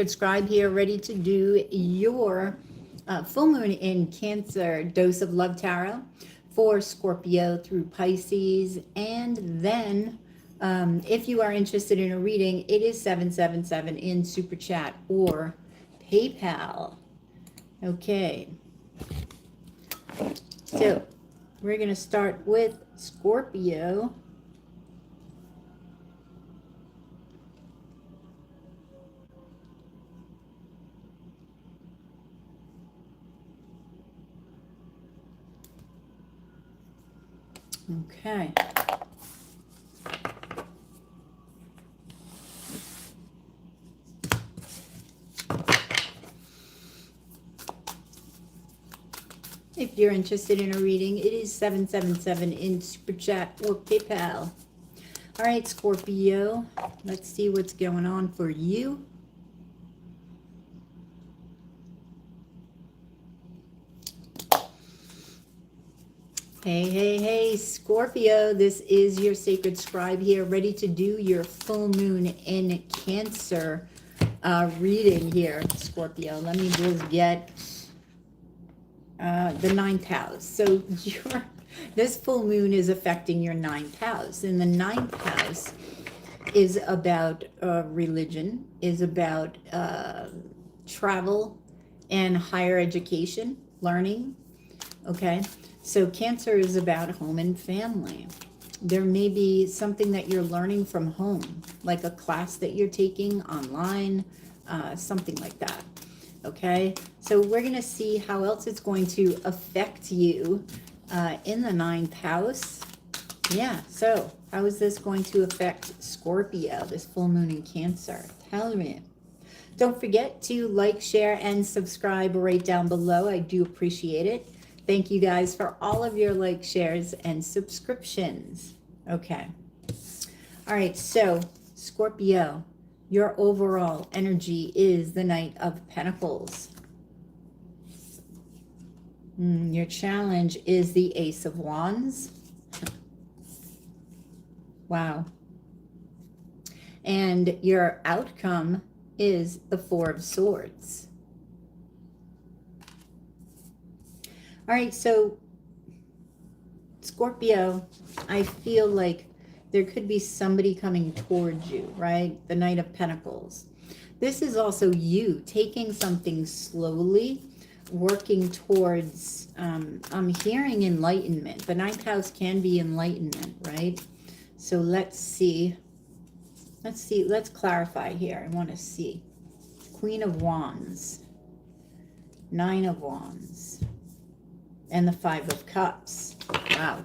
Sacred Scribe here, ready to do your full moon in Cancer dose of love tarot for Scorpio through Pisces. And then if you are interested in a reading, it is 777 in Super Chat or PayPal. Okay. So we're going to start with Scorpio. Okay. If you're interested in a reading, it is 777 in Super Chat or PayPal. All right, Scorpio, let's see what's going on for you. Hey, Scorpio, this is your Sacred Scribe here, ready to do your full moon in Cancer reading here, Scorpio. Let me just get the ninth house. So this full moon is affecting your ninth house, and the ninth house is about religion, is about travel and higher education, learning. Okay, so Cancer is about home and family. There may be something that you're learning from home, like a class that you're taking online, something like that. Okay, so we're going to see how else it's going to affect you in the ninth house. Yeah, so how is this going to affect Scorpio, this full moon in Cancer? Tell me. Don't forget to like, share, and subscribe right down below. I do appreciate it. Thank you guys for all of your likes, shares, and subscriptions. Okay. All right, so Scorpio, your overall energy is the Knight of Pentacles. Your challenge is the Ace of Wands. Wow. And your outcome is the Four of Swords. All right, so Scorpio, I feel like there could be somebody coming towards you, right? The Knight of Pentacles. This is also you taking something slowly, working towards, I'm hearing enlightenment. The ninth house can be enlightenment, right? So let's see. Let's clarify here. I want to see. Queen of Wands, Nine of Wands, and the Five of Cups. Wow.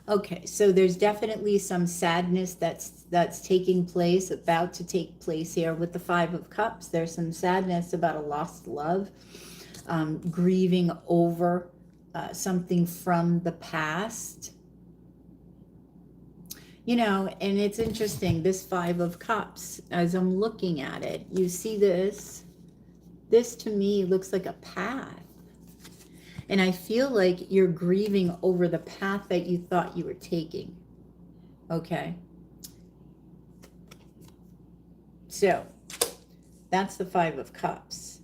Okay, so there's definitely some sadness that's taking place, about to take place here with the Five of Cups. There's some sadness about a lost love, grieving over something from the past. You know, and it's interesting, this Five of Cups, as I'm looking at it, you see this to me looks like a path. And I feel like you're grieving over the path that you thought you were taking. Okay. So that's the Five of Cups.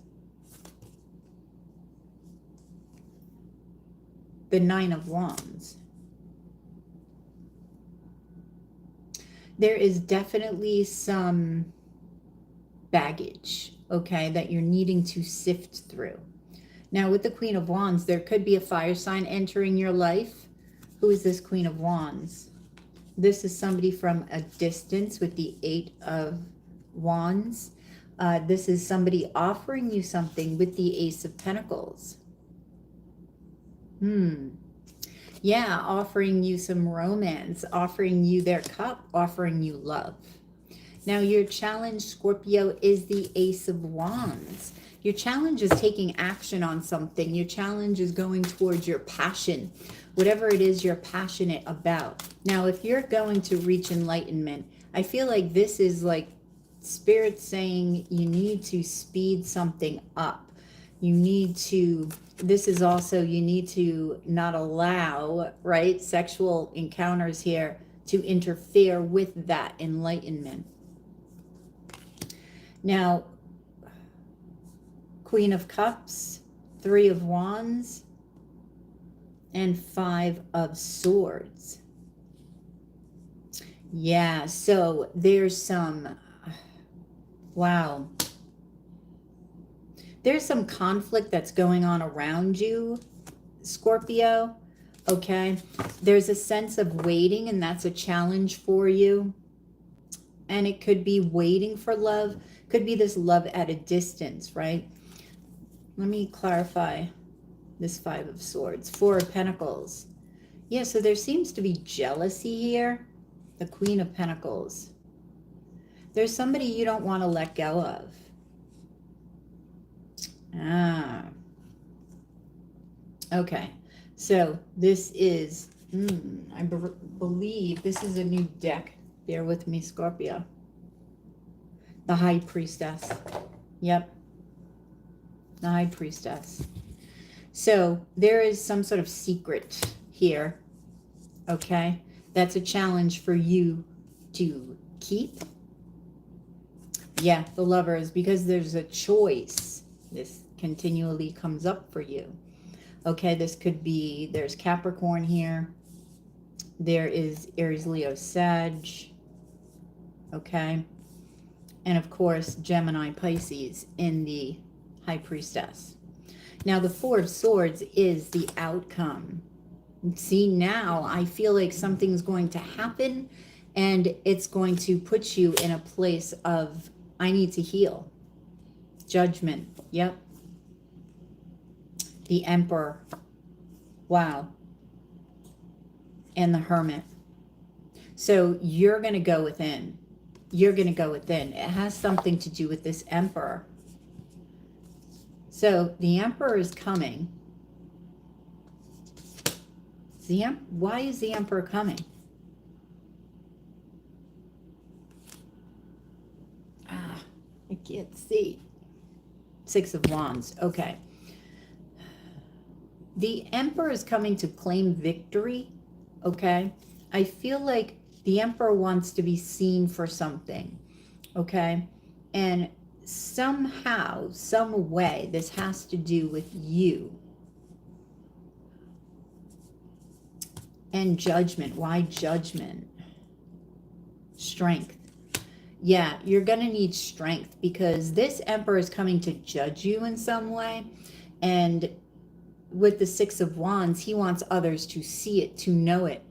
The Nine of Wands. There is definitely some baggage, okay, that you're needing to sift through. Now, with the Queen of Wands, there could be a fire sign entering your life. Who is this Queen of Wands? This is somebody from a distance with the Eight of Wands. This is somebody offering you something with the Ace of Pentacles. Yeah, offering you some romance, offering you their cup, offering you love. Now, your challenge, Scorpio, is the Ace of Wands. Your challenge is taking action on something. Your challenge is going towards your passion, whatever it is you're passionate about. Now, if you're going to reach enlightenment, I feel like this is like Spirit saying you need to speed something up. You need to, this is also, you need to not allow, right, sexual encounters here to interfere with that enlightenment. Now, Queen of Cups, Three of Wands, and Five of Swords. Yeah, so there's some, wow. There's some conflict that's going on around you, Scorpio, okay? There's a sense of waiting, and that's a challenge for you. And it could be waiting for love, could be this love at a distance, right? Let me clarify this Five of Swords. Four of Pentacles. Yeah, so there seems to be jealousy here. The Queen of Pentacles. There's somebody you don't want to let go of. Ah. Okay. So this is, I believe this is a new deck. Bear with me, Scorpio. The High Priestess. Yep. The High Priestess. So there is some sort of secret here. Okay. That's a challenge for you to keep. Yeah, the Lovers, because there's a choice. This continually comes up for you. Okay, this could be, there's Capricorn here. There is Aries, Leo, Sag. Okay. And of course, Gemini, Pisces in the High Priestess. Now, the Four of Swords is the outcome. See, now I feel like something's going to happen, and it's going to put you in a place of, I need to heal. Judgment. Yep. The Emperor. Wow. And the Hermit. So you're going to go within. You're going to go within. It has something to do with this Emperor. So the Emperor is coming. Why is the Emperor coming? I can't see. Six of Wands. Okay. The Emperor is coming to claim victory. Okay. I feel like the Emperor wants to be seen for something. Okay. And somehow, some way, this has to do with you. And judgment. Why judgment? Strength. Yeah, you're going to need strength because this Emperor is coming to judge you in some way. And with the Six of Wands, he wants others to see it, to know it.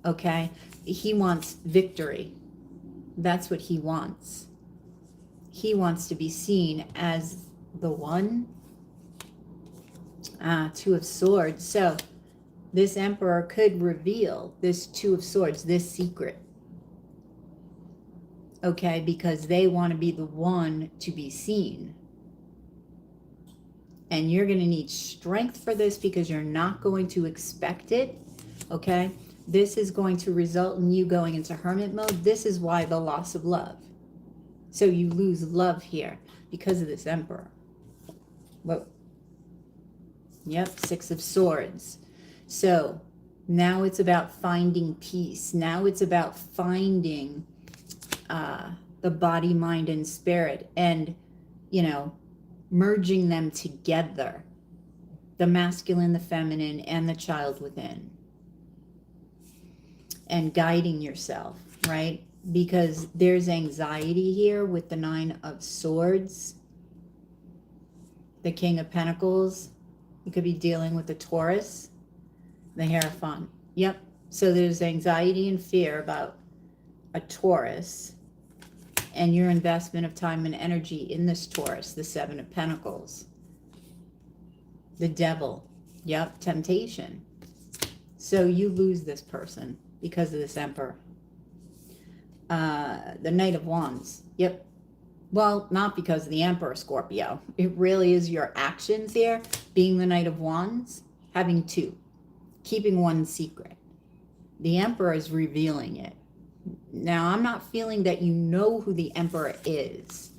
Okay? He wants victory. That's what he wants. He wants to be seen as the one. Two of Swords. So this Emperor could reveal this Two of Swords, this secret. Okay, because they want to be the one to be seen. And you're going to need strength for this because you're not going to expect it. Okay, this is going to result in you going into hermit mode. This is why the loss of love. So you lose love here because of this Emperor. Whoa. Yep, Six of Swords. So now it's about finding peace. Now it's about finding the body, mind, and spirit, and, you know, merging them together. The masculine, the feminine, and the child within. And guiding yourself, right? Because there's anxiety here with the Nine of Swords. The King of Pentacles. You could be dealing with the Taurus. The Hierophant. Yep. So there's anxiety and fear about a Taurus and your investment of time and energy in this Taurus, the Seven of Pentacles. The Devil. Yep. Temptation. So you lose this person because of this Emperor. The Knight of Wands. Yep. Well, not because of the Emperor, Scorpio. It really is your actions here. Being the Knight of Wands, having two. Keeping one secret. The Emperor is revealing it. Now, I'm not feeling that you know who the Emperor is.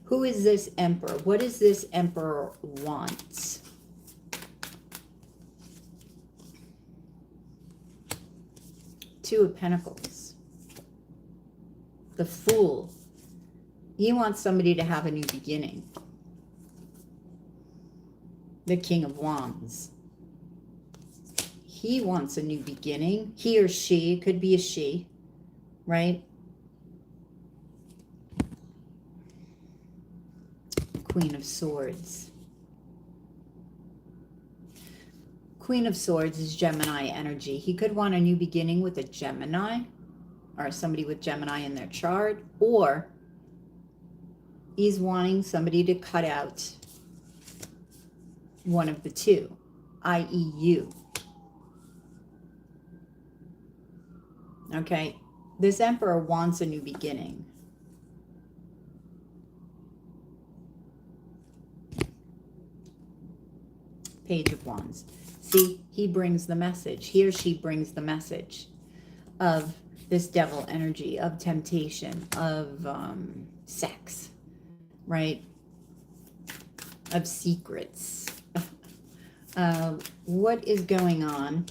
Who is this Emperor? What does this Emperor want? Two of Pentacles. The Fool. He wants somebody to have a new beginning. the King of Wands. He wants a new beginning. He or she, could be a she, right? Queen of Swords. Queen of Swords is Gemini energy. He could want a new beginning with a Gemini, or somebody with Gemini in their chart, or he's wanting somebody to cut out one of the two, i.e. you. Okay, this Emperor wants a new beginning. Page of Wands. See, he brings the message. He or she brings the message of this devil energy, of temptation, of sex, right? Of secrets. What is going on?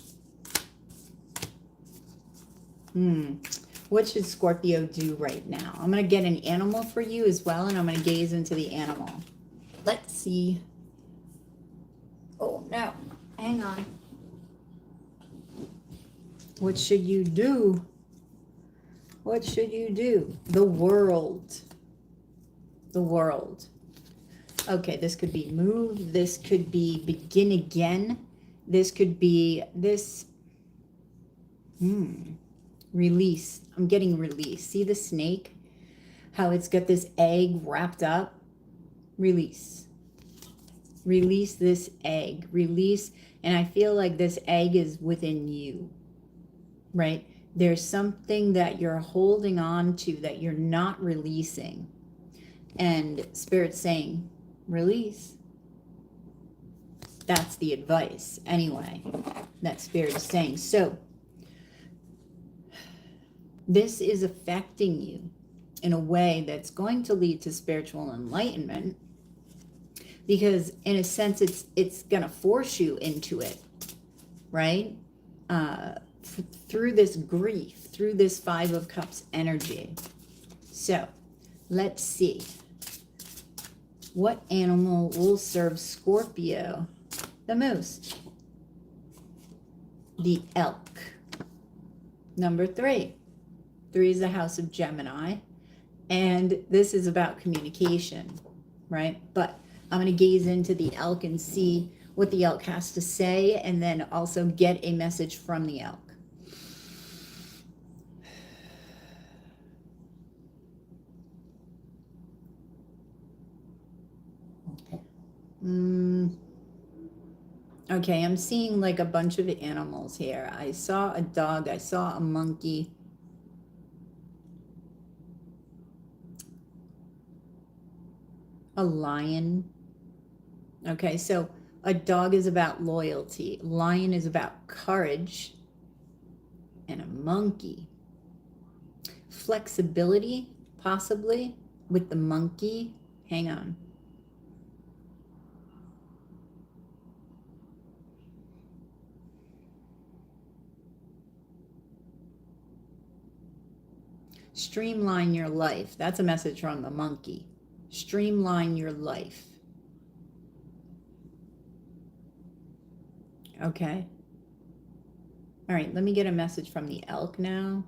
What should Scorpio do right now? I'm going to get an animal for you as well, and I'm going to gaze into the animal. Let's see. Oh, no. Hang on. What should you do? What should you do? The world. The world. Okay, this could be move. This could be begin again. This could be this. Release. I'm getting release. See the snake? How it's got this egg wrapped up? Release. Release this egg. Release. And I feel like this egg is within you, right? There's something that you're holding on to that you're not releasing. And Spirit's saying, release. That's the advice, anyway, that Spirit is saying. So, this is affecting you in a way that's going to lead to spiritual enlightenment, because in a sense it's going to force you into it, right? Through this grief, through this Five of Cups energy. So let's see. What animal will serve Scorpio the most? The elk. Number 3. 3 is the house of Gemini, and this is about communication, right? But I'm going to gaze into the elk and see what the elk has to say, and then also get a message from the elk. Okay, I'm seeing like a bunch of animals here. I saw a dog, I saw a monkey. A lion. Okay, so a dog is about loyalty. Lion is about courage. And a monkey. Flexibility, possibly, with the monkey. Hang on. Streamline your life. That's a message from the monkey. Streamline your life. Okay. All right, let me get a message from the elk now.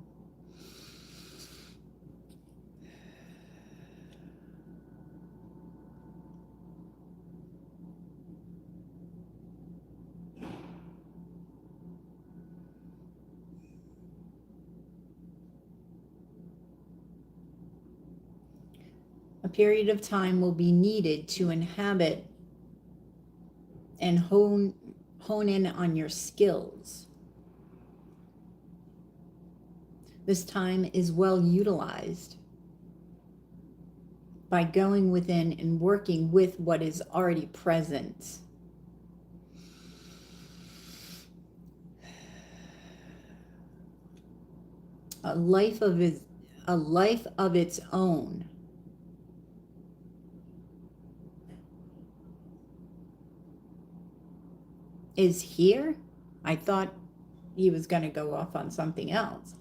A period of time will be needed to inhabit and hone in on your skills. This time is well utilized by going within and working with what is already present. A life of its own. Is here. I thought he was going to go off on something else.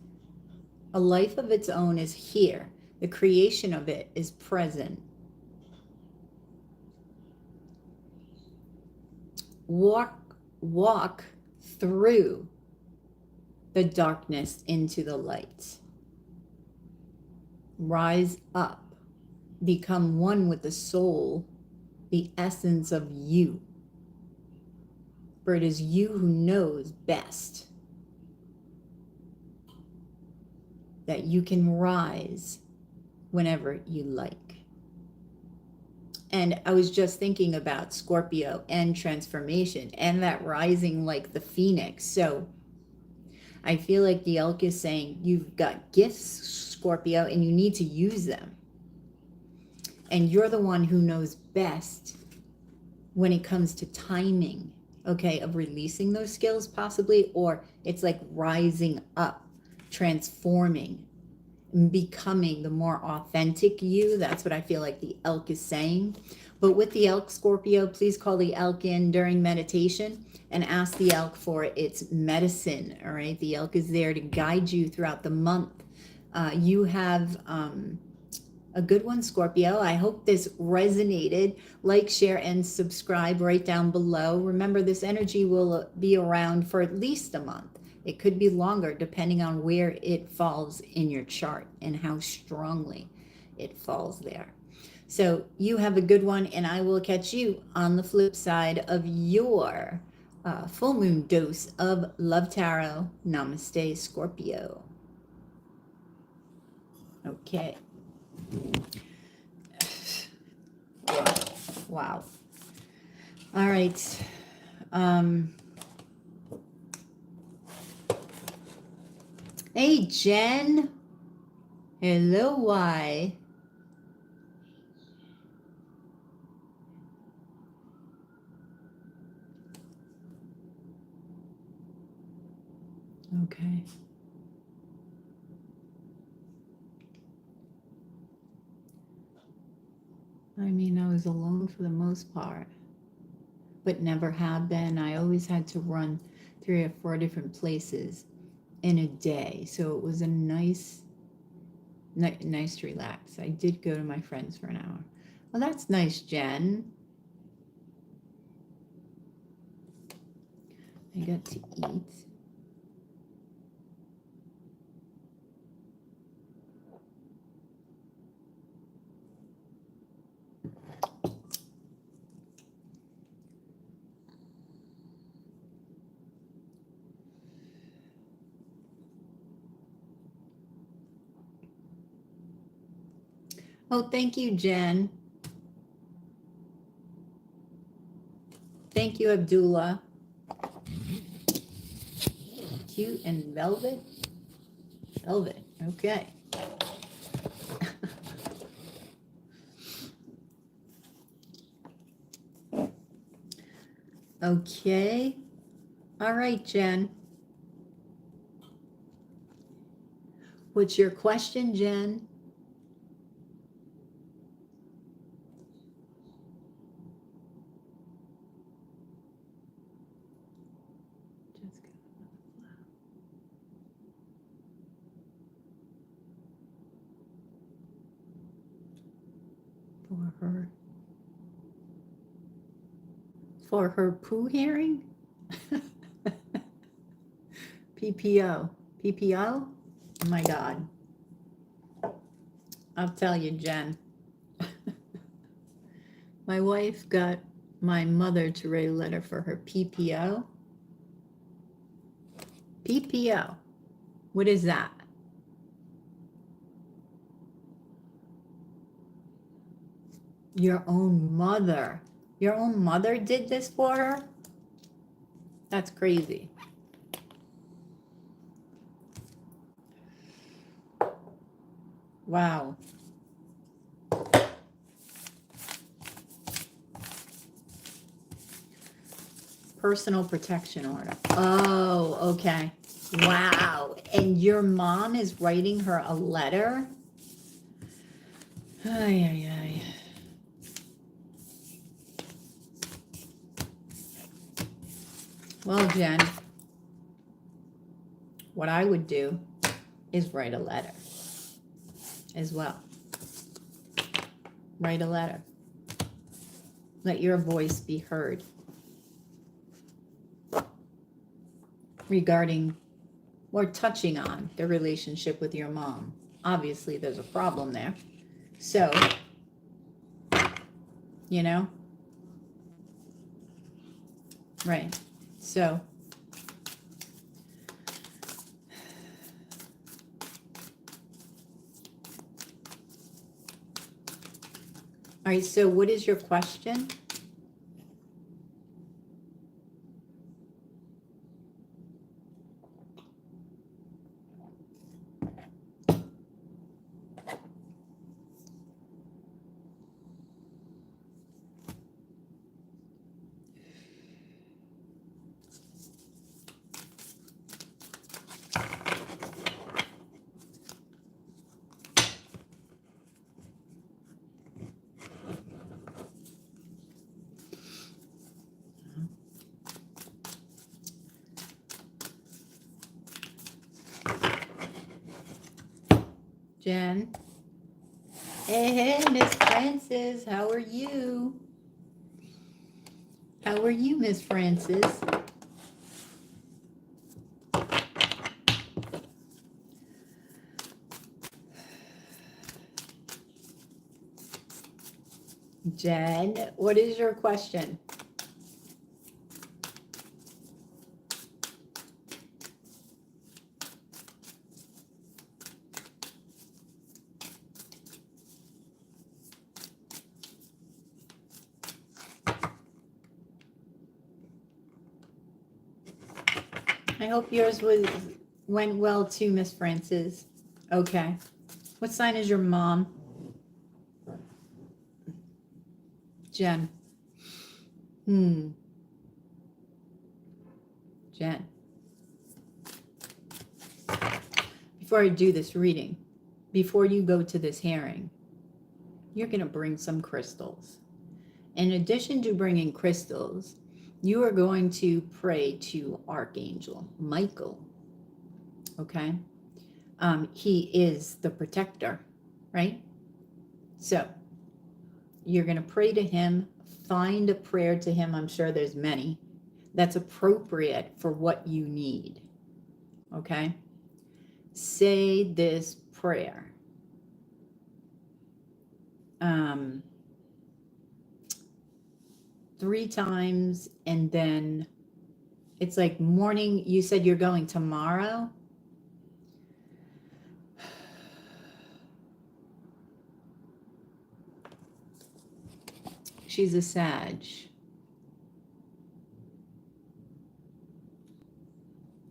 A life of its own is here. The creation of it is present. walk through the darkness into the light. Rise up, become one with the soul, the essence of you. For it is you who knows best that you can rise whenever you like. And I was just thinking about Scorpio and transformation and that rising like the phoenix. So I feel like the elk is saying you've got gifts, Scorpio, and you need to use them. And you're the one who knows best when it comes to timing, okay, of releasing those skills possibly, or it's like rising up, transforming, becoming the more authentic you. That's what I feel like the elk is saying. But with the elk, Scorpio, please call the elk in during meditation and ask the elk for its medicine. All right, the elk is there to guide you throughout the month. You have a good one, Scorpio. I hope this resonated. Like, share, and subscribe right down below. Remember, this energy will be around for at least a month. It could be longer depending on where it falls in your chart and how strongly it falls there. So you have a good one, and I will catch you on the flip side of your full moon dose of Love Tarot. Namaste, Scorpio. Okay. Wow. All right. Hey, Jen. Hello, why? Okay. I mean, I was alone for the most part, but never have been. I always had to run 3 or 4 different places in a day. So it was a nice to relax. I did go to my friends for an hour. Well, that's nice, Jen. I got to eat. Oh, thank you, Jen. Thank you, Abdullah. Cute and velvet. Velvet. Okay. Okay. All right, Jen. What's your question, Jen? For her poo hearing? PPO. PPO? Oh my God. I'll tell you, Jen. My wife got my mother to write a letter for her PPO. PPO. What is that? Your own mother. Your own mother did this for her? That's crazy. Wow. Personal protection order. Oh, okay. Wow. And your mom is writing her a letter? Ay, ay, ay. Well, Jen, what I would do is write a letter as well. Write a letter. Let your voice be heard. regarding or touching on the relationship with your mom. Obviously, there's a problem there. So, you know, right. So, all right, so what is your question? Jen? Hey, Miss Frances, how are you? How are you, Miss Frances? Jen, what is your question? I hope yours went well too, Miss Frances. Okay. What sign is your mom? Jen. Jen. Before I do this reading, before you go to this hearing, you're going to bring some crystals. In addition to bringing crystals, you are going to pray to Archangel Michael. Okay? He is the protector, right? So you're going to pray to him, find a prayer to him. I'm sure there's many that's appropriate for what you need. Okay? Say this prayer. 3 times, and then it's like morning. You said you're going tomorrow. She's a Sag.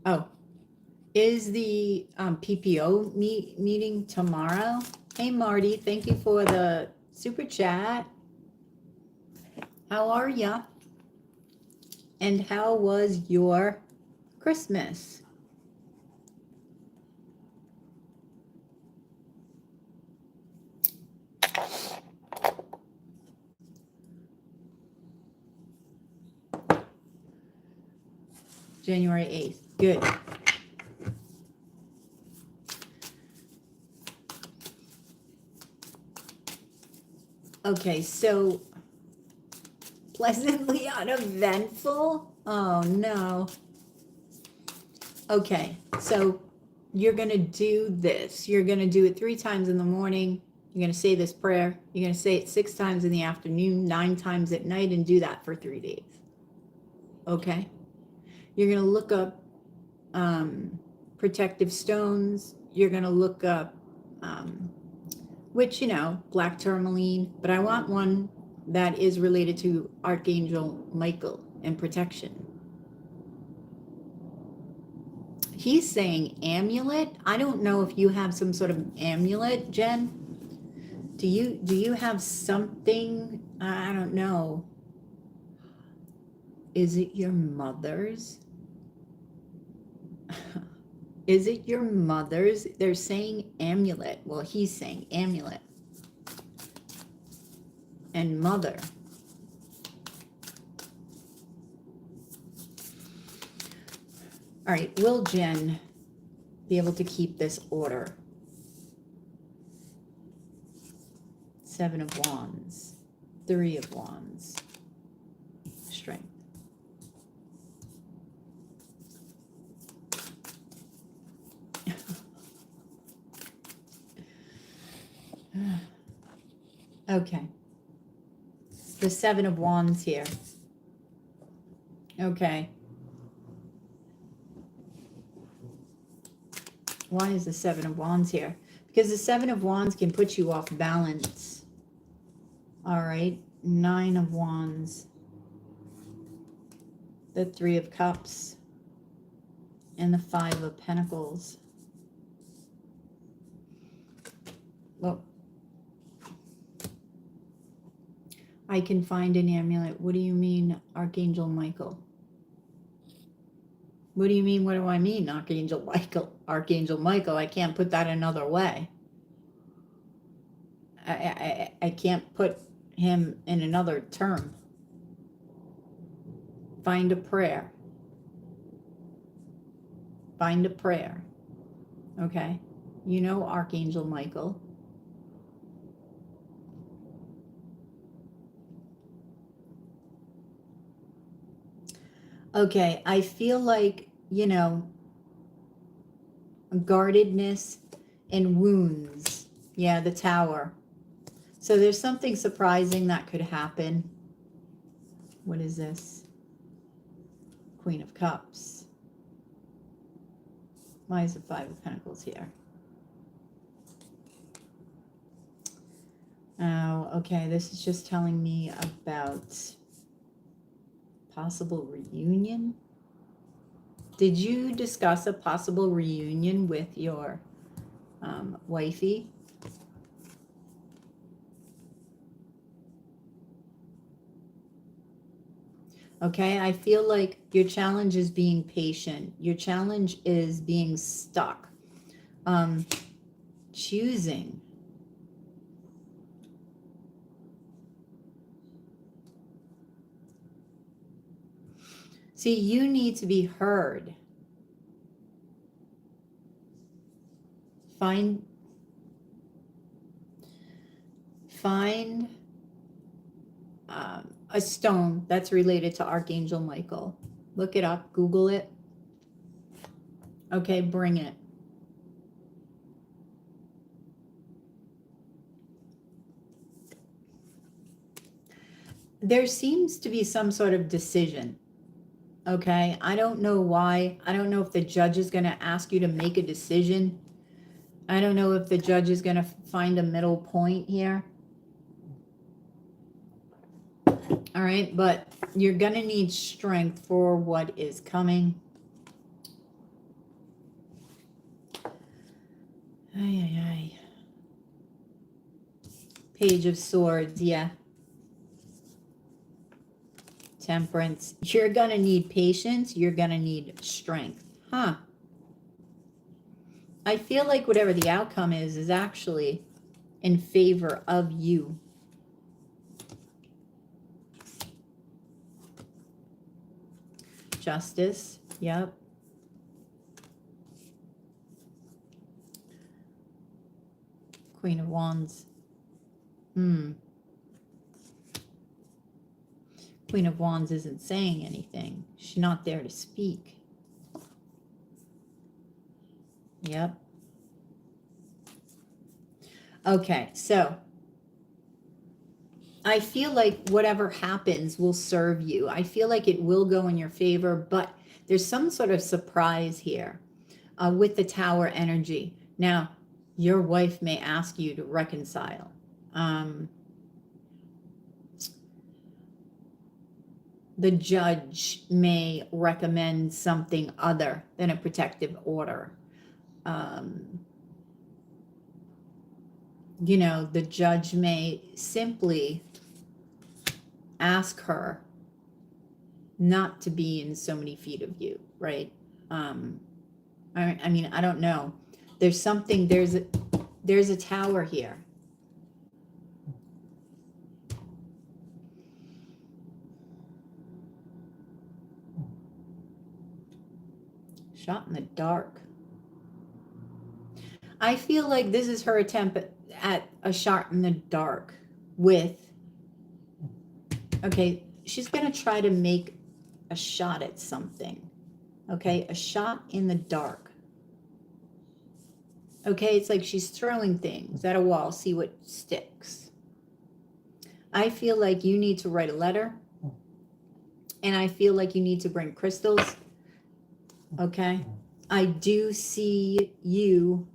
Oh, is the PPO meeting tomorrow? Hey, Marty, thank you for the super chat. How are ya? And how was your Christmas? January 8th. Good. Okay, so pleasantly uneventful? Oh, no. Okay, so you're going to do this. You're going to do it 3 times in the morning. You're going to say this prayer. You're going to say it 6 times in the afternoon, 9 times at night, and do that for 3 days. Okay? You're going to look up protective stones. You're going to look up, which, black tourmaline, but I want one that is related to Archangel Michael and protection. He's saying amulet. I don't know if you have some sort of amulet, Jen. Do you have something? I don't know. Is it your mother's? Is it your mother's? They're saying amulet. Well, he's saying amulet. And mother. All right, will Jen be able to keep this order? 7 of Wands, 3 of Wands, Strength. Okay. The Seven of Wands here. Okay. Why is the Seven of Wands here? Because the Seven of Wands can put you off balance. All right. Nine of Wands. The Three of Cups. And the Five of Pentacles. Well, I can find an amulet. What do you mean, Archangel Michael? What do you mean? What do I mean, Archangel Michael? Archangel Michael, I can't put that another way. I can't put him in another term. Find a prayer. Find a prayer. Okay? You know Archangel Michael. Okay, I feel like, you know, guardedness and wounds. Yeah, the Tower. So there's something surprising that could happen. What is this? Queen of Cups. Why is the Five of Pentacles here? Oh, okay, this is just telling me about possible reunion. Did you discuss a possible reunion with your wifey? Okay, I feel like your challenge is being patient. Your challenge is being stuck. Choosing. See, you need to be heard. Find a stone that's related to Archangel Michael. Look it up, Google it. Okay, bring it. There seems to be some sort of decision. Okay, I don't know why. I don't know if the judge is going to ask you to make a decision. I don't know if the judge is going to find a middle point here. All right, but you're going to need strength for what is coming. Ay, ay, ay. Page of Swords, yeah. Temperance. You're going to need patience. You're going to need strength. Huh. I feel like whatever the outcome is actually in favor of you. Justice. Yep. Queen of Wands. Queen of Wands isn't saying anything. She's not there to speak. Yep. Okay, so I feel like whatever happens will serve you. I feel like it will go in your favor, but there's some sort of surprise here with the Tower energy. Now, your wife may ask you to reconcile. The judge may recommend something other than a protective order. You know, the judge may simply ask her not to be in so many feet of you, right? I mean, I don't know. There's something, there's a tower here. Shot in the dark. I feel like this is her attempt at a shot in the dark with, okay, she's going to try to make a shot at something. Okay, a shot in the dark. Okay, it's like she's throwing things at a wall, see what sticks. I feel like you need to write a letter, and I feel like you need to bring crystals. Okay. I do see you.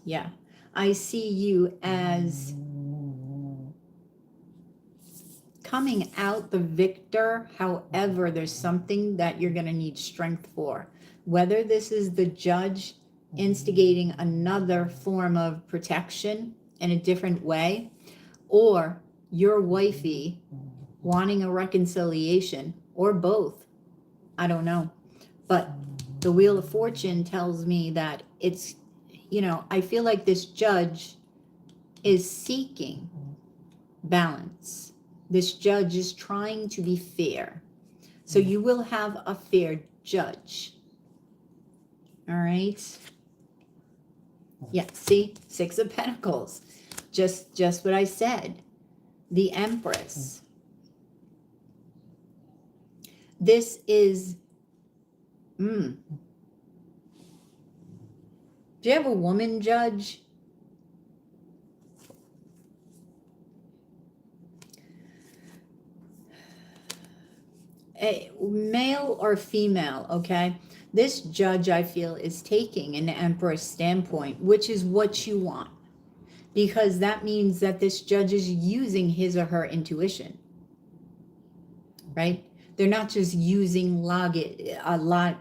Yeah. I see you as coming out the victor. However, there's something that you're going to need strength for. Whether this is the judge instigating another form of protection in a different way, or your wifey wanting a reconciliation, or both. I don't know. But the Wheel of Fortune tells me that it's, I feel like this judge is seeking balance. This judge is trying to be fair. So you will have a fair judge. All right. Yeah, see? 6 of Pentacles. Just what I said. The Empress. This is do you have a woman judge? A male or female, okay? This judge, I feel, is taking an Empress standpoint, which is what you want. Because that means that this judge is using his or her intuition. Right? They're not just using logic. I was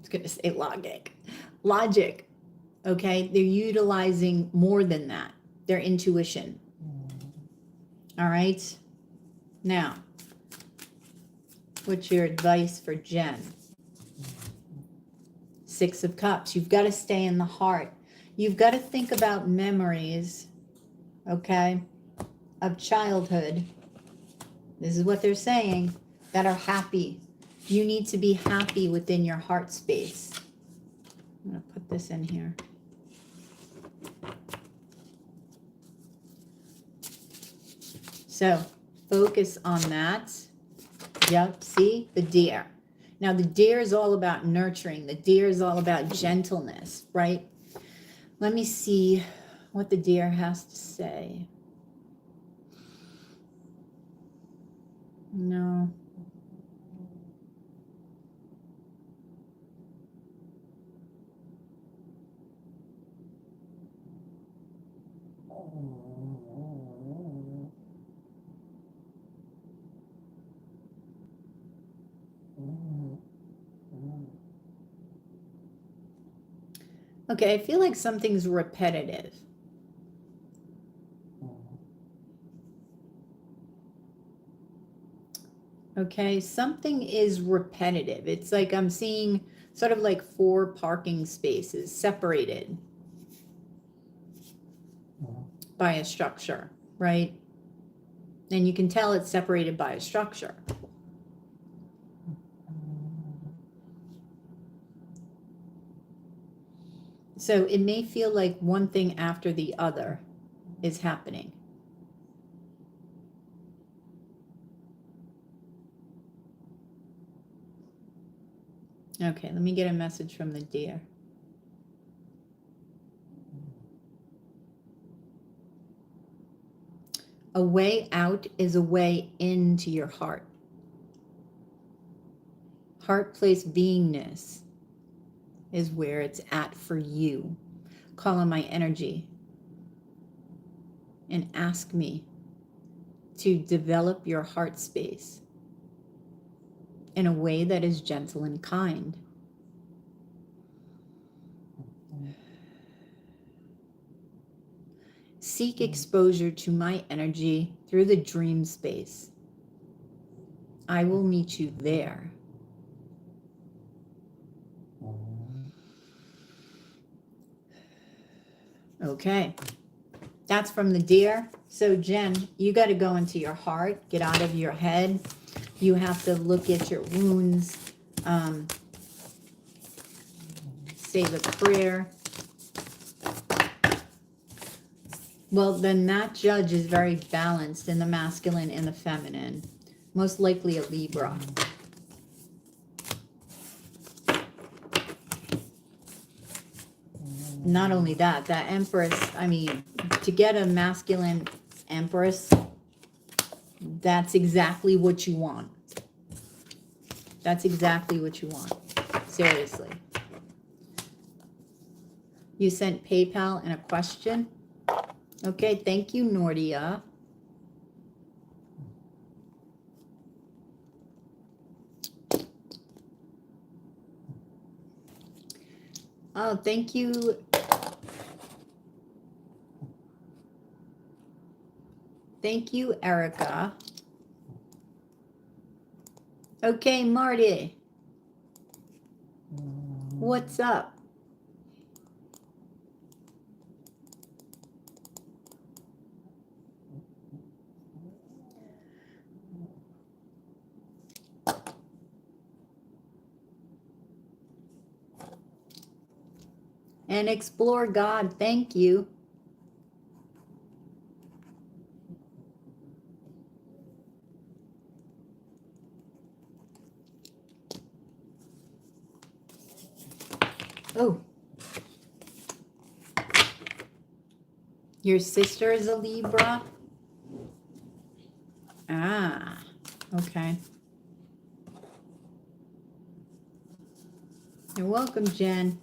going to say logic. Logic. Okay? They're utilizing more than that. Their intuition. All right? Now, what's your advice for Jen? 6 of Cups. You've got to stay in the heart. You've got to think about memories, okay, of childhood. This is what they're saying, that are happy. You need to be happy within your heart space. I'm going to put this in here. So focus on that. Yep, see? The deer. Now, the deer is all about nurturing. The deer is all about gentleness, right? Let me see what the deer has to say. No. Okay, I feel like something's repetitive. Okay, something is repetitive. It's like I'm seeing sort of like 4 parking spaces separated by a structure, right? And you can tell it's separated by a structure. So it may feel like one thing after the other is happening. Okay, let me get a message from the deer. A way out is a way into your heart. Heart place beingness is where it's at for you. Call on my energy and ask me to develop your heart space in a way that is gentle and kind. Seek exposure to my energy through the dream space. I will meet you there. Okay, that's from the deer. So Jen, you got to go into your heart, get out of your head. You have to look at your wounds, say the prayer. Well, then that judge is very balanced in the masculine and the feminine, most likely a Libra. not only that, that Empress, I mean, to get a masculine Empress, that's exactly what you want. That's exactly what you want. Seriously. You sent PayPal and a question. Okay, thank you, Nordia. Oh, thank you. Thank you, Erica. Okay, Marty. What's up? And explore God. Thank you. Oh. Your sister is a Libra? Ah, okay. You're welcome, Jen.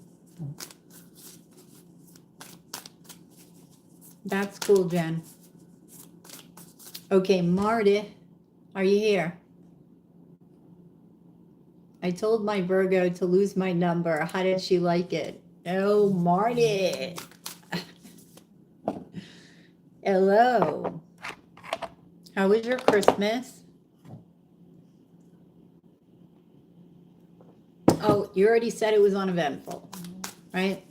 That's cool, Jen. Okay, Marty, are you here? I told my Virgo to lose my number. How did she like it? Oh, Marty. Hello. How was your Christmas? Oh, you already said it was uneventful, right?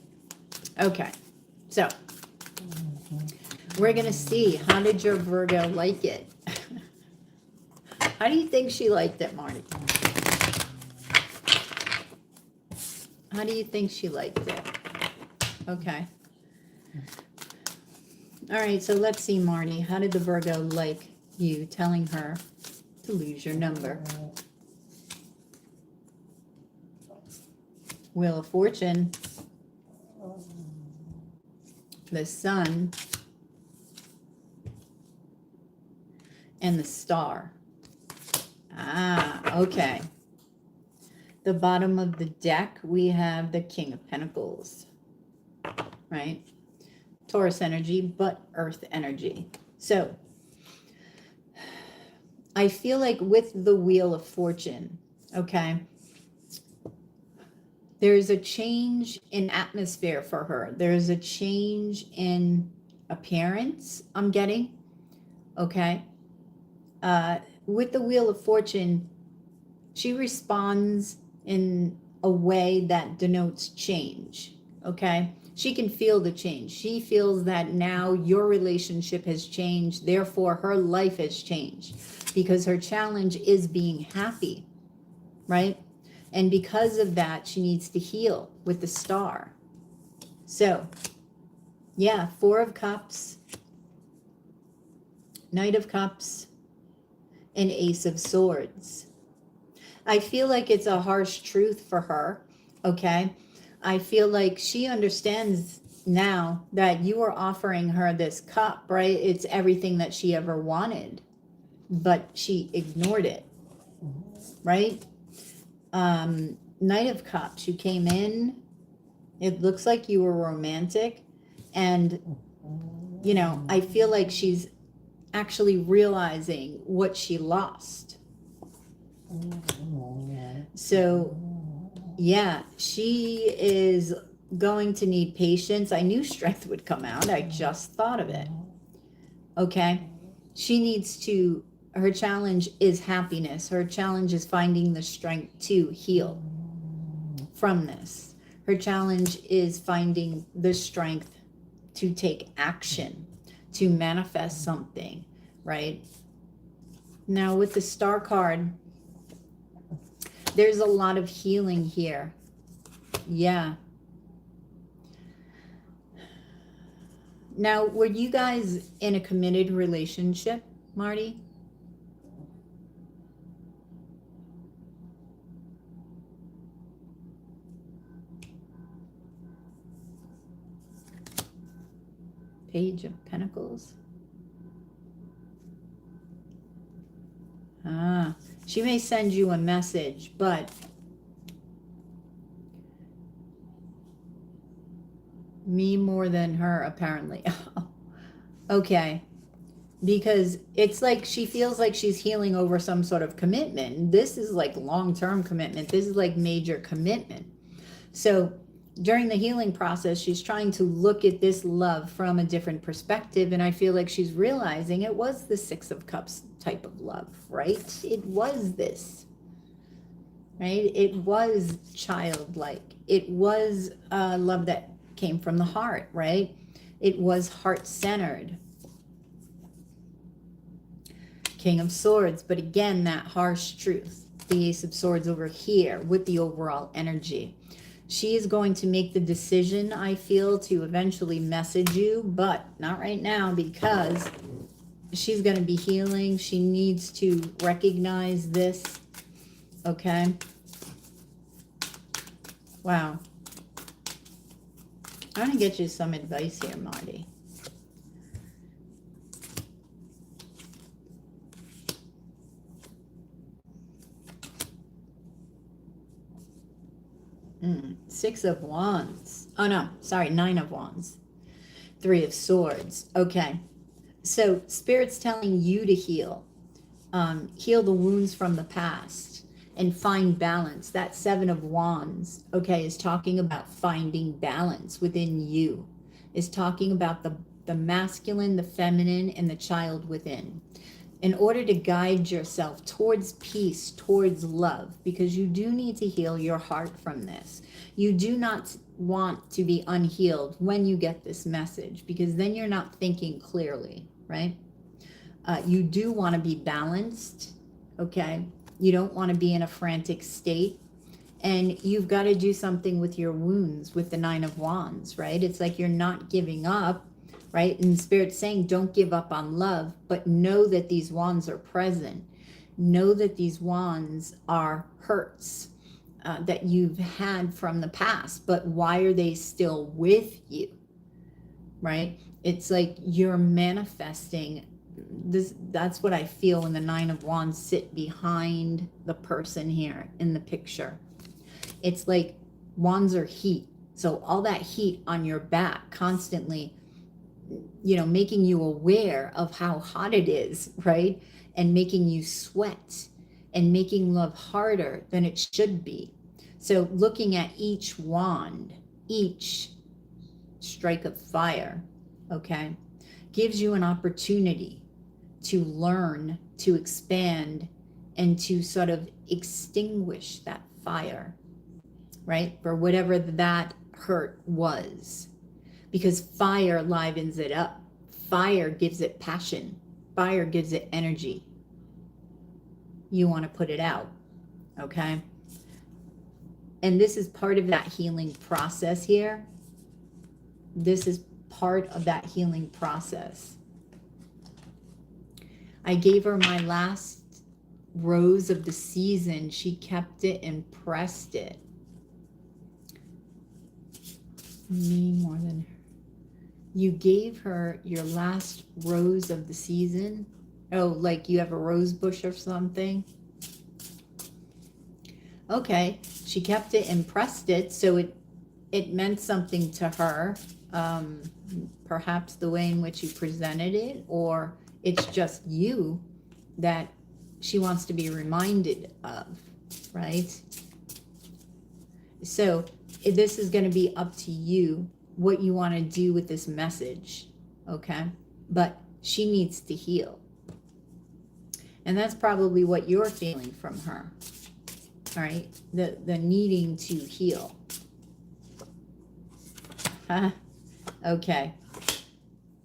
Okay. So, we're going to see. How did your Virgo like it? How do you think she liked it, Marty? How do you think she liked it? Okay. All right, so let's see, Marty. How did the Virgo like you telling her to lose your number? Wheel of Fortune, the Sun, and the Star. Ah, okay. The bottom of the deck, we have the King of Pentacles, right? Taurus energy, but Earth energy. So, I feel like with the Wheel of Fortune, okay, there's a change in atmosphere for her. There's a change in appearance I'm getting, okay? With the Wheel of Fortune, she responds in a way that denotes change, okay? She can feel the change. She feels that now your relationship has changed, therefore her life has changed because her challenge is being happy, right? And because of that, she needs to heal with the Star. So, yeah, Four of Cups, Knight of Cups, and Ace of Swords. I feel like it's a harsh truth for her, okay? I feel like she understands now that you are offering her this cup, right? It's everything that she ever wanted, but she ignored it, right? Knight of Cups, you came in, it looks like you were romantic, and, you know, I feel like she's actually realizing what she lost. So, yeah, she is going to need patience. I knew strength would come out. I just thought of it. Okay. She needs to, her challenge is happiness. Her challenge is finding the strength to heal from this. Her challenge is finding the strength to take action, to manifest something, right? Now with the Star card, there's a lot of healing here. Yeah. Now, were you guys in a committed relationship, Marty? Page of Pentacles. Ah, she may send you a message, but me more than her, apparently. Okay. Because it's like she feels like she's healing over some sort of commitment. This is like long-term commitment. This is like major commitment. So during the healing process, she's trying to look at this love from a different perspective. And I feel like she's realizing it was the Six of Cups type of love, right? It was this, right? It was childlike. It was love that came from the heart, right? It was heart-centered. King of Swords, but again, that harsh truth. The Ace of Swords over here with the overall energy. She is going to make the decision, I feel, to eventually message you, but not right now because she's going to be healing. She needs to recognize this, okay? Wow. I'm going to get you some advice here, Marty. Six of Wands. Oh, no. Sorry. Nine of Wands. Three of Swords. Okay. So Spirit's telling you to heal. Heal the wounds from the past and find balance. That Seven of Wands, okay, is talking about finding balance within you. Is talking about the masculine, the feminine, and the child within. In order to guide yourself towards peace, towards love, because you do need to heal your heart from this. You do not want to be unhealed when you get this message, because then you're not thinking clearly, right? You do want to be balanced, okay? You don't want to be in a frantic state. And you've got to do something with your wounds with the Nine of Wands, right? It's like you're not giving up. Right? And Spirit's saying, don't give up on love, but know that these wands are present. Know that these wands are hurts that you've had from the past, but why are they still with you? Right? It's like you're manifesting this. That's what I feel when the Nine of Wands sit behind the person here in the picture. It's like wands are heat. So all that heat on your back constantly, you know, making you aware of how hot it is, right? And making you sweat and making love harder than it should be. So looking at each wand, each strike of fire, okay, gives you an opportunity to learn, to expand, and to sort of extinguish that fire, right? For whatever that hurt was. Because fire livens it up. Fire gives it passion. Fire gives it energy. You want to put it out, okay? And this is part of that healing process here. This is part of that healing process. I gave her my last rose of the season. She kept it and pressed it. Me more than her. You gave her your last rose of the season. Oh, like you have a rose bush or something. Okay, she kept it and pressed it, so it meant something to her. Perhaps the way in which you presented it, or it's just you that she wants to be reminded of, right? So this is going to be up to you what you want to do with this message, okay? But she needs to heal. And that's probably what you're feeling from her, all right? The needing to heal. Huh? Okay.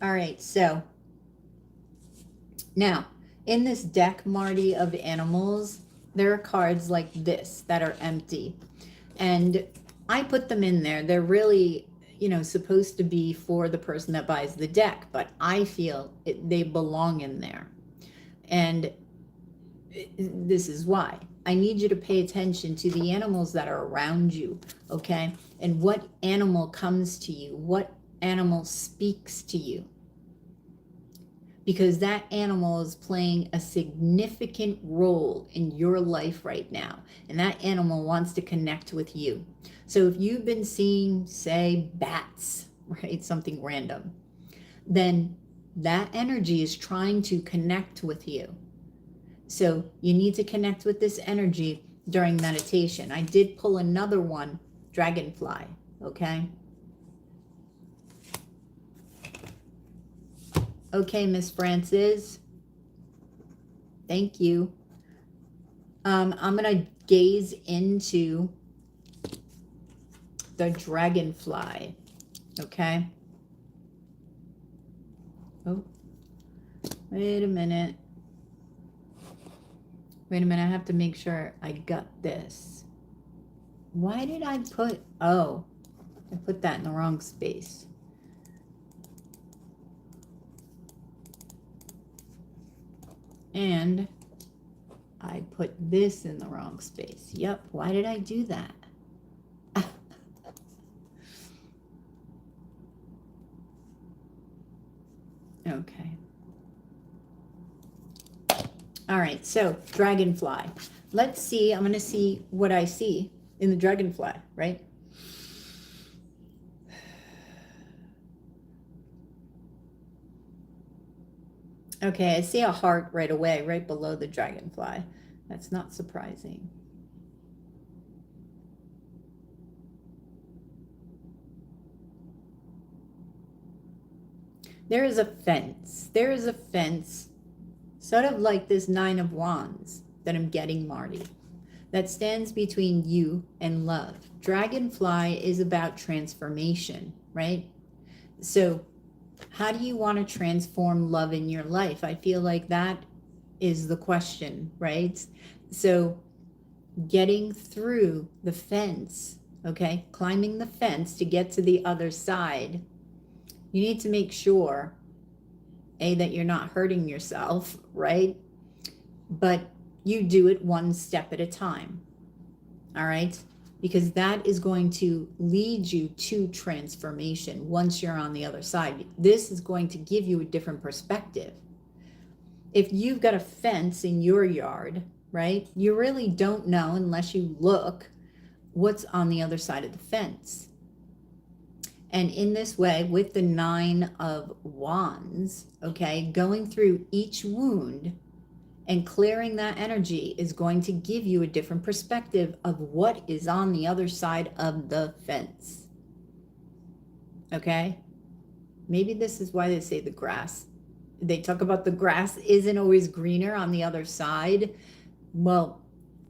All right, so now in this deck, Marty, of animals, there are cards like this that are empty. And I put them in there. They're really, you know, supposed to be for the person that buys the deck, but I feel they belong in there. And this is why. I need you to pay attention to the animals that are around you, okay? And what animal comes to you, what animal speaks to you, because that animal is playing a significant role in your life right now. And that animal wants to connect with you. So if you've been seeing, say, bats, right, something random, then that energy is trying to connect with you. So you need to connect with this energy during meditation. I did pull another one, dragonfly, okay? Okay, Miss Francis. Thank you. I'm going to gaze into the dragonfly, okay? Oh, wait a minute. Wait a minute, I have to make sure I got this. Why did I put, oh, I put that in the wrong space. And I put this in the wrong space. Yep, why did I do that? Okay. All right, so dragonfly. Let's see, I'm going to see what I see in the dragonfly, right? Okay, I see a heart right away, right below the dragonfly. That's not surprising. There is a fence. There is a fence, sort of like this Nine of Wands that I'm getting, Marty, that stands between you and love. Dragonfly is about transformation, right? So how do you want to transform love in your life? I feel like that is the question, right? So getting through the fence, okay, climbing the fence to get to the other side, you need to make sure, A, that you're not hurting yourself, right? But you do it one step at a time, all right? Because that is going to lead you to transformation once you're on the other side. This is going to give you a different perspective. If you've got a fence in your yard, right, you really don't know unless you look what's on the other side of the fence. And in this way, with the Nine of Wands, okay, going through each wound and clearing that energy is going to give you a different perspective of what is on the other side of the fence. Okay? Maybe this is why they say the grass. They talk about the grass isn't always greener on the other side. Well,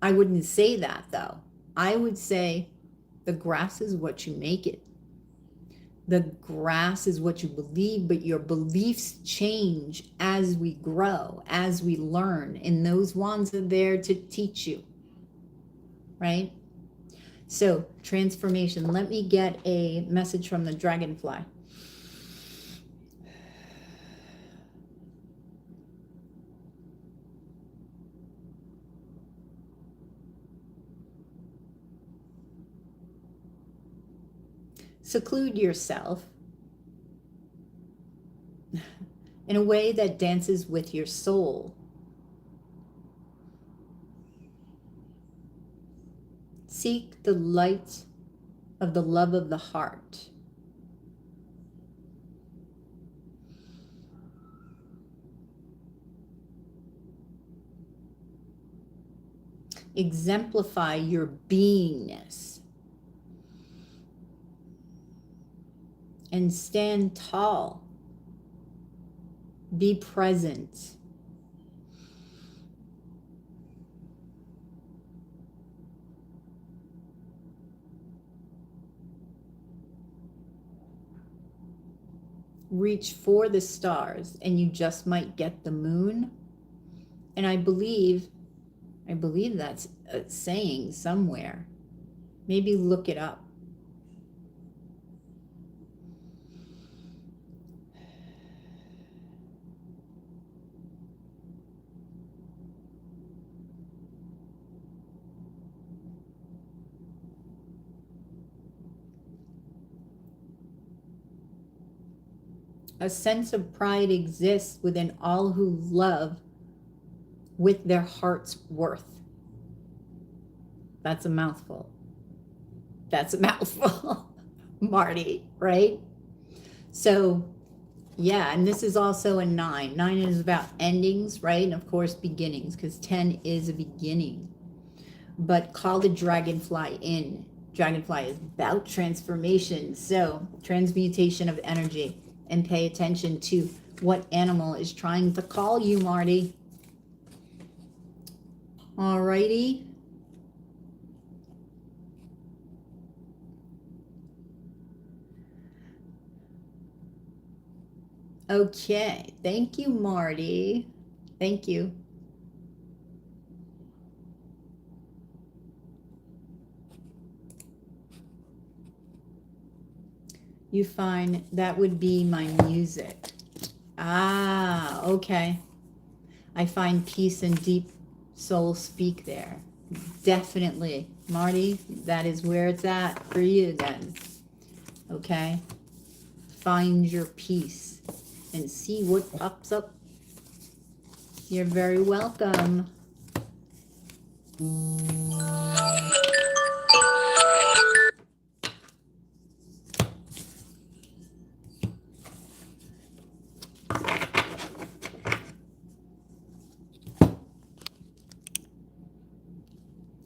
I wouldn't say that though. I would say the grass is what you make it. The grass is what you believe, but your beliefs change as we grow, as we learn, and those wands are there to teach you, right? So transformation. Let me get a message from the dragonfly. Seclude yourself in a way that dances with your soul. Seek the light of the love of the heart. Exemplify your beingness. And stand tall. Be present. Reach for the stars and you just might get the moon. And I believe that's a saying somewhere. Maybe look it up. A sense of pride exists within all who love with their heart's worth. That's a mouthful. That's a mouthful, Marty, right? So, yeah, and this is also a 9. 9 is about endings, right? And of course, beginnings, because 10 is a beginning. But call the dragonfly in. Dragonfly is about transformation. So, transmutation of energy. And pay attention to what animal is trying to call you, Marty. Alrighty. Okay. Thank you, Marty. Thank you. You find that would be my music. Ah, okay. I find peace and deep soul speak there. Definitely. Marty, that is where it's at for you then. Okay? Find your peace and see what pops up. You're very welcome.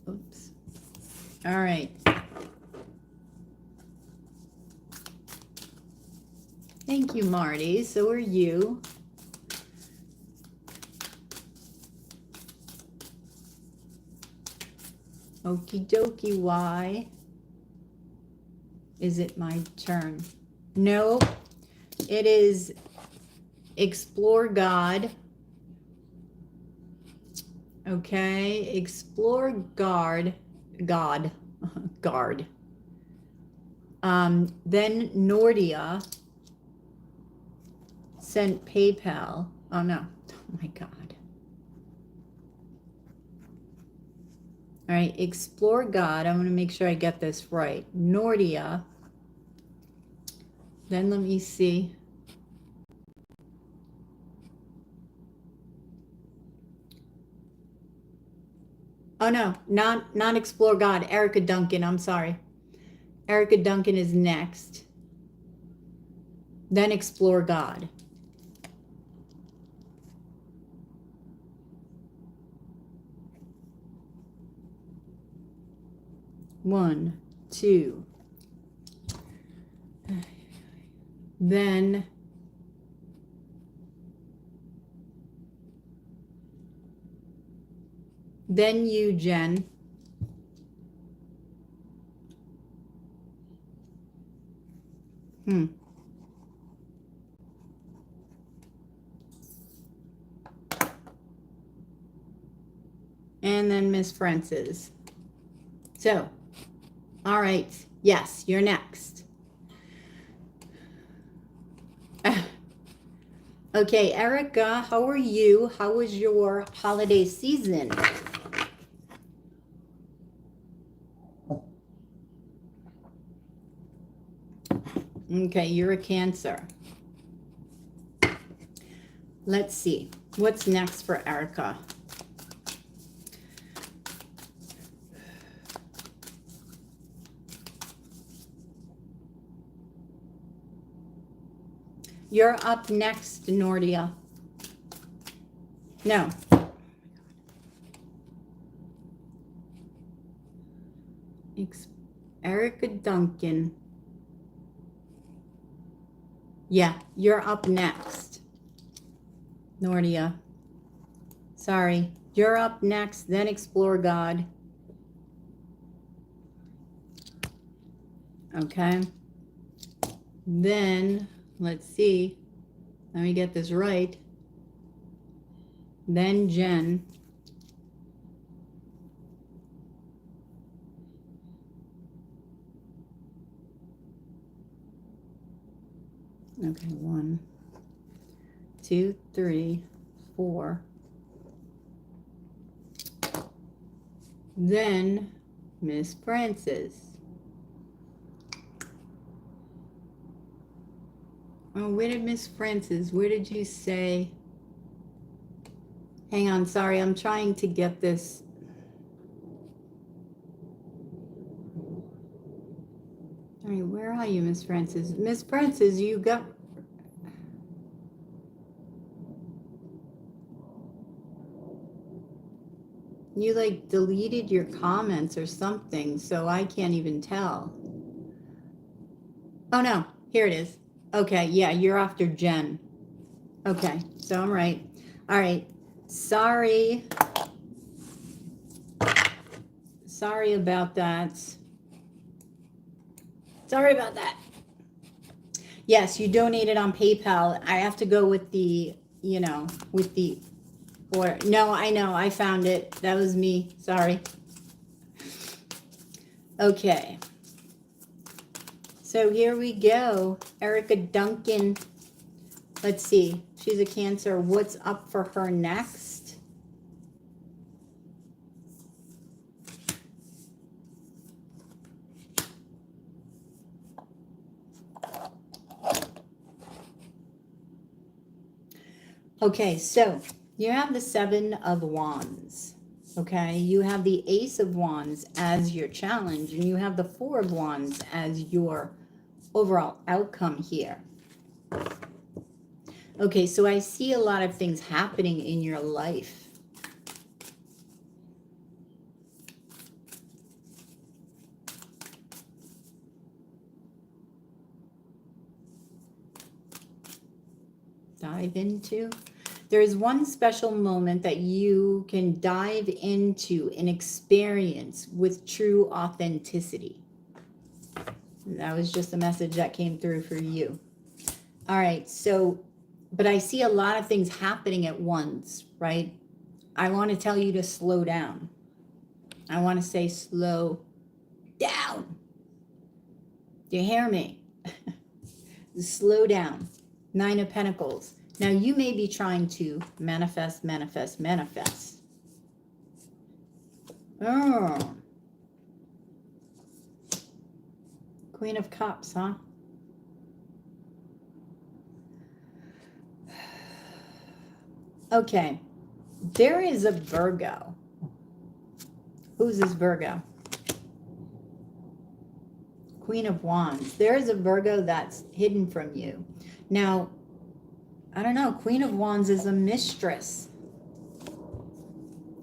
Oops. All right. Thank you, Marty. So are you. Okie dokie, why is it my turn? No, it is explore God. Okay, explore God. Then Nordia sent PayPal. Oh no, oh my God. All right, explore God. I'm going to make sure I get this right. Nordia. Then let me see. Oh no, not explore God. Erica Duncan. I'm sorry. Erica Duncan is next. Then explore God. One, two. Then you, Jen. And then Miss Frances. So, all right. Yes, you're next. Okay, Erica, how are you? How was your holiday season? Okay, you're a Cancer. Let's see. What's next for Erica? You're up next, Nordia. No. Erica Duncan. Yeah, you're up next, Nordia. Sorry. You're up next, then explore God. Okay. Then, let's see. Let me get this right. Then Jen. Okay, 1, 2, 3, 4. Then Miss Frances. Oh, where did Miss Francis, where did you say? Hang on, sorry, I'm trying to get this. All right, where are you, Miss Francis? Miss Francis, you got... You like deleted your comments or something, so I can't even tell. Oh no, here it is. Okay, yeah, you're after Jen. Okay, so I'm right. All right, sorry. Sorry about that. Sorry about that. Yes, you donated on PayPal. I have to go with the, you know, with the, or, no, I know, I found it. That was me, sorry. Okay. So here we go. Erica Duncan. Let's see. She's a Cancer. What's up for her next? Okay, so you have the Seven of Wands. Okay, you have the Ace of Wands as your challenge, and you have the Four of Wands as your overall outcome here. Okay, so I see a lot of things happening in your life. Dive into. There is one special moment that you can dive into and experience with true authenticity. And that was just a message that came through for you. All right, so, but I see a lot of things happening at once, right? I want to tell you to slow down. I want to say slow down. Do you hear me? Slow down. Nine of Pentacles. Now, you may be trying to manifest, manifest, manifest. Oh. Queen of Cups, huh? Okay. There is a Virgo. Who's this Virgo? Queen of Wands. There is a Virgo that's hidden from you. Now, I don't know. Queen of Wands is a mistress.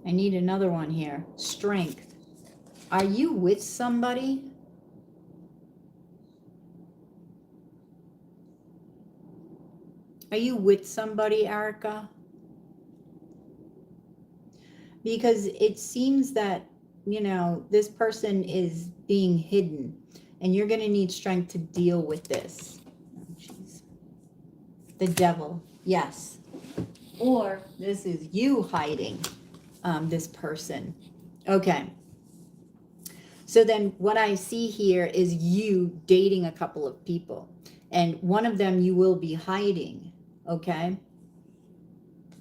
I need another one here. Strength. Are you with somebody? Are you with somebody, Erica? Because it seems that, you know, this person is being hidden, and you're going to need strength to deal with this. Oh, geez. The Devil, yes. Or this is you hiding this person. Okay. So then what I see here is you dating a couple of people, and one of them you will be hiding, okay?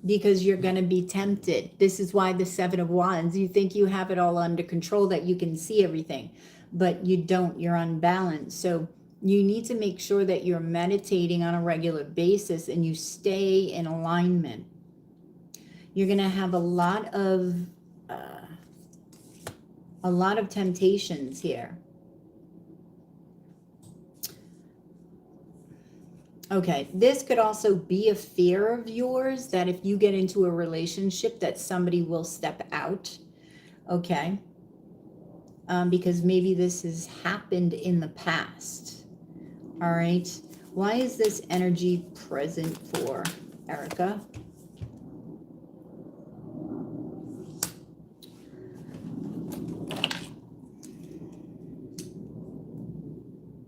Because you're going to be tempted. This is why the Seven of Wands, you think you have it all under control, that you can see everything, but you don't. You're unbalanced. So you need to make sure that you're meditating on a regular basis and you stay in alignment. You're going to have a lot of temptations here. Okay, this could also be a fear of yours, that if you get into a relationship that somebody will step out, okay? Because maybe this has happened in the past, all right? Why is this energy present for Erica?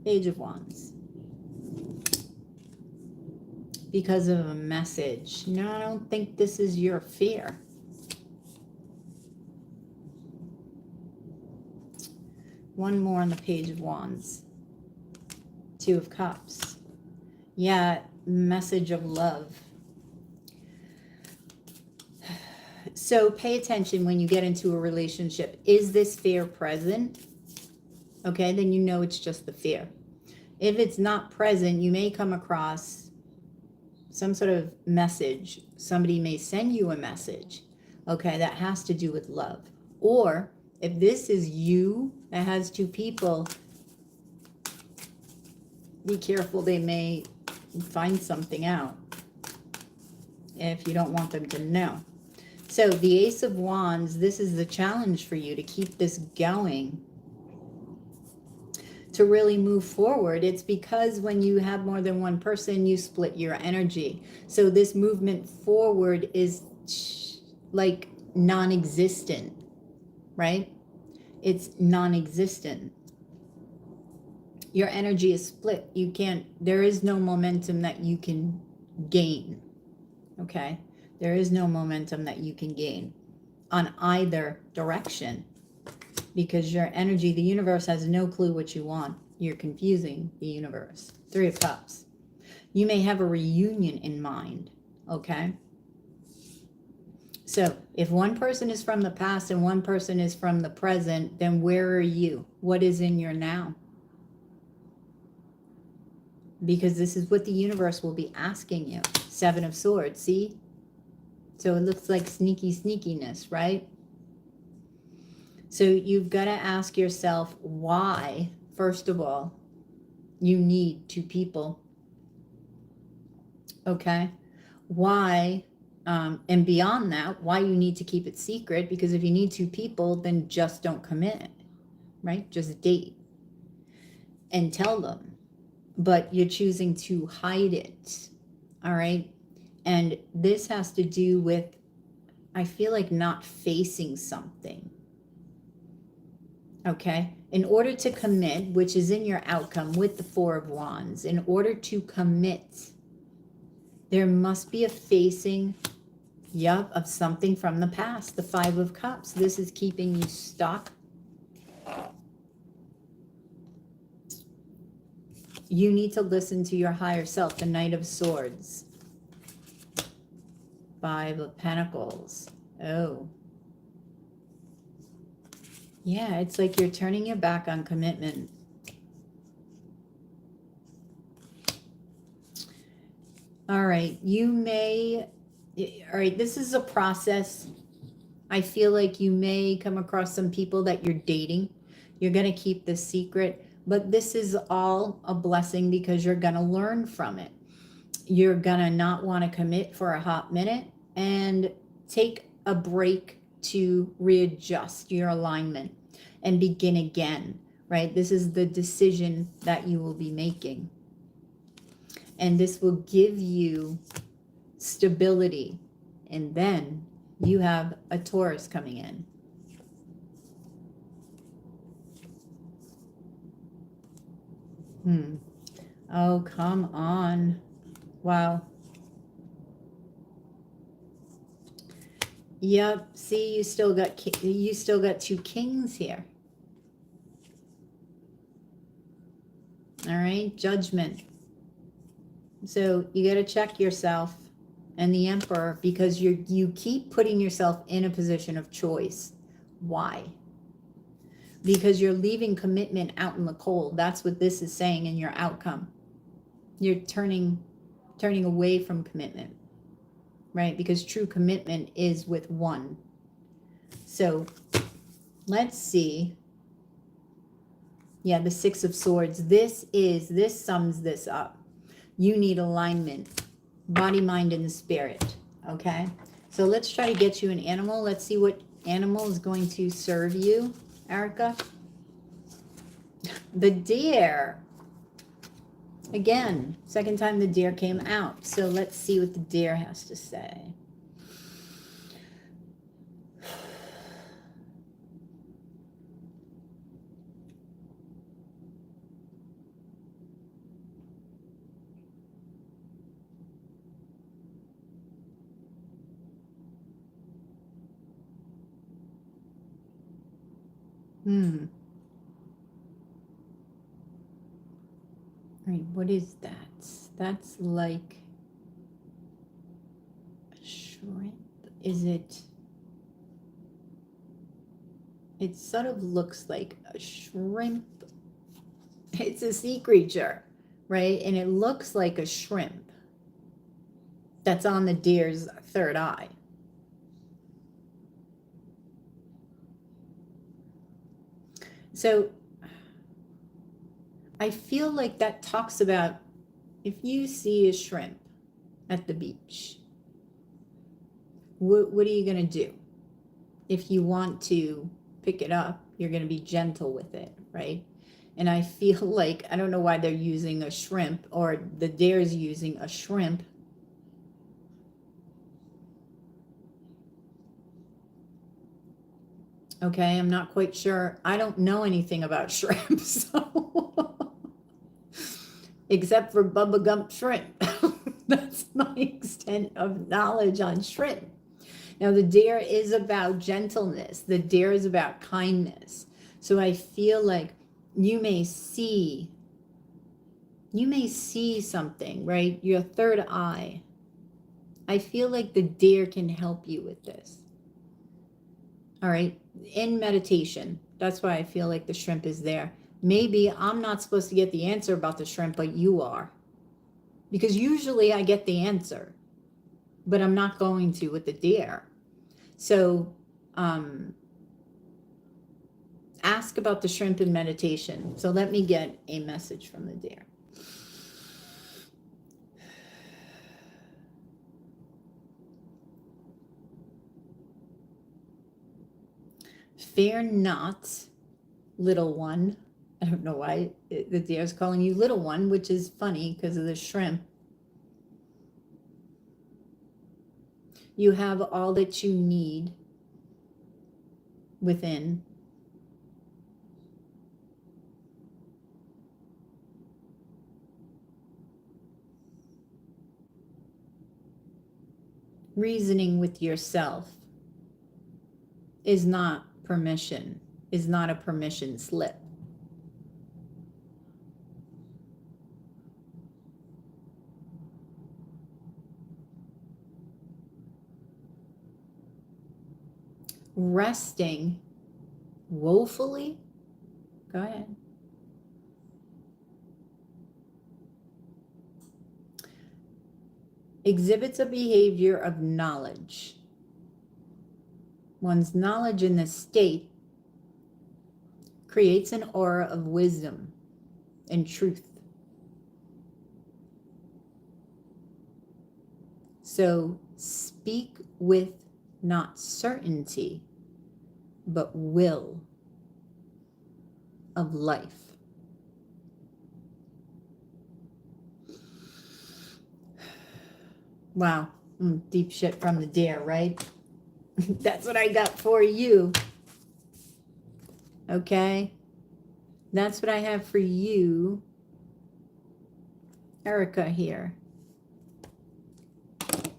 Page of Wands. Because of a message. No, I don't think this is your fear. One more on the Page of Wands. Two of Cups. Yeah, message of love. So pay attention when you get into a relationship. Is this fear present? Okay, then you know it's just the fear. If it's not present, you may come across some sort of message. Somebody may send you a message, okay, that has to do with love. Or if this is you that has two people, be careful, they may find something out if you don't want them to know. So the Ace of Wands, this is the challenge for you to keep this going, to really move forward. It's because when you have more than one person, you split your energy. So this movement forward is like non-existent, right? It's non-existent. Your energy is split. You can't, there is no momentum that you can gain, okay? There is no momentum that you can gain on either direction, because your energy, the universe has no clue what you want. You're confusing the universe. Three of Cups. You may have a reunion in mind, okay? So if one person is from the past and one person is from the present, then where are you? What is in your now? Because this is what the universe will be asking you. Seven of Swords, see? So it looks like sneaky sneakiness, right? So you've got to ask yourself why, first of all, you need two people. Okay? Why, and beyond that, why you need to keep it secret, because if you need two people, then just don't commit, right? Just date and tell them. But you're choosing to hide it, all right? And this has to do with, I feel like, not facing something. Okay, in order to commit, which is in your outcome with the Four of Wands, in order to commit, there must be a facing, of something from the past. The Five of Cups, this is keeping you stuck. You need to listen to your higher self. The Knight of Swords. Five of Pentacles. Oh. Yeah, it's like you're turning your back on commitment. All right, all right, this is a process. I feel like you may come across some people that you're dating. You're going to keep this secret, but this is all a blessing because you're going to learn from it. You're going to not want to commit for a hot minute and take a break to readjust your alignment and begin again, right? This is the decision that you will be making. And this will give you stability. And then you have a Taurus coming in. Oh, come on. Wow. Yep. See, you still got two kings here. All right, Judgment. So you got to check yourself and the Emperor, because you keep putting yourself in a position of choice. Why? Because you're leaving commitment out in the cold. That's what this is saying in your outcome. You're turning away from commitment, right? Because true commitment is with one. So let's see. Yeah, the Six of Swords. This sums this up. You need alignment, body, mind, and the spirit. Okay, so let's try to get you an animal. Let's see what animal is going to serve you, Erica. The deer. Again, second time the deer came out. So let's see what the deer has to say. Right, what is that? That's like a shrimp. Is it? It sort of looks like a shrimp. It's a sea creature, right? And it looks like a shrimp. that's on the deer's third eye. So I feel like that talks about if you see a shrimp at the beach, what are you going to do? If you want to pick it up, you're going to be gentle with it, right? And I feel like, I don't know why they're using a shrimp, or the deer's using a shrimp. Okay, I'm not quite sure. I don't know anything about shrimp, so except for Bubba Gump shrimp. That's my extent of knowledge on shrimp. Now, the deer is about gentleness. The deer is about kindness. So I feel like you may see something, right? Your third eye. I feel like the deer can help you with this. All right, in meditation. That's why I feel like the shrimp is there. Maybe I'm not supposed to get the answer about the shrimp, but you are. Because usually I get the answer, but I'm not going to with the deer. So ask about the shrimp in meditation. So let me get a message from the deer. Fear not, little one. I don't know why the deer is calling you little one, which is funny because of the shrimp. You have all that you need within. Reasoning with yourself is not permission, is not a permission slip. Resting woefully, go ahead. Exhibits a behavior of knowledge. One's knowledge in this state creates an aura of wisdom and truth. So speak with not certainty, but will of life. Wow, deep shit from the deer, right? That's what I got for you. Okay? That's what I have for you, Erica here.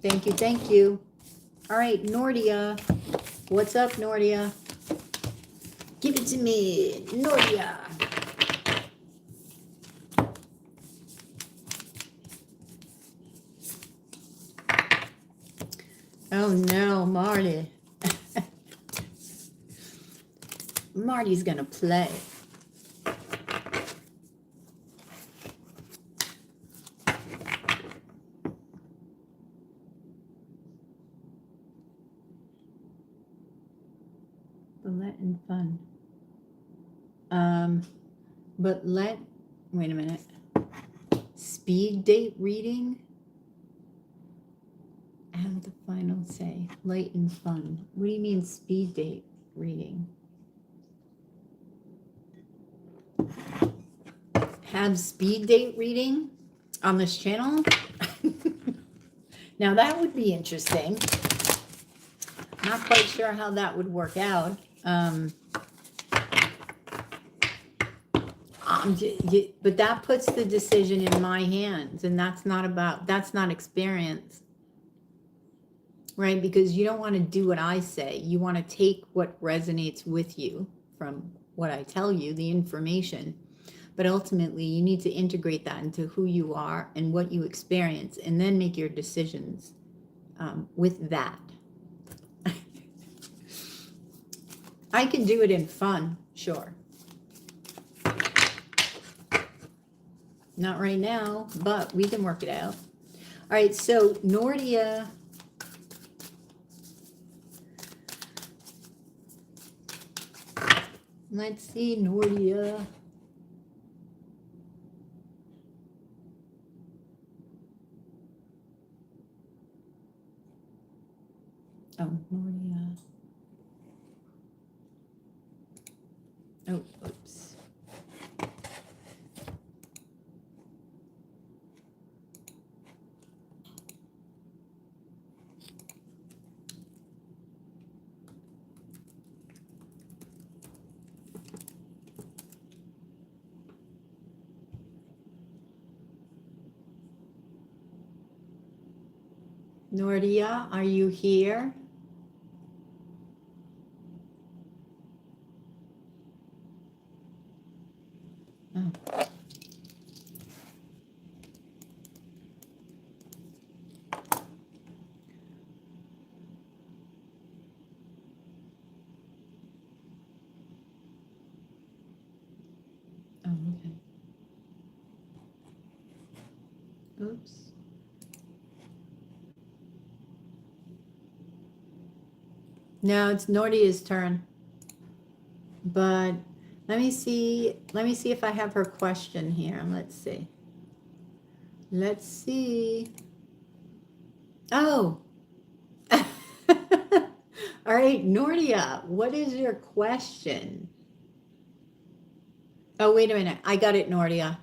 Thank you, thank you. All right, Nordia. What's up, Nordia? Give it to me, Nordia. Oh no, Marty. Marty's gonna play. Bullet and fun. Wait a minute. Speed date reading? Have the final say. Light and fun. What do you mean speed date reading? Have speed date reading on this channel? Now that would be interesting. Not quite sure how that would work out. But that puts the decision in my hands, and that's not experience. Right? Because you don't want to do what I say. You want to take what resonates with you from what I tell you, the information. But ultimately, you need to integrate that into who you are and what you experience, and then make your decisions with that. I can do it in fun, sure. Not right now, but we can work it out. right, so Nordia. Let's see, Nordia. Oh, Nordia. Oh, oops. Nordia, are you here? Oh. Oh, okay. Oops. No, it's Nordia's turn. But let me see if I have her question here. Let's see. Let's see. Oh. All right, Nordia, what is your question? Oh, wait a minute. I got it, Nordia.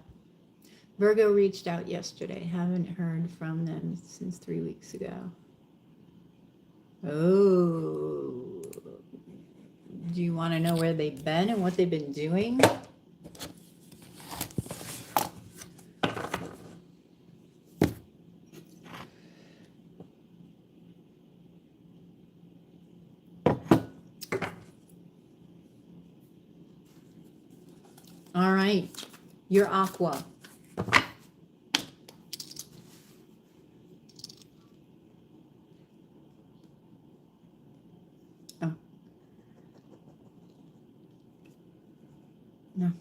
Virgo reached out yesterday. Haven't heard from them since 3 weeks ago. Oh. Do you want to know where they've been and what they've been doing? All right. You're Aqua. Oh. No.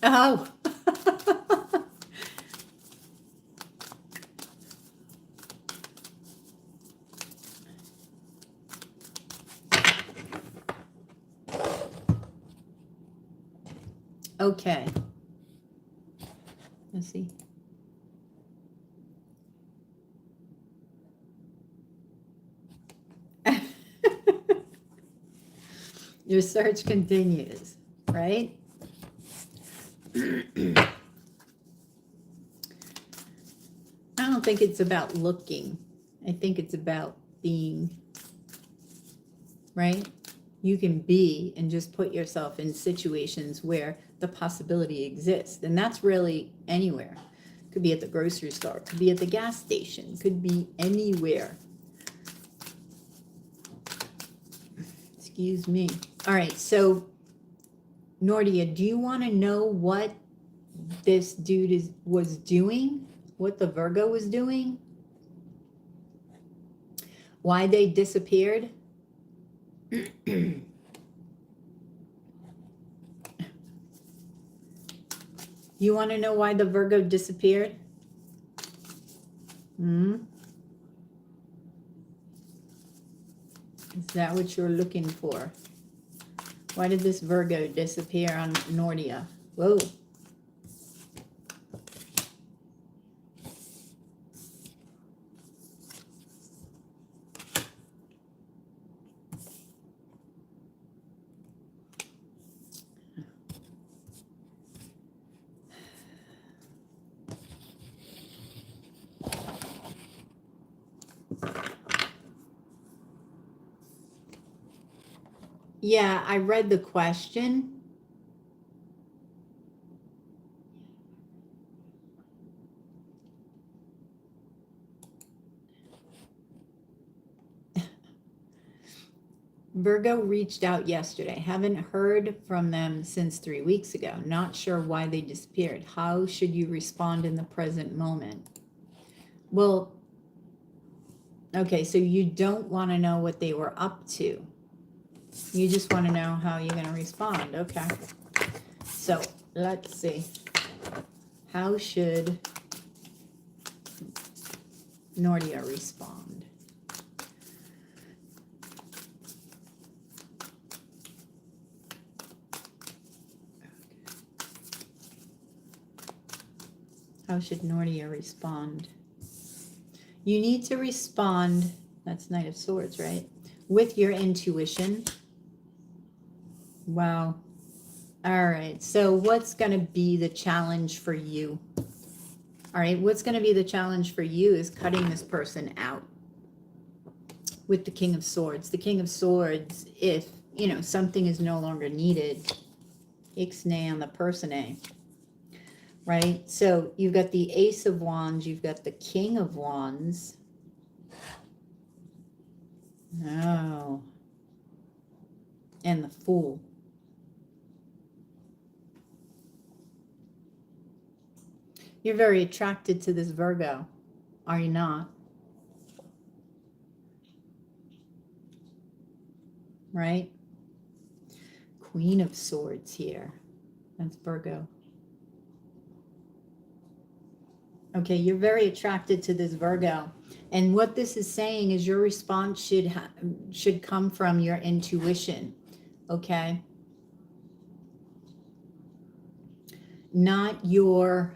Oh. Okay. Let's see. Your search continues, right? I don't think it's about looking. I think it's about being, right? You can be and just put yourself in situations where the possibility exists. And that's really anywhere. Could be at the grocery store, could be at the gas station, could be anywhere. Excuse me. All right, so Nordia, do you want to know what this dude was doing? What the Virgo was doing? Why they disappeared? You want to know why the Virgo disappeared? Is that what you're looking for? Why did this Virgo disappear on Nordia? Whoa. Yeah, I read the question. Virgo reached out yesterday. Haven't heard from them since 3 weeks ago. Not sure why they disappeared. How should you respond in the present moment? Well, okay, so you don't want to know what they were up to. You just want to know how you're going to respond. Okay. So let's see. How should Nordia respond? How should Nordia respond? You need to respond, that's Knight of Swords, right? With your intuition. Wow. All right. So what's going to be the challenge for you? All right. What's going to be the challenge for you is cutting this person out with the King of Swords. The King of Swords, if, you know, something is no longer needed, ixnay on the person, right? So you've got the Ace of Wands. You've got the King of Wands. Oh. And the Fool. You're very attracted to this Virgo, are you not? Right? Queen of Swords here. That's Virgo. Okay, you're very attracted to this Virgo. And what this is saying is your response should come from your intuition, okay? Not your...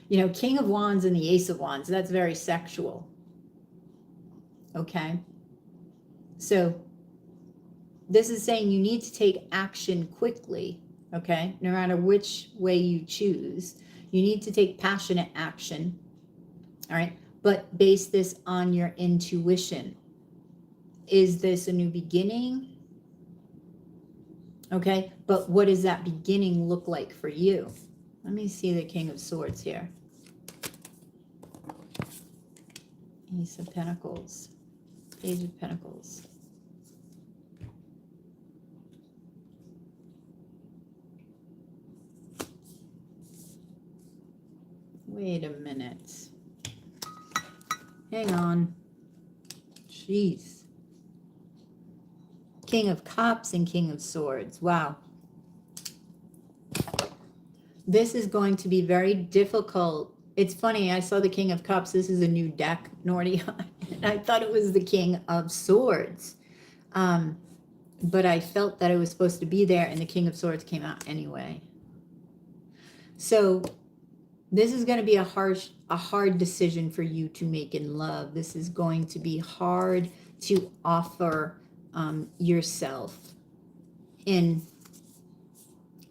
You know, King of Wands and the Ace of Wands, that's very sexual. Okay? So, this is saying you need to take action quickly, okay? No matter which way you choose. You need to take passionate action, all right? But base this on your intuition. Is this a new beginning? Okay? But what does that beginning look like for you? Let me see the King of Swords here. Ace of Pentacles. Page of Pentacles. Wait a minute. Hang on. Jeez. King of Cups and King of Swords. Wow. This is going to be very difficult. It's funny, I saw the King of Cups. This is a new deck, Nordia. And I thought it was the King of Swords. But I felt that it was supposed to be there, and the King of Swords came out anyway. So this is going to be a hard decision for you to make in love. This is going to be hard to offer yourself in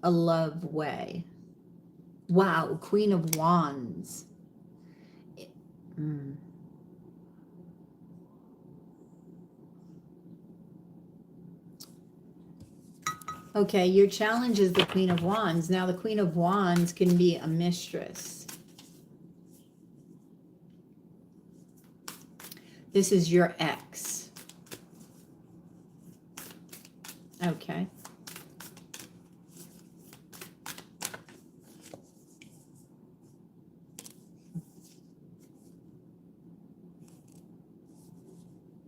a love way. Wow, Queen of Wands. Okay, your challenge is the Queen of Wands. Now, the Queen of Wands can be a mistress. This is your ex. Okay.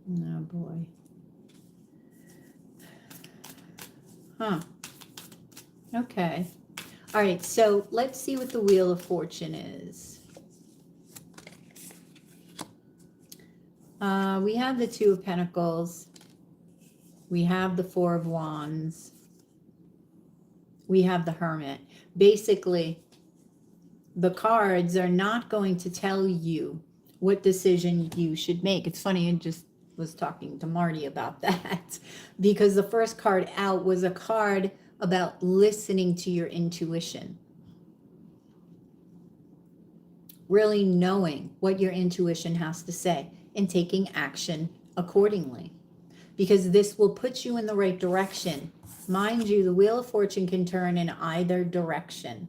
Oh, boy. Huh. Okay. All right, so let's see what the Wheel of Fortune is. We have the Two of Pentacles. We have the Four of Wands. We have the Hermit. Basically, the cards are not going to tell you what decision you should make. It's funny, I just was talking to Marty about that because the first card out was a card about listening to your intuition. Really knowing what your intuition has to say and taking action accordingly, because this will put you in the right direction. Mind you, the Wheel of Fortune can turn in either direction.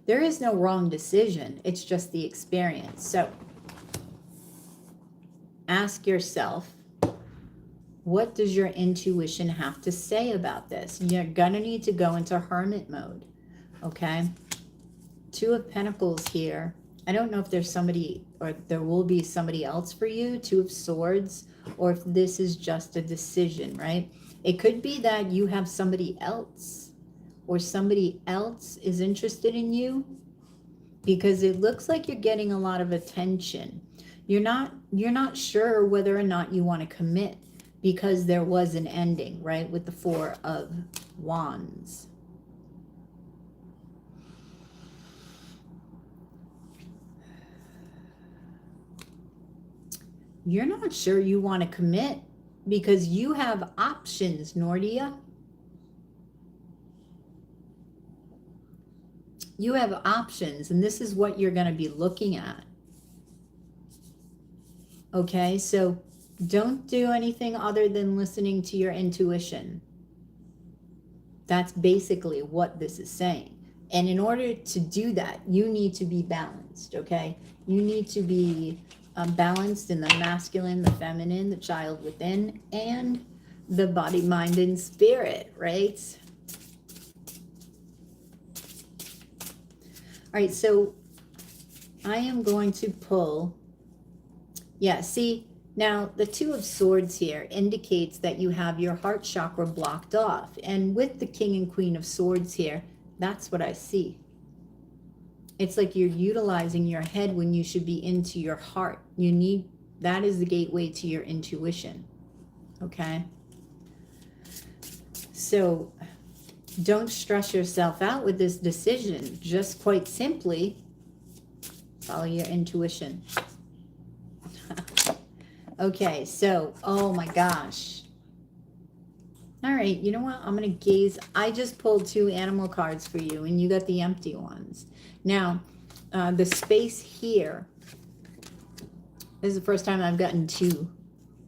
There is no wrong decision. It's just the experience. So ask yourself, what does your intuition have to say about this? You're going to need to go into hermit mode, okay? Two of Pentacles here. I don't know if there's somebody or there will be somebody else for you. Two of Swords. or if this is just a decision, right? It could be that you have somebody else, or somebody else is interested in you, because it looks like you're getting a lot of attention. You're not sure whether or not you want to commit, because there was an ending, right? With the Four of Wands. You're not sure you want to commit because you have options, Nordia. You have options, and this is what you're going to be looking at. Okay, so don't do anything other than listening to your intuition. That's basically what this is saying. And in order to do that, you need to be balanced, okay? You need to be balanced in the masculine, the feminine, the child within, and the body, mind, and spirit, right? All right, so I am going to pull, yeah, see, now the Two of Swords here indicates that you have your heart chakra blocked off. And with the King and Queen of Swords here, that's what I see. It's like you're utilizing your head when you should be into your heart. That is the gateway to your intuition, okay? So don't stress yourself out with this decision. Just quite simply follow your intuition. Okay, so, oh my gosh. All right, you know what? I'm going to gaze. I just pulled 2 animal cards for you, and you got the empty ones. Now, the space here, this is the first time I've gotten 2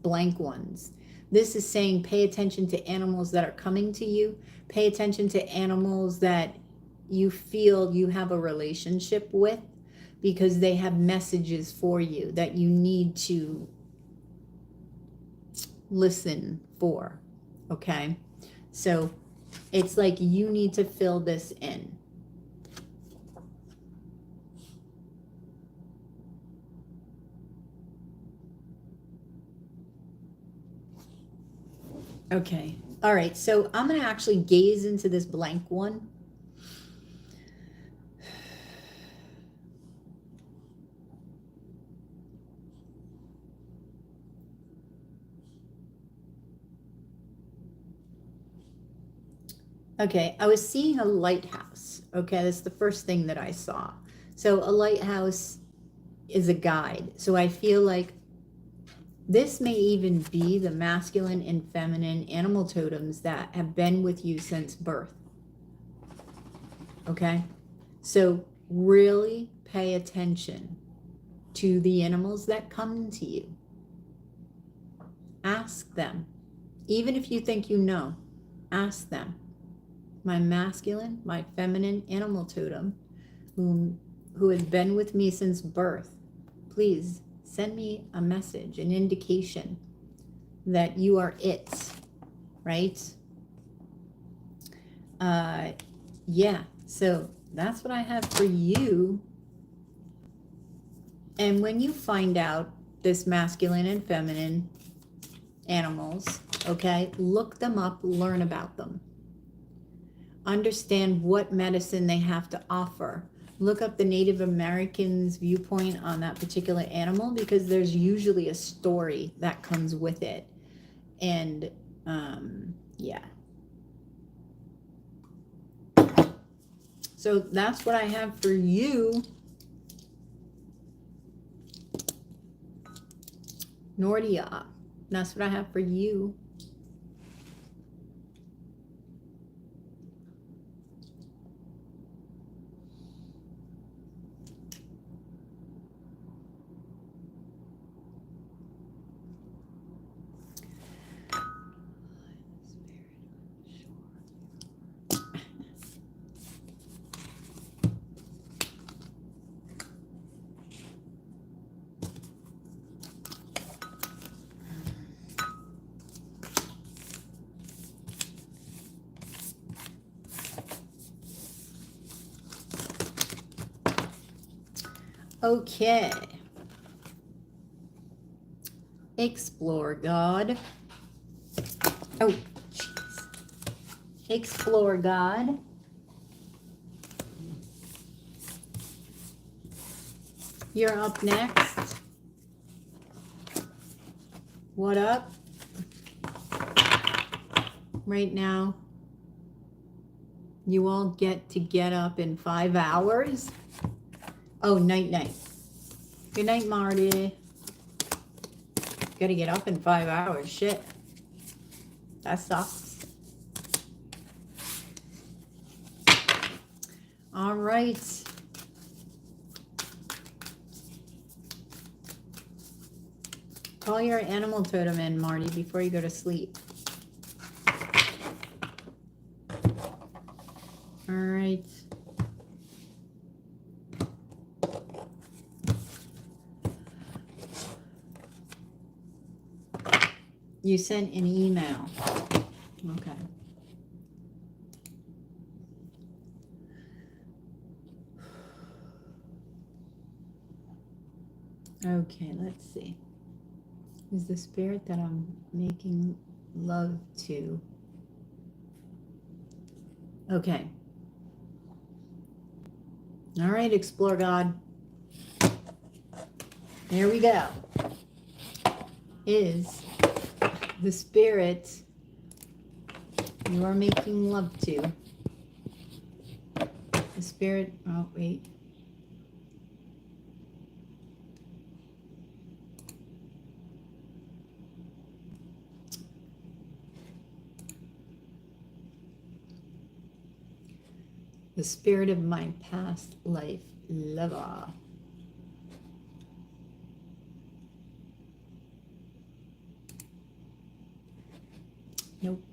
blank ones. This is saying pay attention to animals that are coming to you. Pay attention to animals that you feel you have a relationship with, because they have messages for you that you need to listen for, okay? So it's like you need to fill this in. Okay, all right, so I'm going to actually gaze into this blank one. Okay, I was seeing a lighthouse. Okay, that's the first thing that I saw. So a lighthouse is a guide. So I feel like this may even be the masculine and feminine animal totems that have been with you since birth. Okay, so really pay attention to the animals that come to you. Ask them. Even if you think you know, ask them. My masculine, my feminine animal totem, who has been with me since birth, please send me a message, an indication that you are it, right? Yeah, so that's what I have for you. And when you find out this masculine and feminine animals, okay, look them up, learn about them. Understand what medicine they have to offer. Look up the Native Americans' viewpoint on that particular animal, because there's usually a story that comes with it. And yeah. So that's what I have for you, Nordia. That's what I have for you. Okay. Explore God. Oh, jeez. Explore God. You're up next. What up? Right now, you all get up in 5 hours. Oh, night. Good night, Marty. Gotta get up in 5 hours. Shit. That sucks. All right. Call your animal totem in, Marty, before you go to sleep. All right. You sent an email. Okay. Okay, let's see. Is the spirit that I'm making love to? Okay. All right, explore God. There we go. Is the spirit you are making love to? The spirit, oh, wait. The spirit of my past life lover. Nope.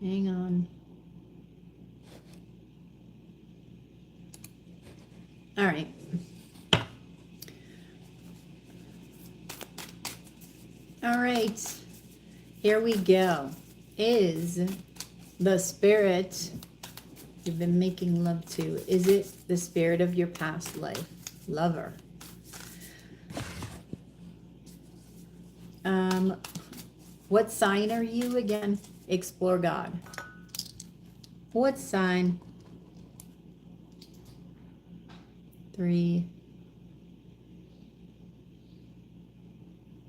Hang on. All right. All right. Here we go. Is the spirit you've been making love to, is it the spirit of your past life lover? What sign are you again? Explore God. What sign? 3.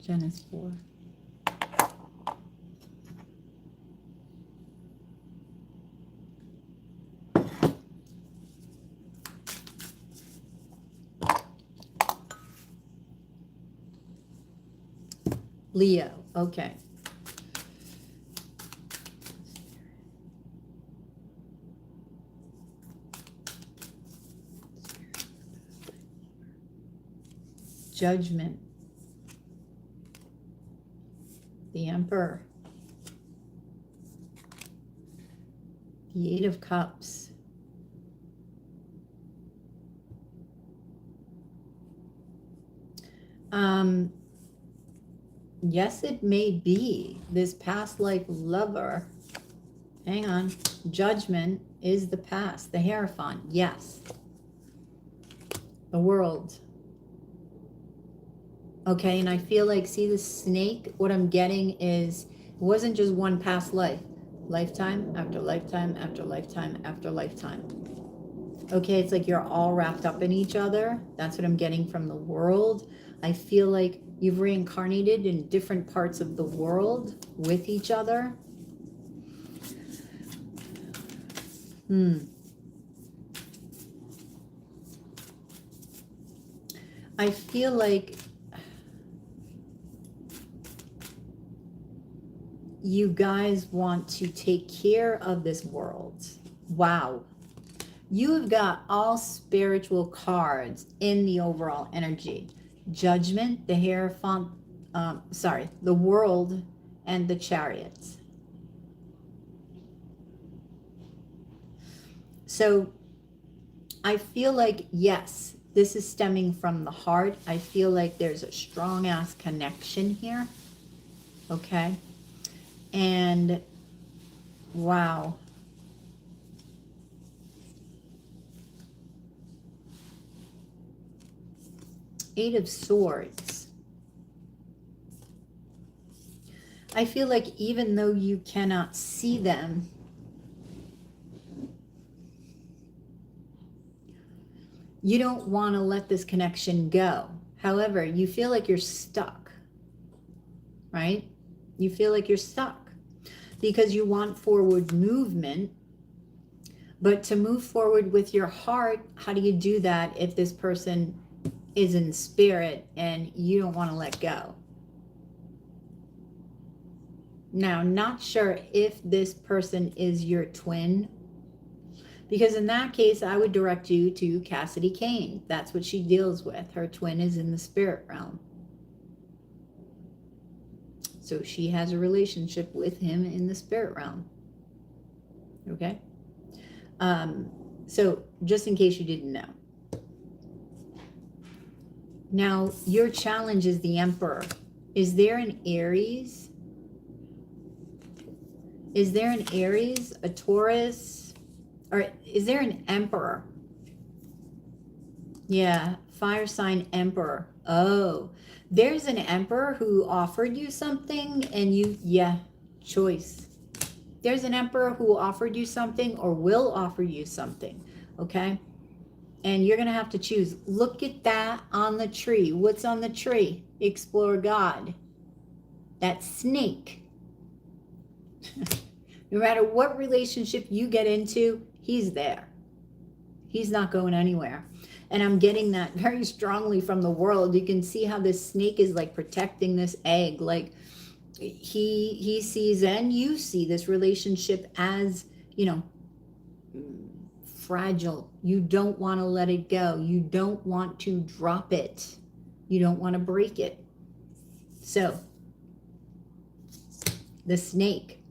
Jen is 4. Leo, okay. Judgment. The Emperor. The 8 of Cups. Yes, it may be this past life lover. Hang on. Judgment is the past. The Hierophant. Yes. The World. Okay, and I feel like, see the snake? What I'm getting is, it wasn't just one past life. Lifetime after lifetime after lifetime after lifetime. Okay, it's like you're all wrapped up in each other. That's what I'm getting from the World. I feel like you've reincarnated in different parts of the world with each other. I feel like you guys want to take care of this world. Wow. You've got all spiritual cards in the overall energy. Judgment, the Hierophant, the World, and the Chariot. So I feel like, yes, this is stemming from the heart. I feel like there's a strong ass connection here. Okay. And wow. Eight of Swords. I feel like even though you cannot see them, you don't want to let this connection go. However, you feel like you're stuck, right? You feel like you're stuck because you want forward movement. But to move forward with your heart, how do you do that if this person is in spirit and you don't want to let go? Now, not sure if this person is your twin, because in that case, I would direct you to Cassidy Kane. That's what she deals with. Her twin is in the spirit realm. So she has a relationship with him in the spirit realm. Okay? So just in case you didn't know. Now, your challenge is the Emperor. Is there an Aries? Is there an Aries, a Taurus, or is there an Emperor? Yeah, fire sign Emperor. Oh, there's an Emperor who offered you something and you, yeah, choice. There's an Emperor who offered you something or will offer you something, okay? And you're going to have to choose. Look at that on the tree. What's on the tree? Explore God. That snake. No matter what relationship you get into, he's there. He's not going anywhere. And I'm getting that very strongly from the world. You can see how this snake is like protecting this egg. Like he sees, and you see this relationship as, you know, fragile. You don't want to let it go. You don't want to drop it. You don't want to break it. So the snake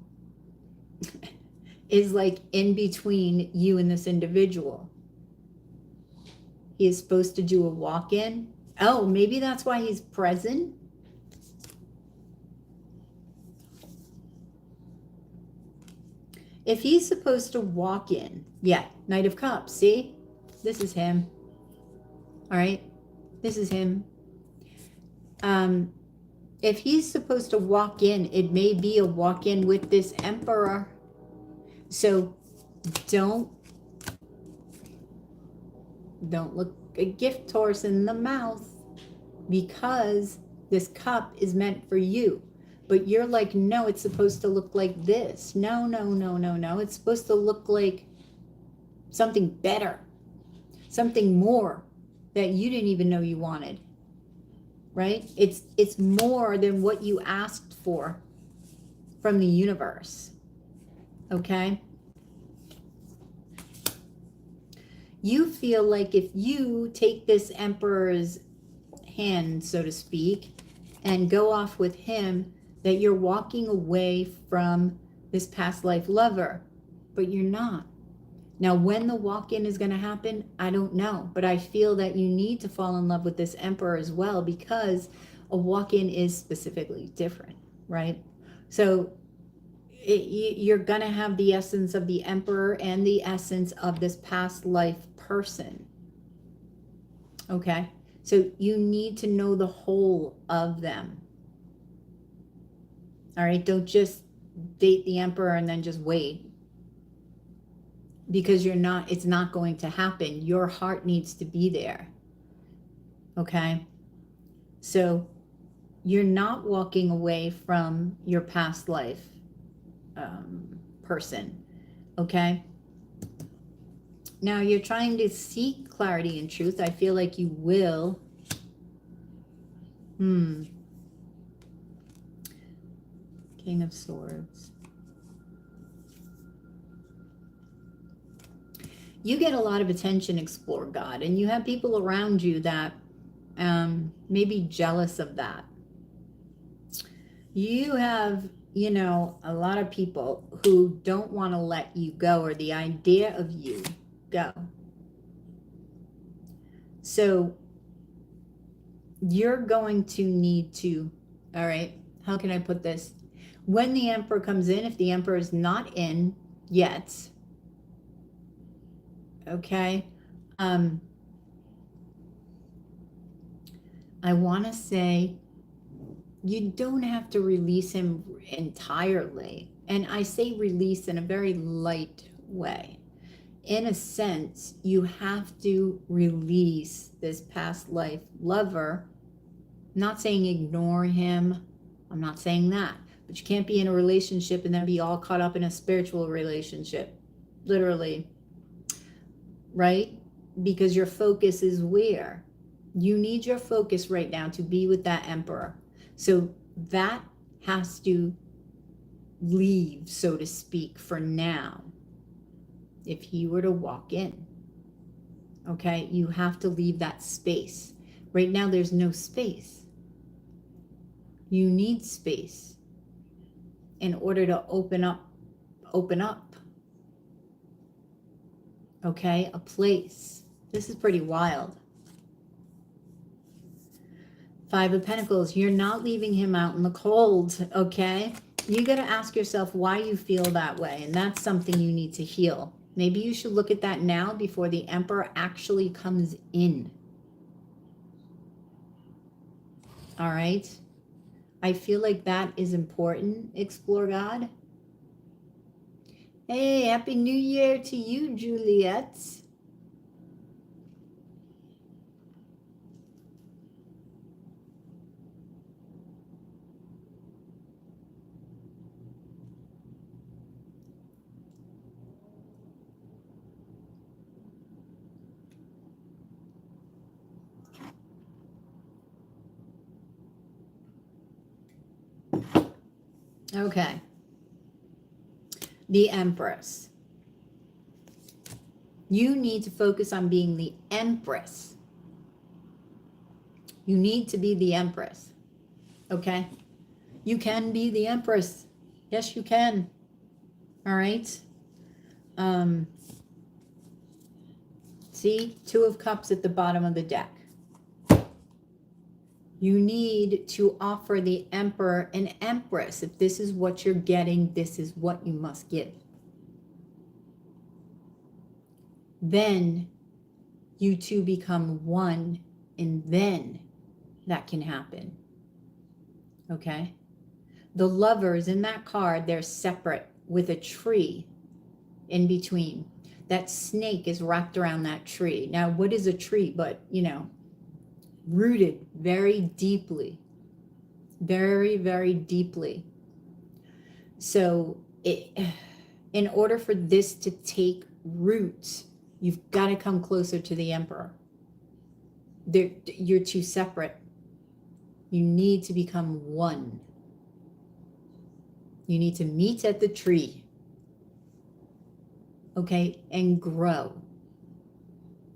is like in between you and this individual. He is supposed to do a walk-in. Oh, maybe that's why he's present. If he's supposed to walk in, yeah, Knight of Cups, see? This is him. All right? This is him. If he's supposed to walk in, it may be a walk-in with this Emperor. So don't look a gift horse in the mouth, because this cup is meant for you. But you're like, no, it's supposed to look like this. No, no, no, no, no. It's supposed to look like something better, something more that you didn't even know you wanted, right? It's more than what you asked for from the universe, okay? You feel like if you take this Emperor's hand, so to speak, and go off with him, that you're walking away from this past life lover, but you're not. Now, when the walk-in is going to happen, I don't know, but I feel that you need to fall in love with this Emperor as well, because a walk-in is specifically different, right? So you're going to have the essence of the Emperor and the essence of this past life person, okay? So you need to know the whole of them. All right, don't just date the Emperor and then just wait, because it's not going to happen. Your heart needs to be there, okay? So you're not walking away from your past life person, okay? Now you're trying to seek clarity and truth. I feel like you will. King of Swords. You get a lot of attention, explore God, and you have people around you that may be jealous of that. You have, you know, a lot of people who don't want to let you go, or the idea of you go. So you're going to need to, all right, how can I put this? When the Emperor comes in, if the Emperor is not in yet, okay, I want to say you don't have to release him entirely. And I say release in a very light way. In a sense, you have to release this past life lover. I'm not saying ignore him. I'm not saying that. But you can't be in a relationship and then be all caught up in a spiritual relationship. Literally. Right? Because your focus is where? You need your focus right now to be with that emperor. So that has to leave, so to speak, for now. If he were to walk in, okay, you have to leave that space. Right now, there's no space. You need space in order to open up, okay, a place. This is pretty wild. 5 of Pentacles, you're not leaving him out in the cold, okay? You got to ask yourself why you feel that way, and that's something you need to heal. Maybe you should look at that now before the Emperor actually comes in. All right? I feel like that is important, Explore God. Hey, Happy New Year to you, Juliet. Okay. The Empress. You need to focus on being the Empress. You need to be the Empress. Okay? You can be the Empress. Yes, you can. All right? See? 2 of Cups at the bottom of the deck. You need to offer the Emperor and Empress. If this is what you're getting, this is what you must give. Then you two become one, and then that can happen. Okay? The lovers in that card, they're separate with a tree in between. That snake is wrapped around that tree. Now, what is a tree but, rooted very deeply, very, very deeply. So in order for this to take root, you've got to come closer to the Emperor. You're too separate. You need to become one. You need to meet at the tree, okay, and grow.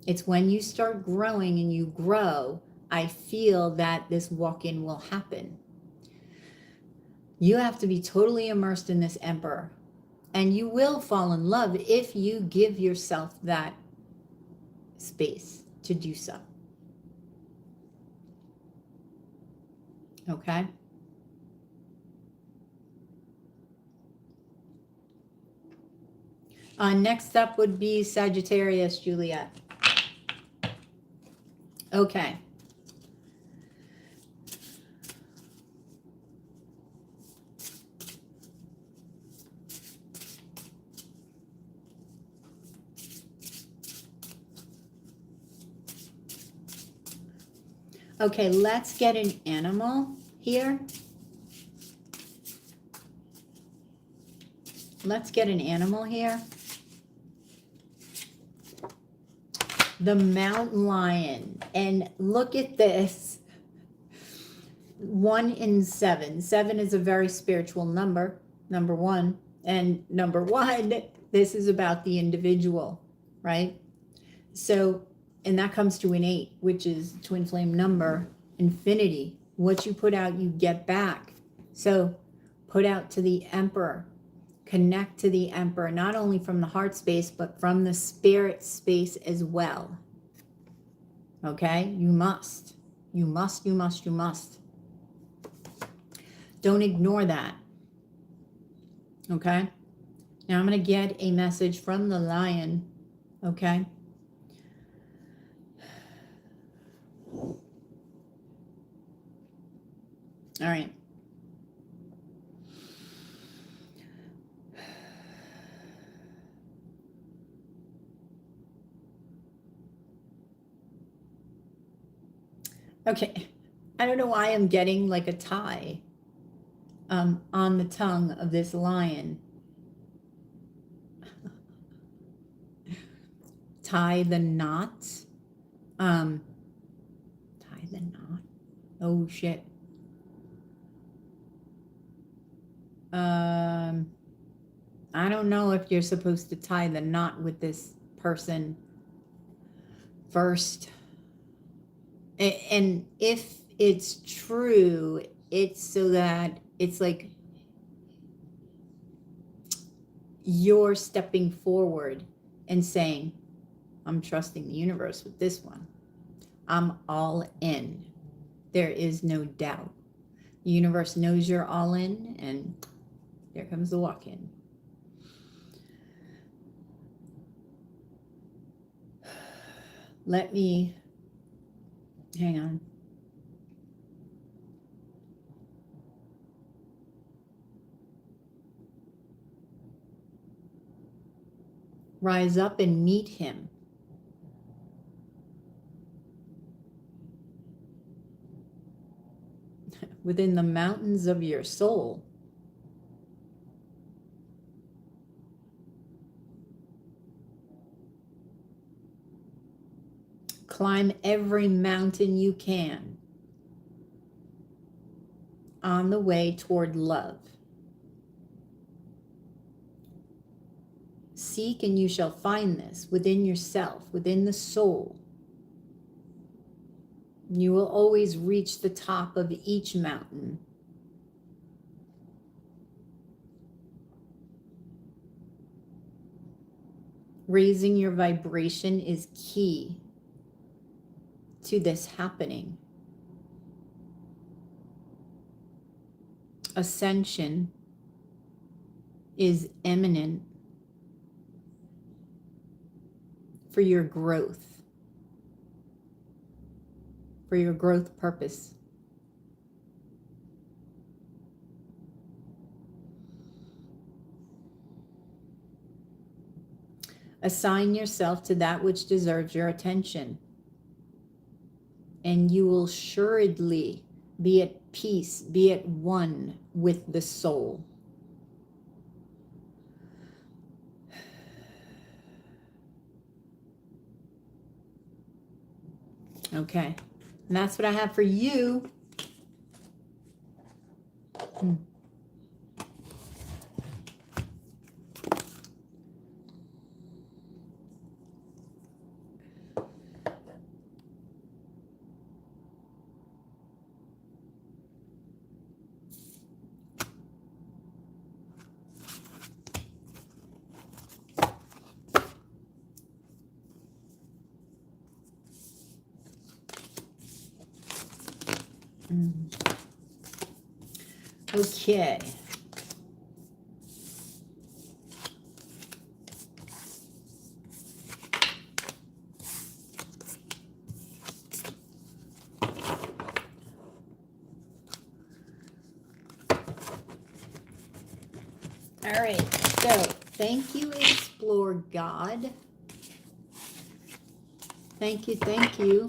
It's when you start growing and you grow, I feel that this walk-in will happen. You have to be totally immersed in this Emperor. And you will fall in love if you give yourself that space to do so. Okay? Next up would be Sagittarius, Juliet. Okay. Okay, let's get an animal here. Let's get an animal here. The mountain lion. And look at this. 1 in 7. 7 is a very spiritual number, number 1. And number 1, this is about the individual, right? So, and that comes to an 8, which is twin flame number, infinity. What you put out, you get back. So put out to the Emperor. Connect to the Emperor, not only from the heart space, but from the spirit space as well. Okay? You must. You must, you must, you must. Don't ignore that. Okay? Now I'm going to get a message from the lion. Okay? All right. Okay. I don't know why I'm getting like a tie on the tongue of this lion. Tie the knot. Tie the knot. Oh shit. I don't know if you're supposed to tie the knot with this person first. And if it's true, it's so that it's like you're stepping forward and saying, I'm trusting the universe with this one. I'm all in. There is no doubt. The universe knows you're all in, and there comes the walk-in. Let me, hang on. Rise up and meet him. Within the mountains of your soul. Climb every mountain you can on the way toward love. Seek and you shall find this within yourself, within the soul. You will always reach the top of each mountain. Raising your vibration is key to this happening. Ascension is imminent for your growth, for your growth purpose. Assign yourself to that which deserves your attention, and you will assuredly be at peace, be at one with the soul. Okay, and that's what I have for you. Okay. All right, so thank you, Explore God. Thank you, thank you.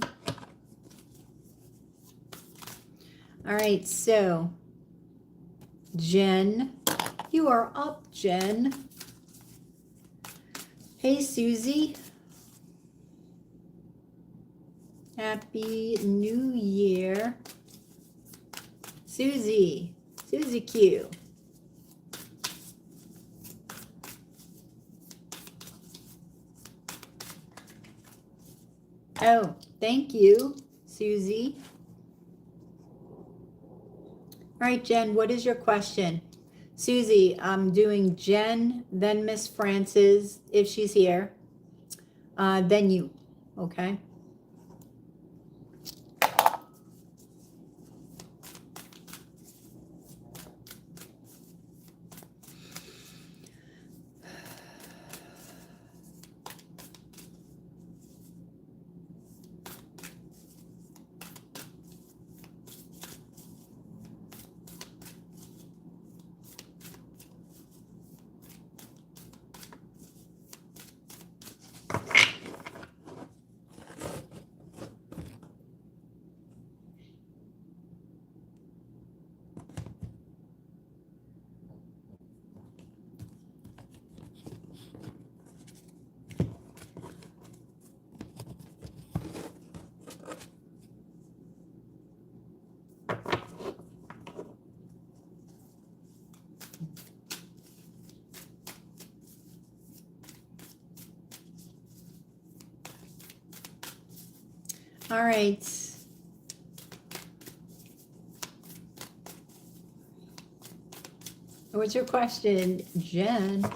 All right, so Jen, you are up, Jen. Hey, Susie. Happy New Year. Susie Q. Oh, thank you, Susie. All right, Jen, what is your question? Susie, I'm doing Jen, then Miss Frances, if she's here, then you, okay? All right. What's your question, Jen?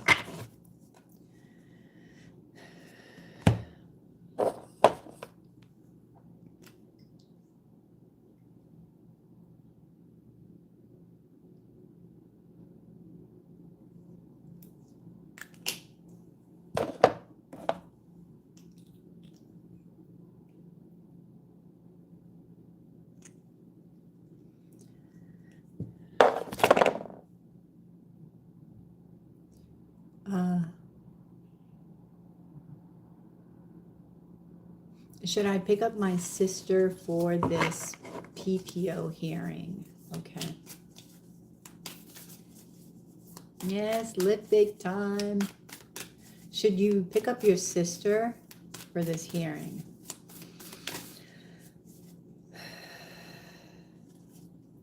Should I pick up my sister for this PPO hearing? Okay. Yes, lip big time. Should you pick up your sister for this hearing?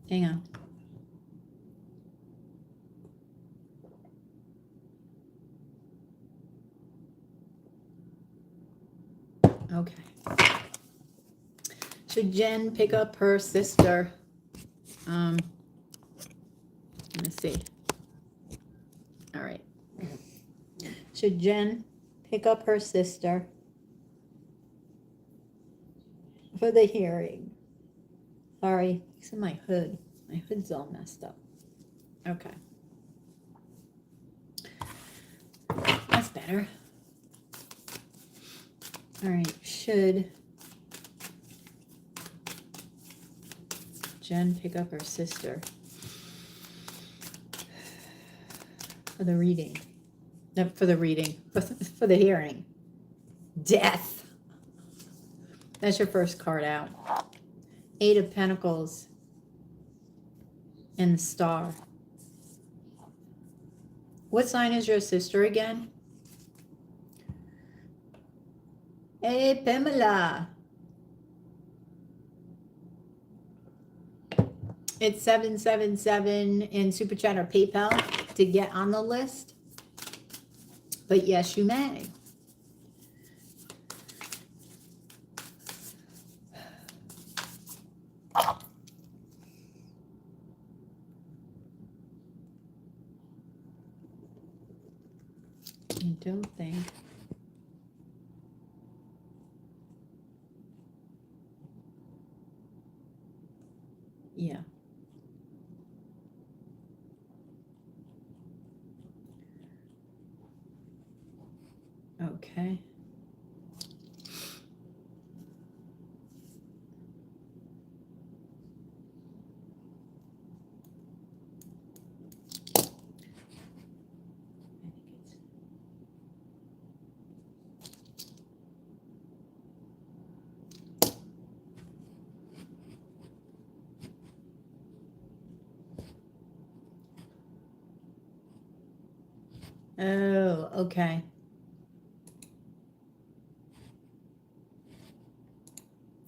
Hang on. Okay. Should Jen pick up her sister? Let me see. All right. Should Jen pick up her sister for the hearing? Sorry, it's in my hood. My hood's all messed up. Okay. That's better. All right. Should Jen pick up her sister for the reading? No, for the reading. For the hearing. Death. That's your first card out. 8 of Pentacles and the Star. What sign is your sister again? Hey, Pamela. It's 777 in Super Chat or PayPal to get on the list. But yes, you may. I don't think. Yeah. Okay. Oh, okay.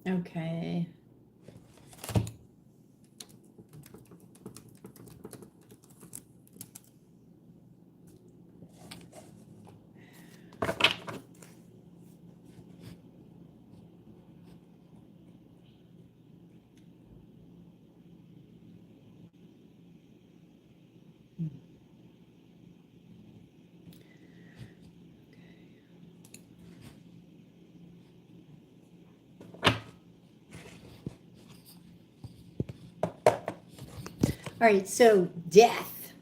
Okay. All right, so death.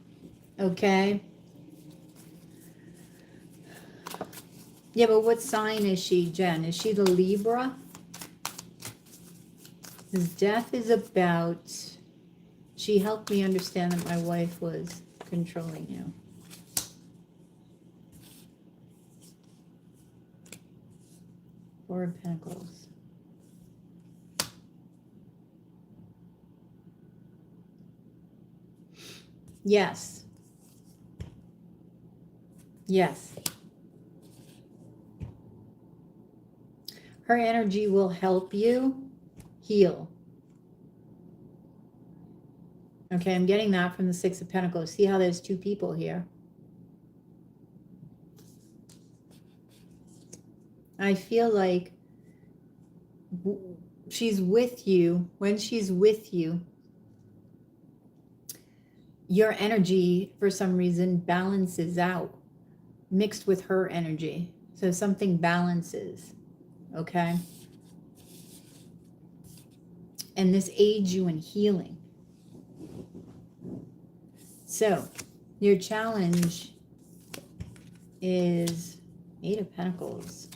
Okay. Yeah, but what sign is she, Jen? Is she the Libra? Because death is about, she helped me understand that my wife was controlling you. Four of Pentacles. Yes. Yes. Her energy will help you heal. Okay, I'm getting that from the Six of Pentacles. See how there's 2 people here? I feel like she's with you, when she's with you, your energy, for some reason, balances out, mixed with her energy. So something balances, okay? And this aids you in healing. So your challenge is 8 of Pentacles,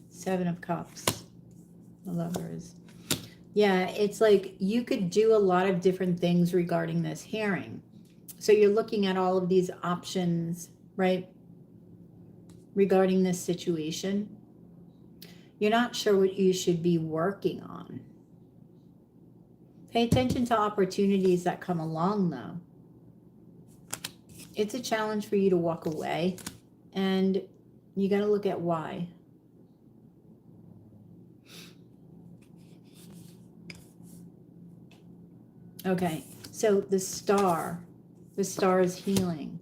7 of Cups, the Lovers. Yeah, it's like you could do a lot of different things regarding this hearing. So you're looking at all of these options, right? Regarding this situation. You're not sure what you should be working on. Pay attention to opportunities that come along, though. It's a challenge for you to walk away, and you got to look at why. Okay, so the star is healing.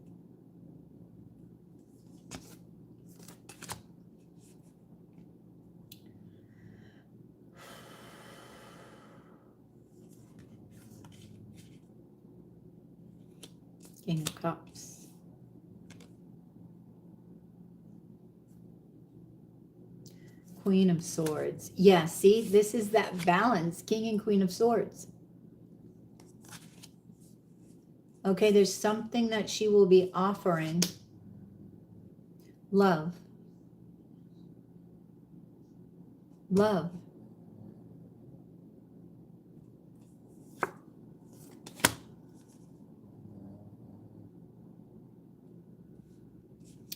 King of Cups. Queen of Swords. Yeah, see, this is that balance, King and Queen of Swords. Okay, there's something that she will be offering. Love. Love.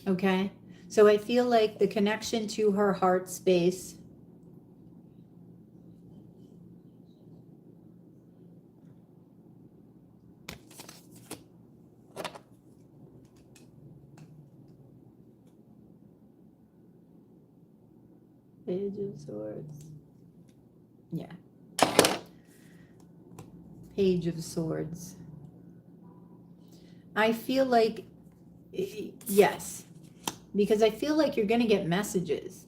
Okay, so I feel like the connection to her heart space, Page of Swords. Yeah. Page of Swords. I feel like, yes, because I feel like you're going to get messages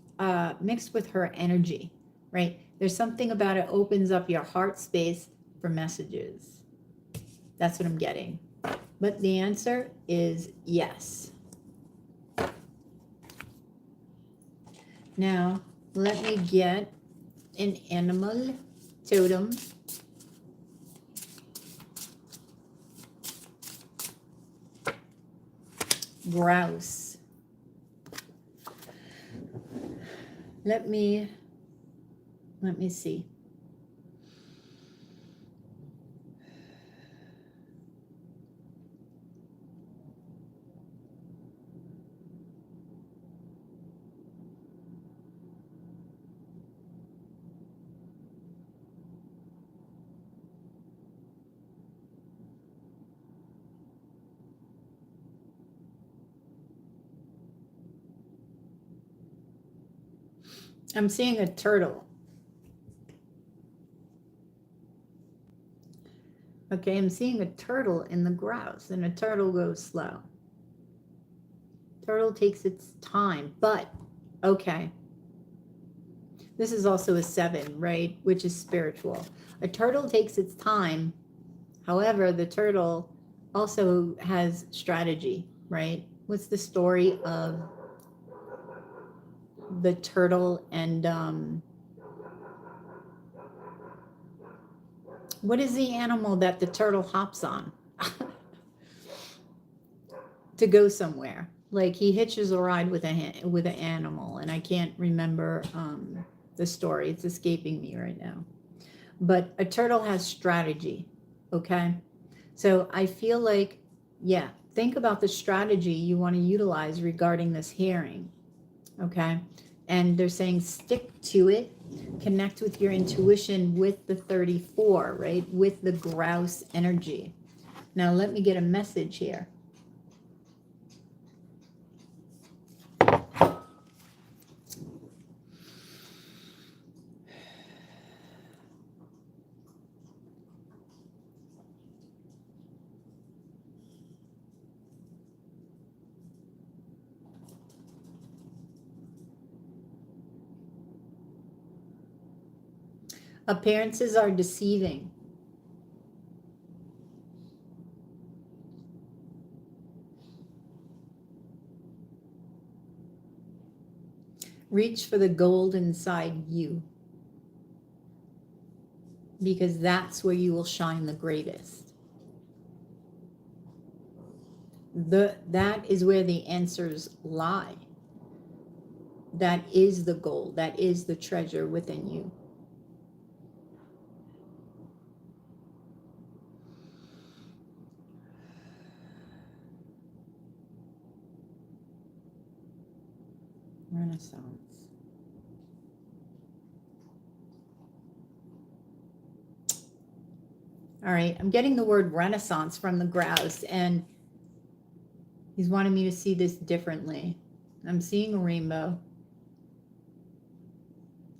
mixed with her energy, right? There's something about it opens up your heart space for messages. That's what I'm getting. But the answer is yes. Now, let me get an animal totem. Grouse. Let me see. I'm seeing a turtle. Okay, I'm seeing a turtle in the grouse, and a turtle goes slow. Turtle takes its time, but okay. This is also a 7, right? Which is spiritual. A turtle takes its time. However, the turtle also has strategy, right? What's the story of the turtle and what is the animal that the turtle hops on to go somewhere? Like he hitches a ride with an animal, and I can't remember the story. It's escaping me right now. But a turtle has strategy, okay? So I feel like, yeah, think about the strategy you want to utilize regarding this hearing, okay? And they're saying stick to it, connect with your intuition with the 34, right? With the grouse energy. Now let me get a message here. Appearances are deceiving. Reach for the gold inside you, because that's where you will shine the greatest. That is where the answers lie. That is the gold. That is the treasure within you. Renaissance. All right, I'm getting the word Renaissance from the grouse, and he's wanting me to see this differently. I'm seeing a rainbow,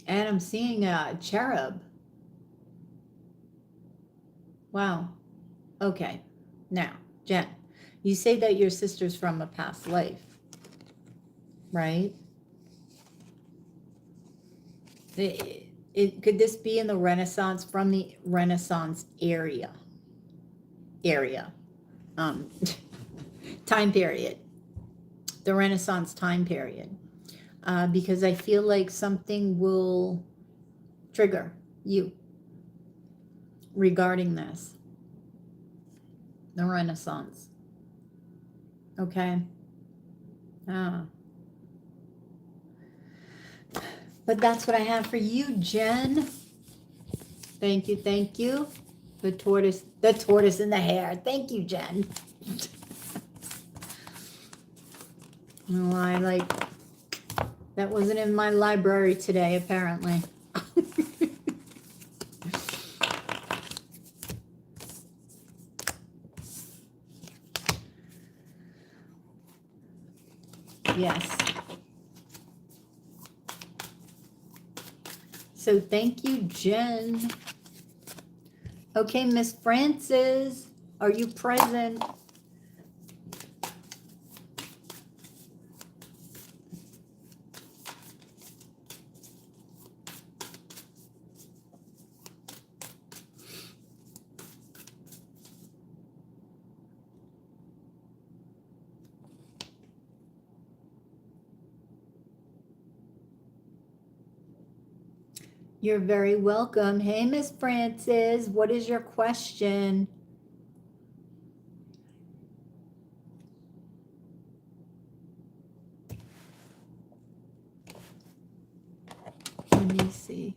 and I'm seeing a cherub. Wow. Okay. Now, Jen, you say that your sister's from a past life, right? Could this be in the Renaissance, from the Renaissance area, time period, the Renaissance time period? Because I feel like something will trigger you regarding this, the Renaissance. Okay. But that's what I have for you, Jen. Thank you, thank you. The tortoise and the hare. Thank you, Jen. Oh, that wasn't in my library today, apparently. Yes. So thank you, Jen. Okay, Miss Frances, are you present? You're very welcome. Hey, Miss Frances, what is your question? Let me see.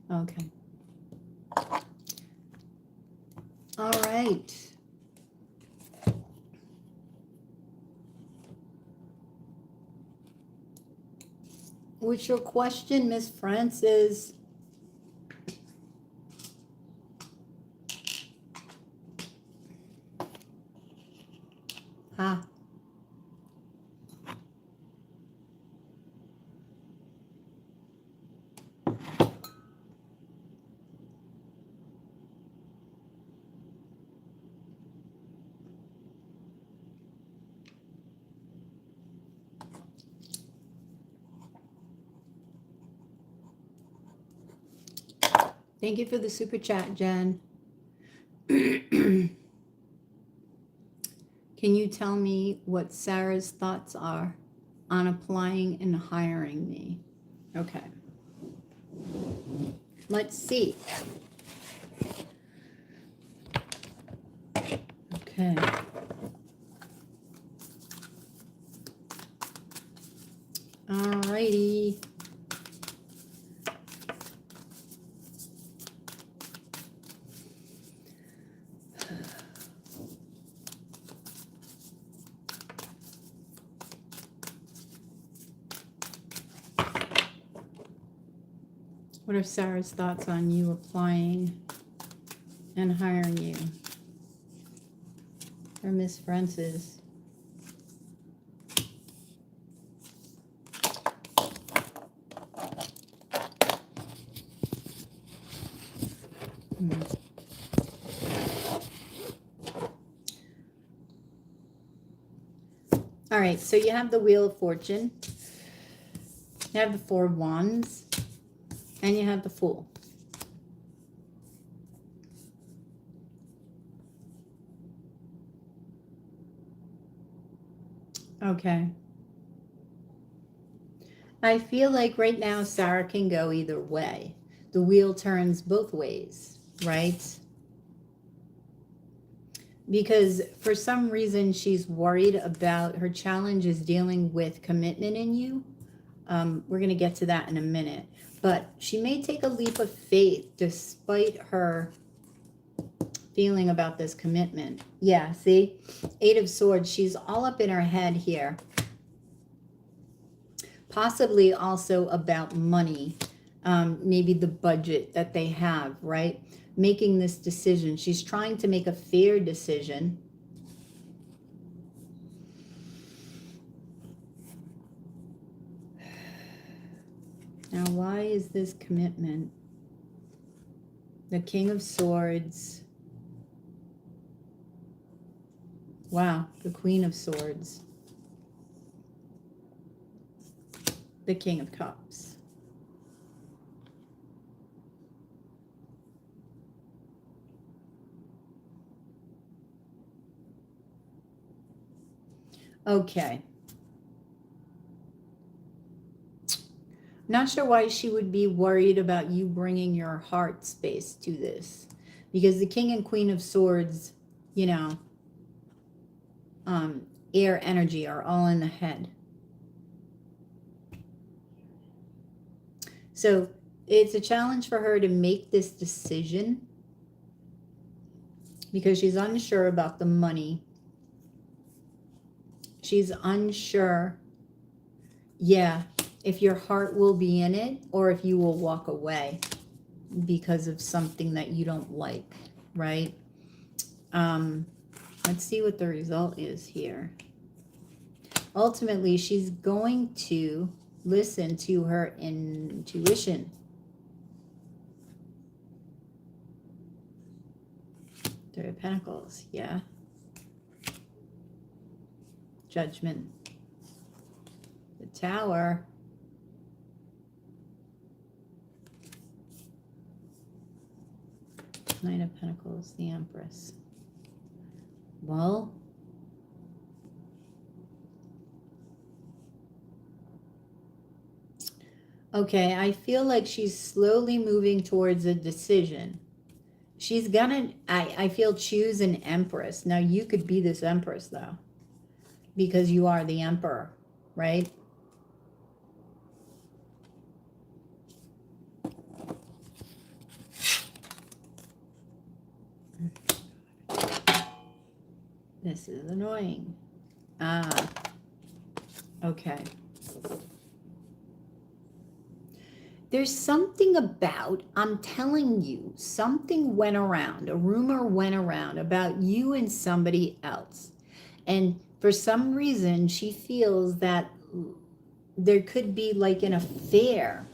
Okay. All right. What's your question, Miss Frances? Huh? Thank you for the super chat, Jen. Can you tell me what Sarah's thoughts are on applying and hiring me? Okay. Let's see. Okay. All righty. What are Sarah's thoughts on you applying and hiring you? Or Miss Francis? All right, so you have the Wheel of Fortune, you have the Four of Wands, and you have the Fool. Okay. I feel like right now Sarah can go either way. The wheel turns both ways, right? Because for some reason she's worried about her challenge is dealing with commitment in you. We're going to get to that in a minute. But she may take a leap of faith despite her feeling about this commitment. Yeah, see? Eight of Swords. She's all up in her head here. Possibly also about money. Maybe the budget that they have, right? Making this decision. She's trying to make a fair decision. Now, why is this commitment? The King of Swords. Wow, the Queen of Swords. The King of Cups. Okay. Not sure why she would be worried about you bringing your heart space to this. Because the King and Queen of Swords, you know, air energy are all in the head. So it's a challenge for her to make this decision because she's unsure about the money. She's unsure, yeah, if your heart will be in it or if you will walk away because of something that you don't like, right? Let's see what the result is here. Ultimately, she's going to listen to her intuition. Three of Pentacles, yeah. Judgment. The Tower. Nine of Pentacles, the Empress. Well, okay, I feel like she's slowly moving towards a decision. She's gonna, I feel, choose an Empress. Now, you could be this Empress, though, because you are the Emperor, right? This is annoying. Ah, okay. There's something about, I'm telling you, something went around, a rumor went around about you and somebody else. And for some reason, she feels that there could be like an affair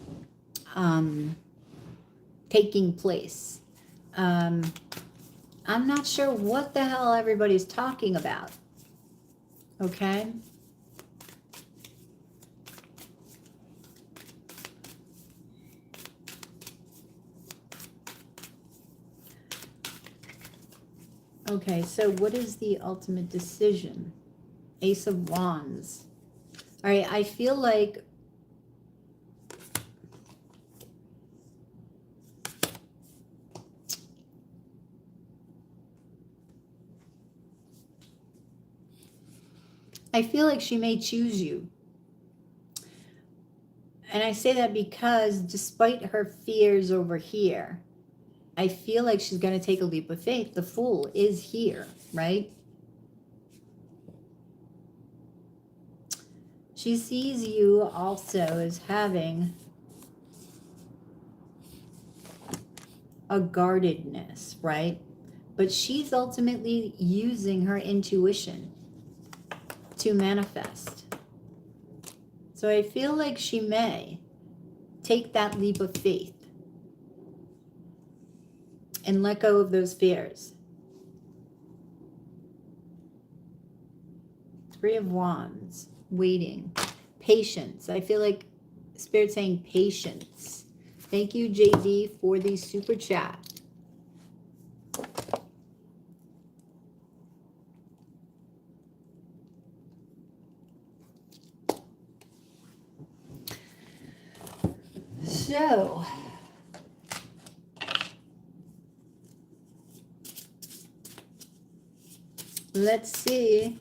taking place. I'm not sure what the hell everybody's talking about. Okay? Okay, so what is the ultimate decision? Ace of Wands. All right, I feel like she may choose you. And I say that because despite her fears over here, I feel like she's going to take a leap of faith. The Fool is here, right? She sees you also as having a guardedness, right? But she's ultimately using her intuition to manifest. So I feel like she may take that leap of faith and let go of those fears. Three of Wands, waiting, patience. I feel like Spirit saying patience. Thank you, JD, for the super chat. So, let's see.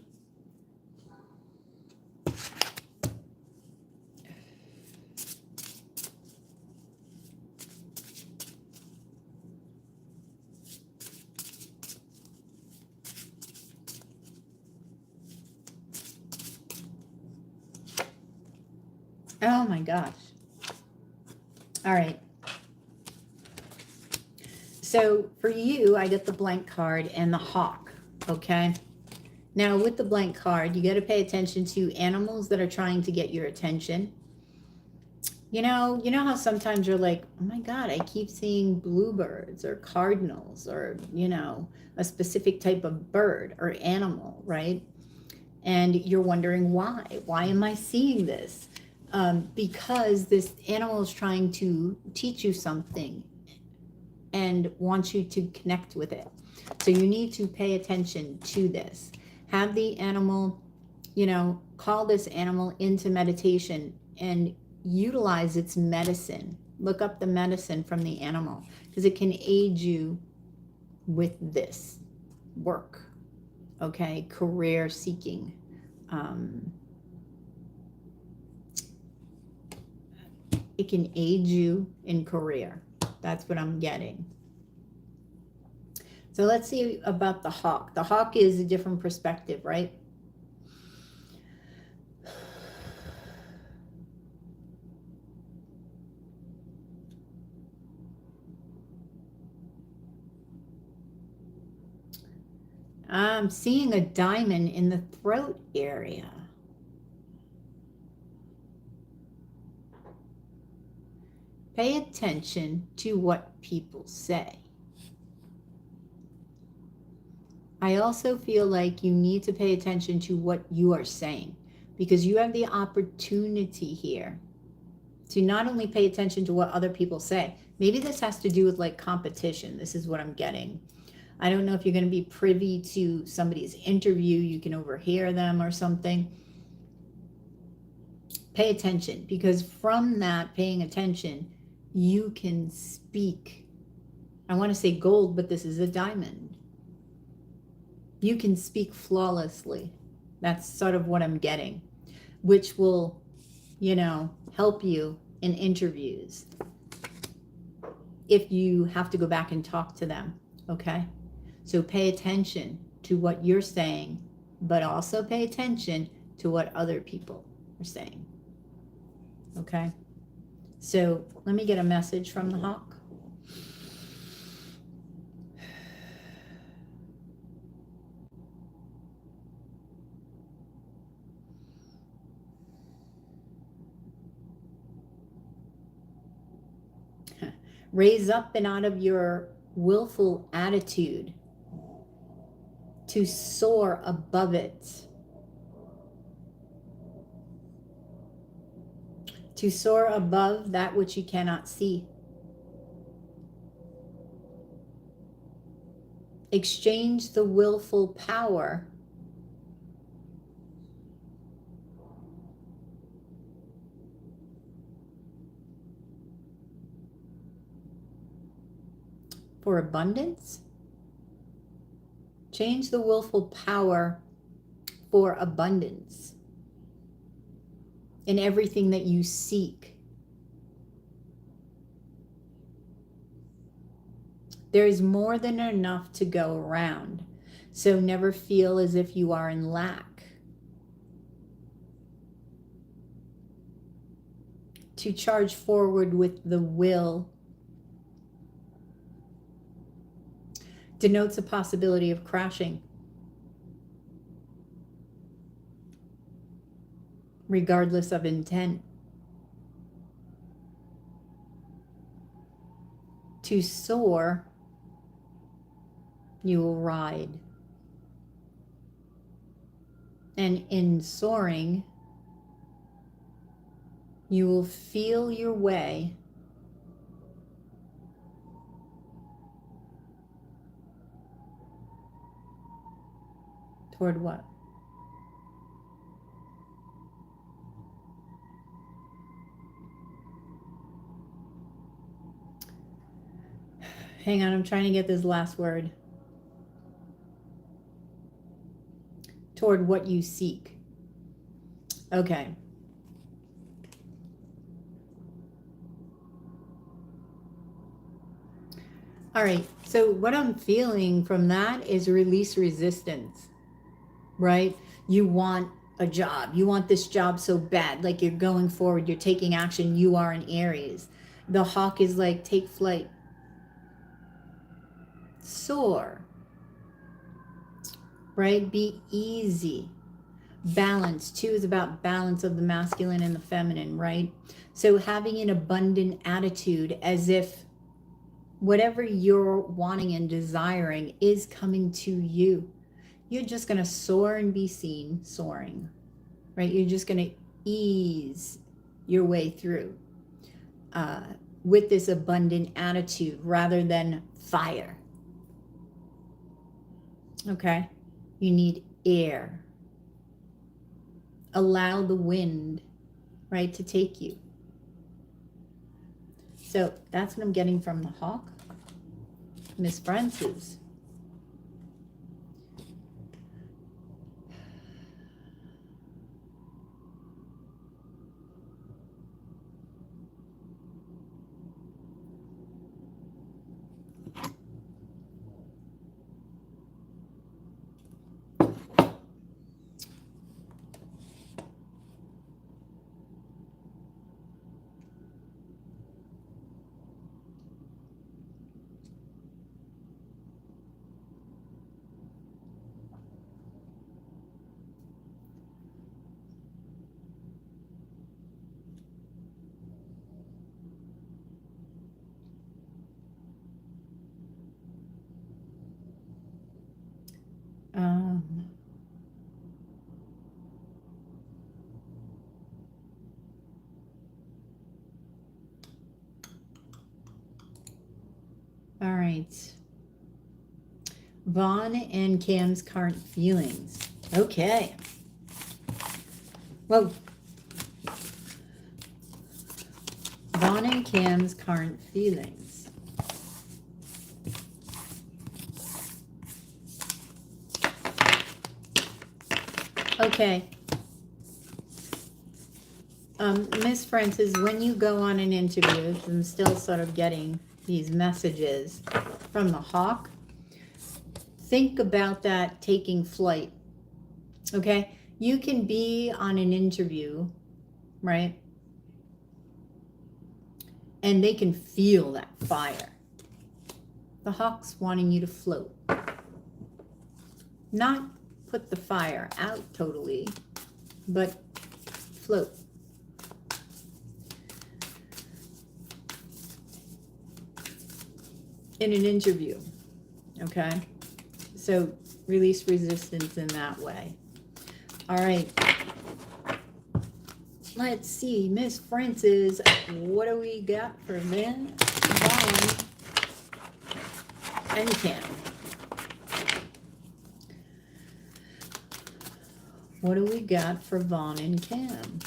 Oh my gosh. All right. So for you, I get the blank card and the hawk, okay? Now with the blank card, you got to pay attention to animals that are trying to get your attention. You know how sometimes you're like, oh my God, I keep seeing bluebirds or cardinals or, a specific type of bird or animal, right? And you're wondering why. Why am I seeing this? Because this animal is trying to teach you something and wants you to connect with it. So you need to pay attention to this. Have the animal, call this animal into meditation and utilize its medicine. Look up the medicine from the animal because it can aid you with this work, okay? Career seeking. It can aid you in career. That's what I'm getting. So let's see about the hawk. The hawk is a different perspective, right? I'm seeing a diamond in the throat area. Pay attention to what people say. I also feel like you need to pay attention to what you are saying because you have the opportunity here to not only pay attention to what other people say. Maybe this has to do with like competition. This is what I'm getting. I don't know if you're going to be privy to somebody's interview. You can overhear them or something. Pay attention because from that paying attention, you can speak. I want to say gold, but this is a diamond. You can speak flawlessly. That's sort of what I'm getting, which will, help you in interviews if you have to go back and talk to them, okay? So pay attention to what you're saying, but also pay attention to what other people are saying, okay? So let me get a message from the hawk. Raise up and out of your willful attitude to soar above it. To soar above that which you cannot see. Exchange the willful power for abundance. Change the willful power for abundance in everything that you seek. There is more than enough to go around, so never feel as if you are in lack. To charge forward with the will denotes a possibility of crashing, regardless of intent. To soar, you will ride. And in soaring, you will feel your way toward what? Hang on, I'm trying to get this last word. Toward what you seek. Okay. All right. So what I'm feeling from that is release resistance, right? You want a job. You want this job so bad. Like, you're going forward. You're taking action. You are in Aries. The hawk is like, take flight. Soar. Right? Be easy. Balance. 2 is about balance of the masculine and the feminine, right? So having an abundant attitude, as if whatever you're wanting and desiring is coming to you. You're just going to soar and be seen soaring, right? You're just going to ease your way through with this abundant attitude rather than fire. Okay? You need air. Allow the wind, right, to take you. So that's what I'm getting from the hawk. Miss Frances. All right. Vaughn and Cam's current feelings. Okay. Whoa. Vaughn and Cam's current feelings. Okay. Miss Frances, when you go on an interview, I'm still sort of getting these messages from the hawk. Think about that taking flight. Okay? You can be on an interview, right? And they can feel that fire. The hawk's wanting you to float. Not put the fire out totally, but float. In an interview, okay? So release resistance in that way. All right. Let's see, Miss Frances, what do we got for Vaughn and Cam? What do we got for Vaughn and Cam?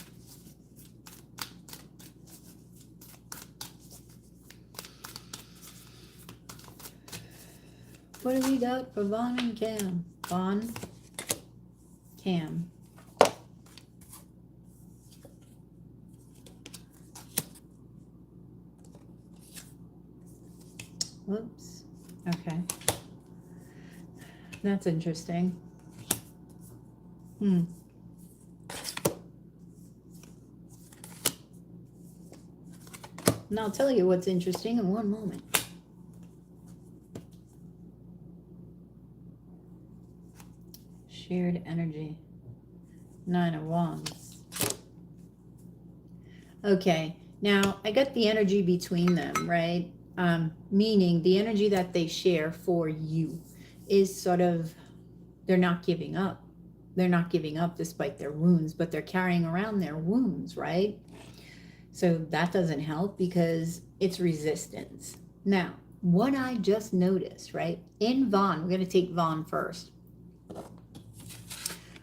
What do we got for Vaughn and Cam? Vaughn, Cam. Whoops. Okay. That's interesting. And I'll tell you what's interesting in one moment. shared energy. 9 of Wands. Okay, now I got the energy between them, right? Meaning the energy that they share for you is sort of, they're not giving up. They're not giving up despite their wounds, but they're carrying around their wounds, right? So that doesn't help because it's resistance. Now, what I just noticed, right? In Vaughn, we're going to take Vaughn first.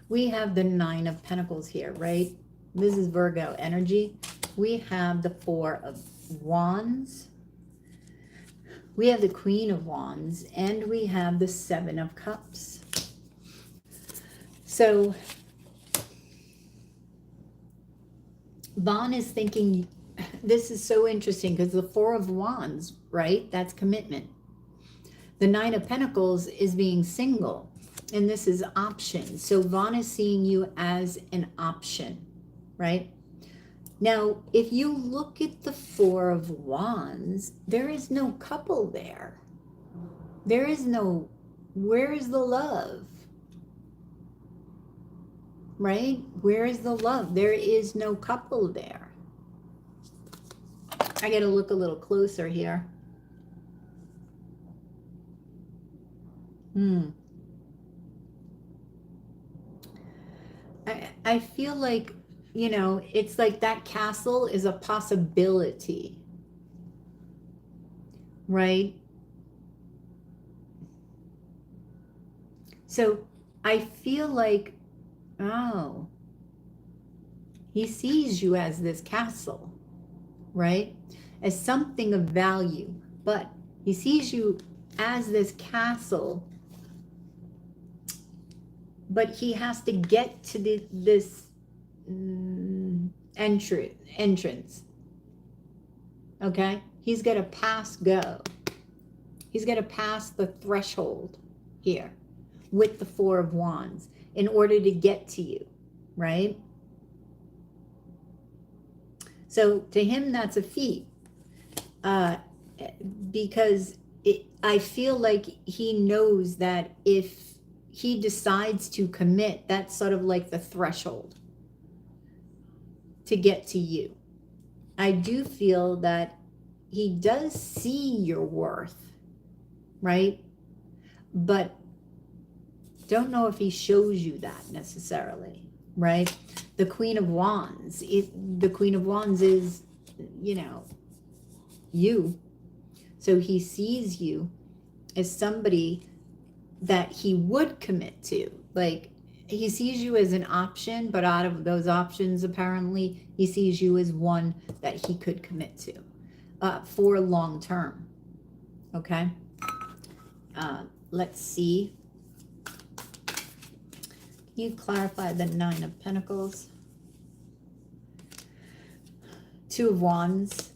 We have the 9 of Pentacles here, right? This is Virgo energy. We have the 4 of Wands. We have the Queen of Wands, and we have the 7 of Cups. So Vaughn is thinking, this is so interesting because the 4 of Wands, right? That's commitment. The 9 of Pentacles is being single, and this is option. So Vaughn is seeing you as an option, right? Now, if you look at the 4 of Wands, there is no couple there. There is no, where is the love? Right? Where is the love? There is no couple there. I got to look a little closer here. I feel like, you know, it's like that castle is a possibility, right? So I feel like, oh, he sees you as this castle, right? As something of value, but he sees you as this castle, but he has to get to this entrance. Okay? He's got to pass go. He's got to pass the threshold here with the 4 of Wands in order to get to you, right? So to him, that's a feat, because I feel like he knows that if he decides to commit, that's sort of like the threshold to get to you. I do feel that he does see your worth, right? But don't know if he shows you that necessarily, right? The Queen of Wands, the Queen of Wands is, you know, you. So he sees you as somebody that he would commit to. Like, he sees you as an option, but out of those options, apparently, he sees you as one that he could commit to for long term. Okay? Let's see. Can you clarify the 9 of Pentacles? 2 of Wands.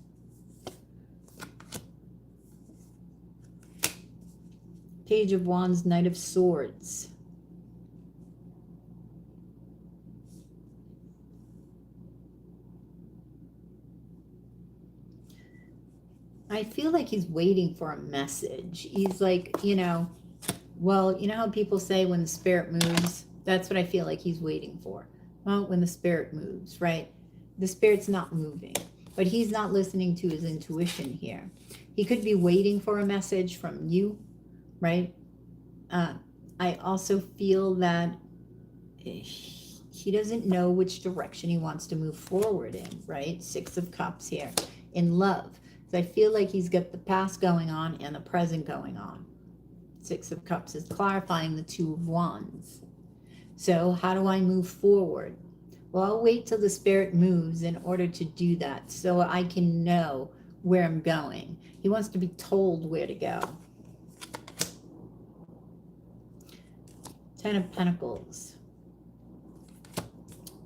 Page of Wands, Knight of Swords. I feel like he's waiting for a message. He's like, you know, well, you know how people say when the spirit moves? That's what I feel like he's waiting for. Well, when the spirit moves, right? The spirit's not moving, but he's not listening to his intuition here. He could be waiting for a message from you, right? I also feel that he doesn't know which direction he wants to move forward in, right? 6 of Cups here in love. So I feel like he's got the past going on and the present going on. 6 of Cups is clarifying the 2 of Wands. So how do I move forward? Well, I'll wait till the spirit moves in order to do that so I can know where I'm going. He wants to be told where to go. 10 of Pentacles.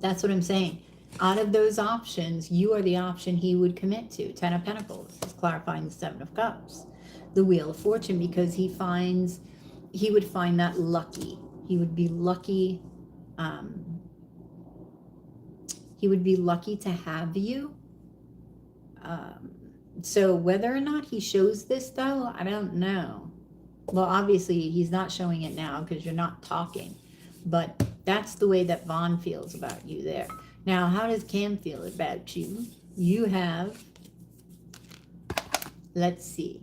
That's what I'm saying. Out of those options, you are the option he would commit to. 10 of Pentacles is clarifying the 7 of Cups. The Wheel of Fortune, because he would find that lucky. He would be lucky. He would be lucky to have you. So whether or not he shows this, though, I don't know. Well, obviously, he's not showing it now because you're not talking. But that's the way that Vaughn feels about you there. Now, how does Cam feel about you? You have, let's see.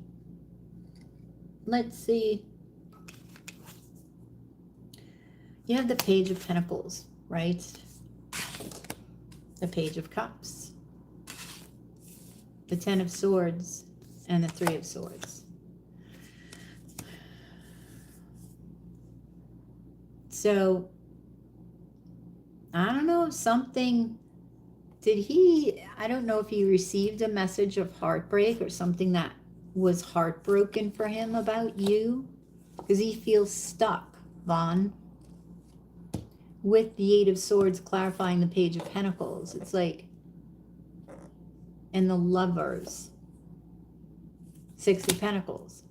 You have the Page of Pentacles, right? The Page of Cups, the Ten of Swords, and the Three of Swords. So, I don't know if something, I don't know if he received a message of heartbreak or something that was heartbroken for him about you, because he feels stuck, Vaughn. With the Eight of Swords clarifying the Page of Pentacles, it's like, and the Lovers, Six of Pentacles.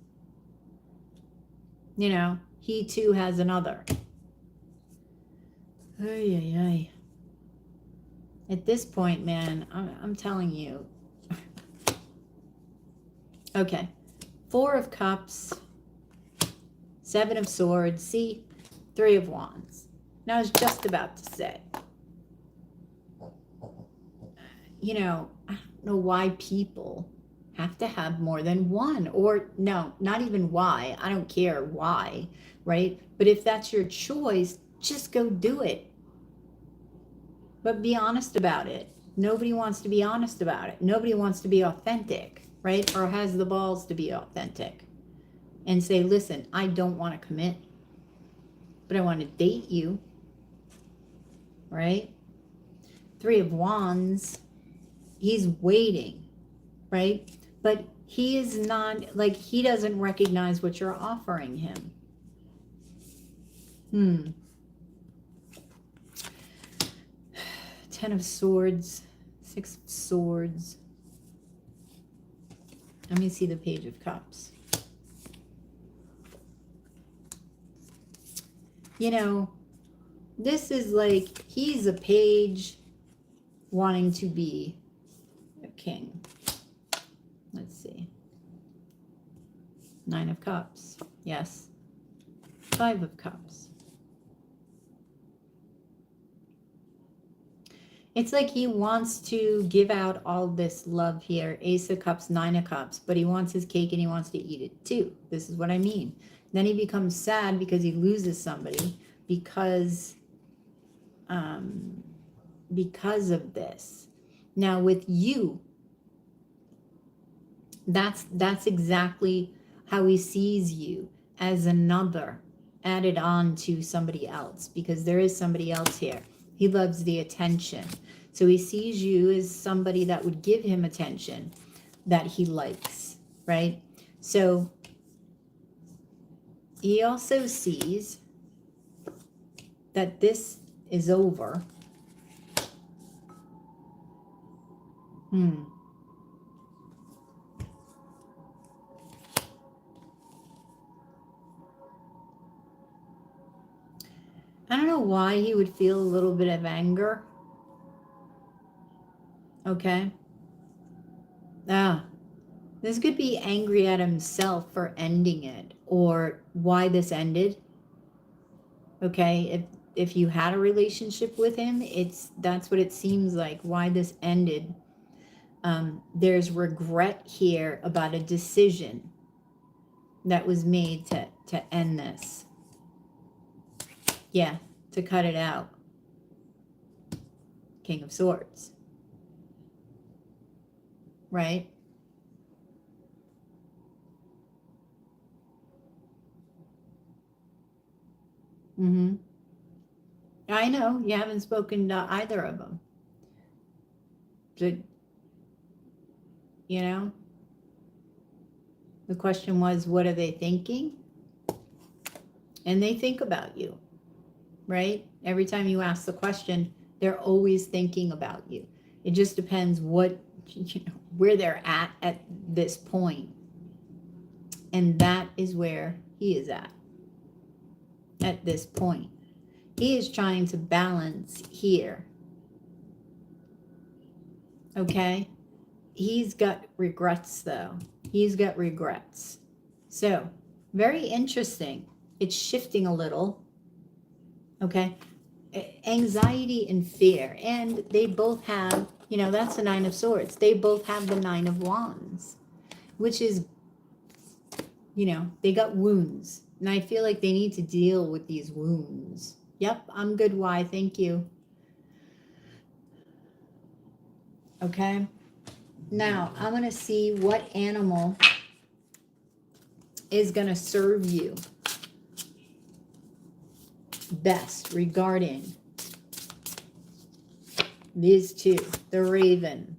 You know, he too has another. Ay, ay, ay. At this point, man, I'm telling you. Okay. Four of Cups, Seven of Swords, see, Three of Wands. Now, I was just about to say, you know, I don't know why people have to have more than one, or no, not even why. I don't care why, right? But if that's your choice, just go do it. But be honest about it. Nobody wants to be honest about it. Nobody wants to be authentic, right? Or has the balls to be authentic and say, listen, I don't want to commit, but I want to date you, right? Three of Wands, he's waiting, right? But he is not, like, he doesn't recognize what you're offering him. Ten of Swords, Six of Swords. Let me see the Page of Cups. You know, this is like, he's a page wanting to be a king. Let's see. Nine of Cups. Yes. Five of Cups. It's like he wants to give out all this love here. Ace of Cups, Nine of Cups. But he wants his cake and he wants to eat it too. This is what I mean. Then he becomes sad because he loses somebody because of this. Now with you, that's exactly how he sees you, as another added on to somebody else, because there is somebody else here. He loves the attention. So he sees you as somebody that would give him attention that he likes, right? So he also sees that this is over. I don't know why he would feel a little bit of anger. Okay. This could be angry at himself for ending it, or why this ended. Okay. If you had a relationship with him, that's what it seems like, why this ended. There's regret here about a decision that was made to end this. Yeah, to cut it out. King of Swords. Right? I know, you haven't spoken to either of them. But, you know, the question was, what are they thinking? And they think about you, right? Every time you ask the question, they're always thinking about you. It just depends what, where they're at this point. And that is where he is at this point. He is trying to balance here. Okay? He's got regrets, though. He's got regrets. So, very interesting. It's shifting a little. Okay. Anxiety and fear. And they both have, that's the Nine of Swords. They both have the Nine of Wands, which is, they got wounds. And I feel like they need to deal with these wounds. Yep, I'm good. Why? Thank you. Okay. Now, I'm going to see what animal is going to serve you best regarding these two. The raven,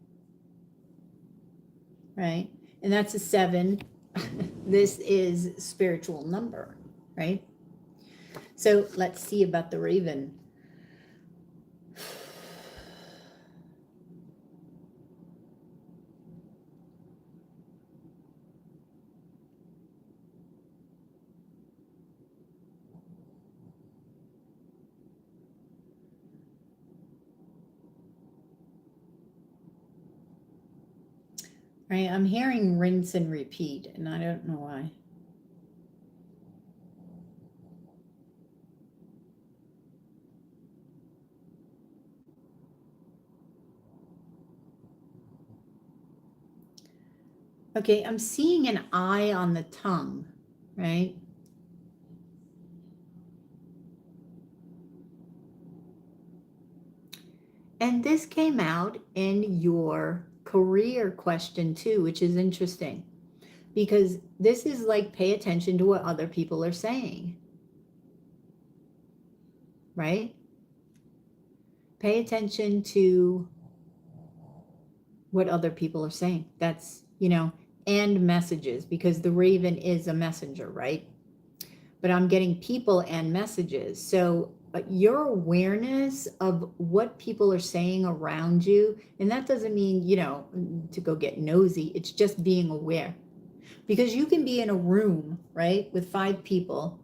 right? And that's a 7. This is spiritual number, right? So let's see about the raven. Right, I'm hearing rinse and repeat, and I don't know why. Okay, I'm seeing an eye on the tongue, right? And this came out in your career question too, which is interesting because this is like pay attention to what other people are saying, right? Pay attention to what other people are saying. That's, and messages, because the raven is a messenger, right? But I'm getting people and messages. So your awareness of what people are saying around you, and that doesn't mean, to go get nosy. It's just being aware. Because you can be in a room, right, with 5 people,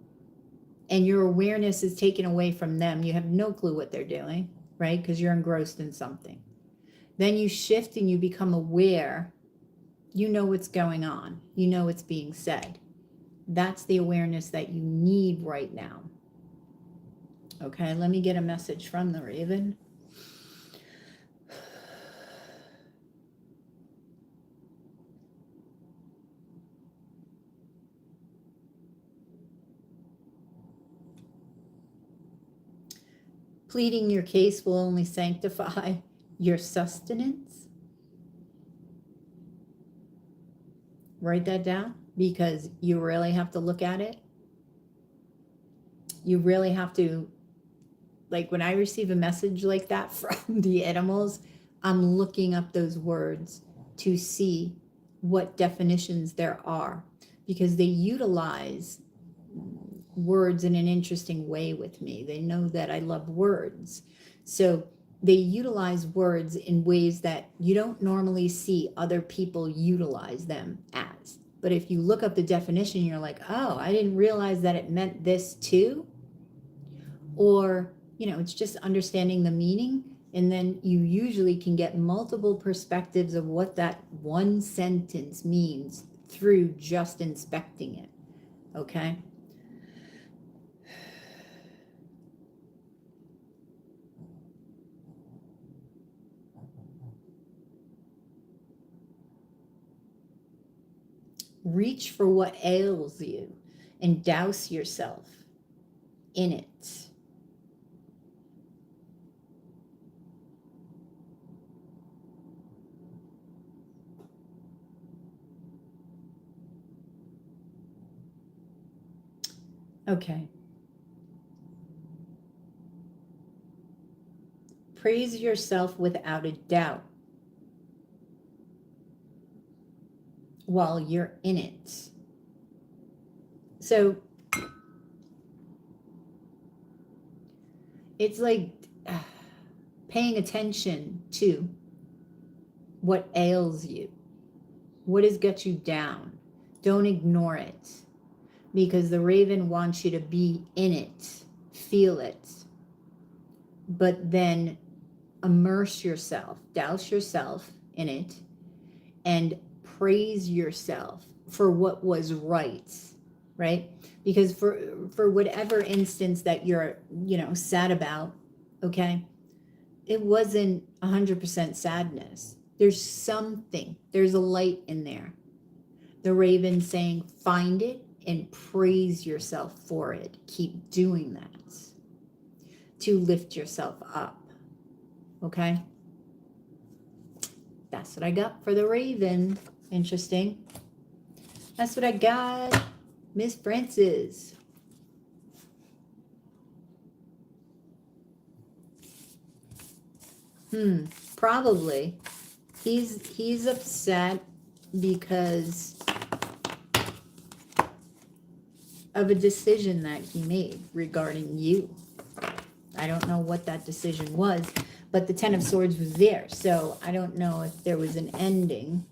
and your awareness is taken away from them. You have no clue what they're doing, right? Because you're engrossed in something. Then you shift and you become aware. You know what's going on. You know what's being said. That's the awareness that you need right now. Okay, let me get a message from the raven. Pleading your case will only sanctify your sustenance. Write that down, because you really have to look at it. You really have to, like when I receive a message like that from the animals, I'm looking up those words to see what definitions there are, because they utilize words in an interesting way with me. They know that I love words. So they utilize words in ways that you don't normally see other people utilize them as. But if you look up the definition, you're like, oh, I didn't realize that it meant this too. Or, it's just understanding the meaning. And then you usually can get multiple perspectives of what that one sentence means through just inspecting it. Okay? Reach for what ails you and douse yourself in it. Okay. Praise yourself without a doubt while you're in it. So it's like paying attention to what ails you, what has got you down. Don't ignore it, because the raven wants you to be in it, feel it, but then immerse yourself, douse yourself in it, and praise yourself for what was right right? Because for whatever instance that you're, sad about, okay, it wasn't 100% sadness. There's a light in there. The raven saying, find it and praise yourself for it. Keep doing that to lift yourself up. Okay? That's what I got for the raven. Interesting. That's what I got, Miss Frances. Probably. He's upset because of a decision that he made regarding you. I don't know what that decision was, but the Ten of Swords was there, so I don't know if there was an ending.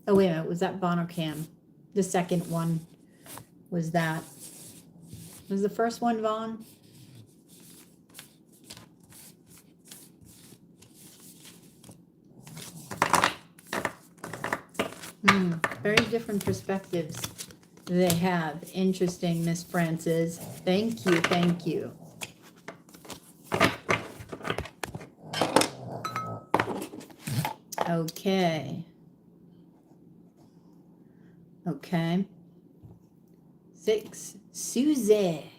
Oh, wait a minute, was that Vaughn or Cam? The second one was that. Was the first one Vaughn? Very different perspectives they have. Interesting, Miss Frances. Thank you, thank you. Okay. Okay. 6, Susie.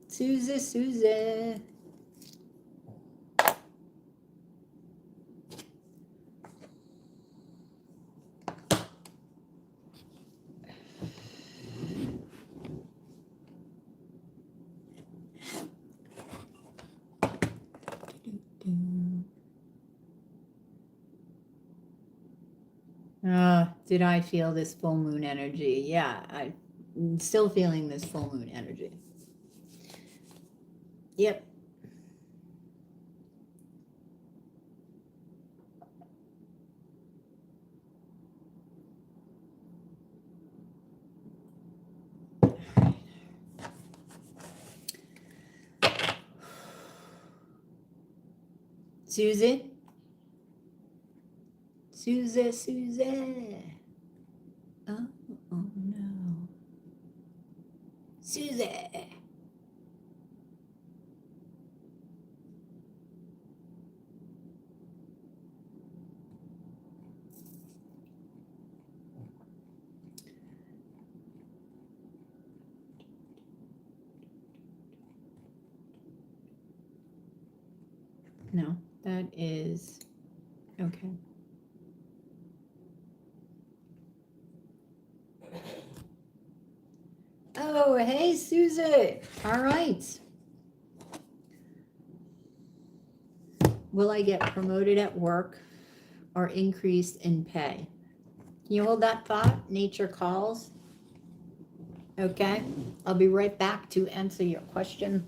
Susie. Did I feel this full moon energy? Yeah, I'm still feeling this full moon energy. Yep. Susie? Susie. Oh no. Susie. No, that is okay. Oh, hey, Susie. All right. Will I get promoted at work or increased in pay? Can you hold that thought? Nature calls. Okay. I'll be right back to answer your question.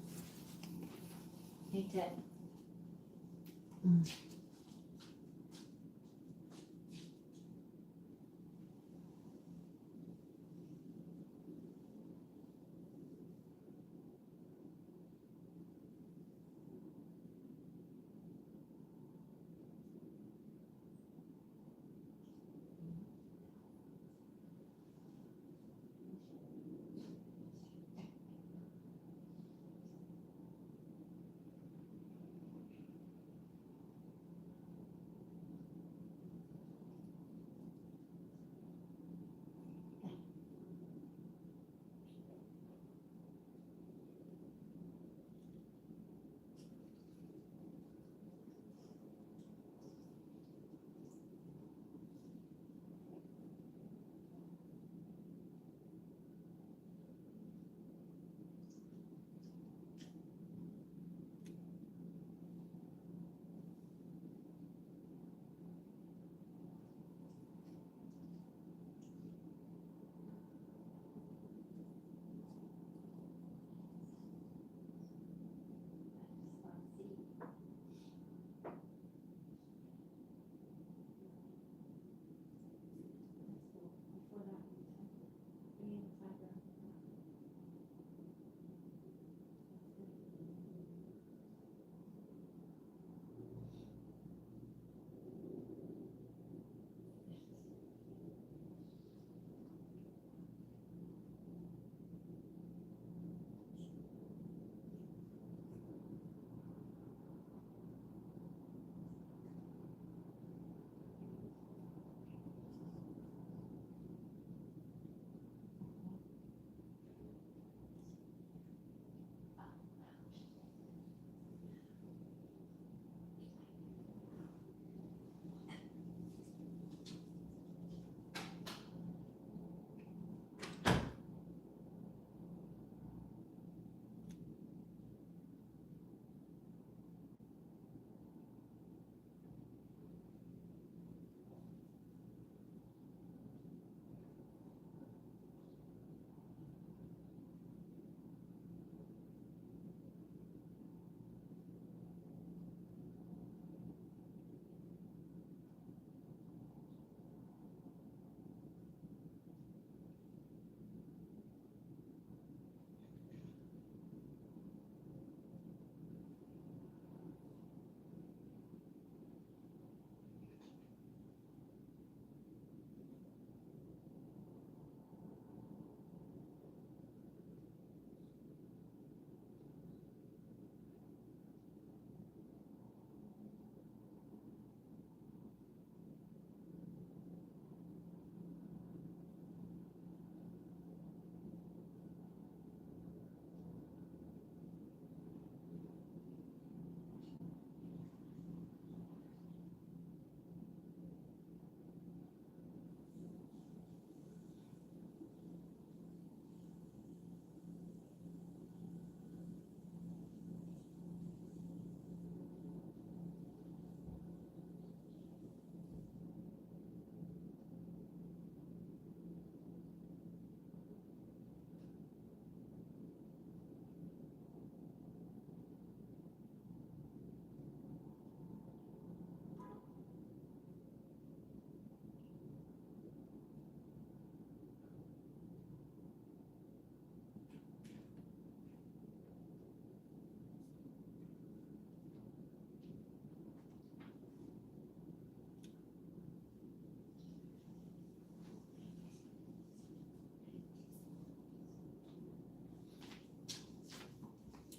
Hey, Ted.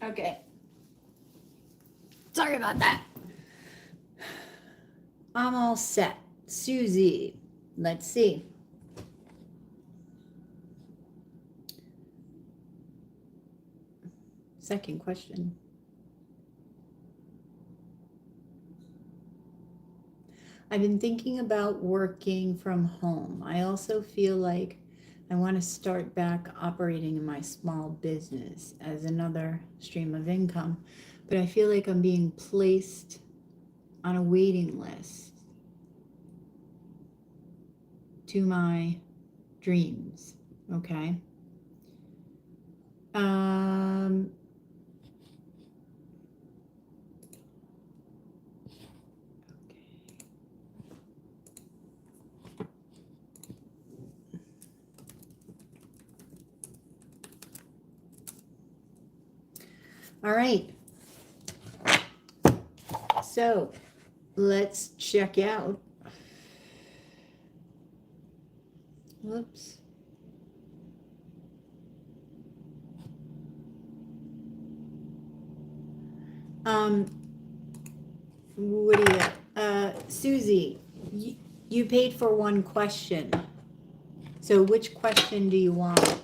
Okay. Sorry about that. I'm all set. Susie, let's see. Second question. I've been thinking about working from home. I also feel like I want to start back operating in my small business as another stream of income, but I feel like I'm being placed on a waiting list to my dreams. Okay. All right. So let's check out. Whoops. What do you got? Susie, you paid for one question. So which question do you want?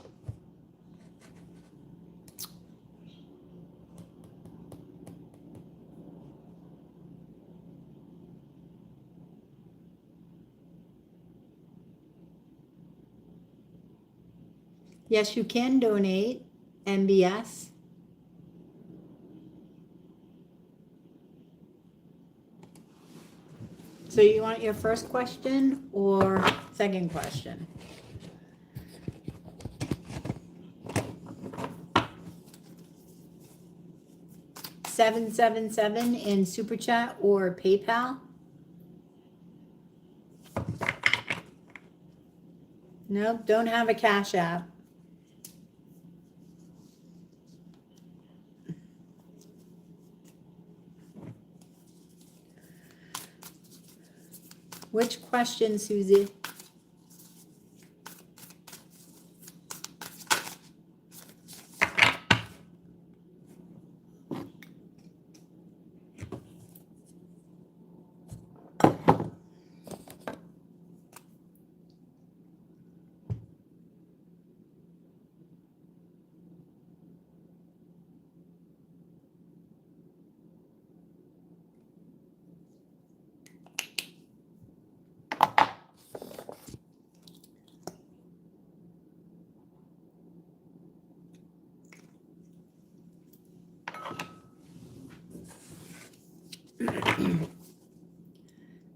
Yes, you can donate MBS. So you want your first question or second question? $777 in Super Chat or PayPal? Nope, don't have a Cash App. Which question, Susie?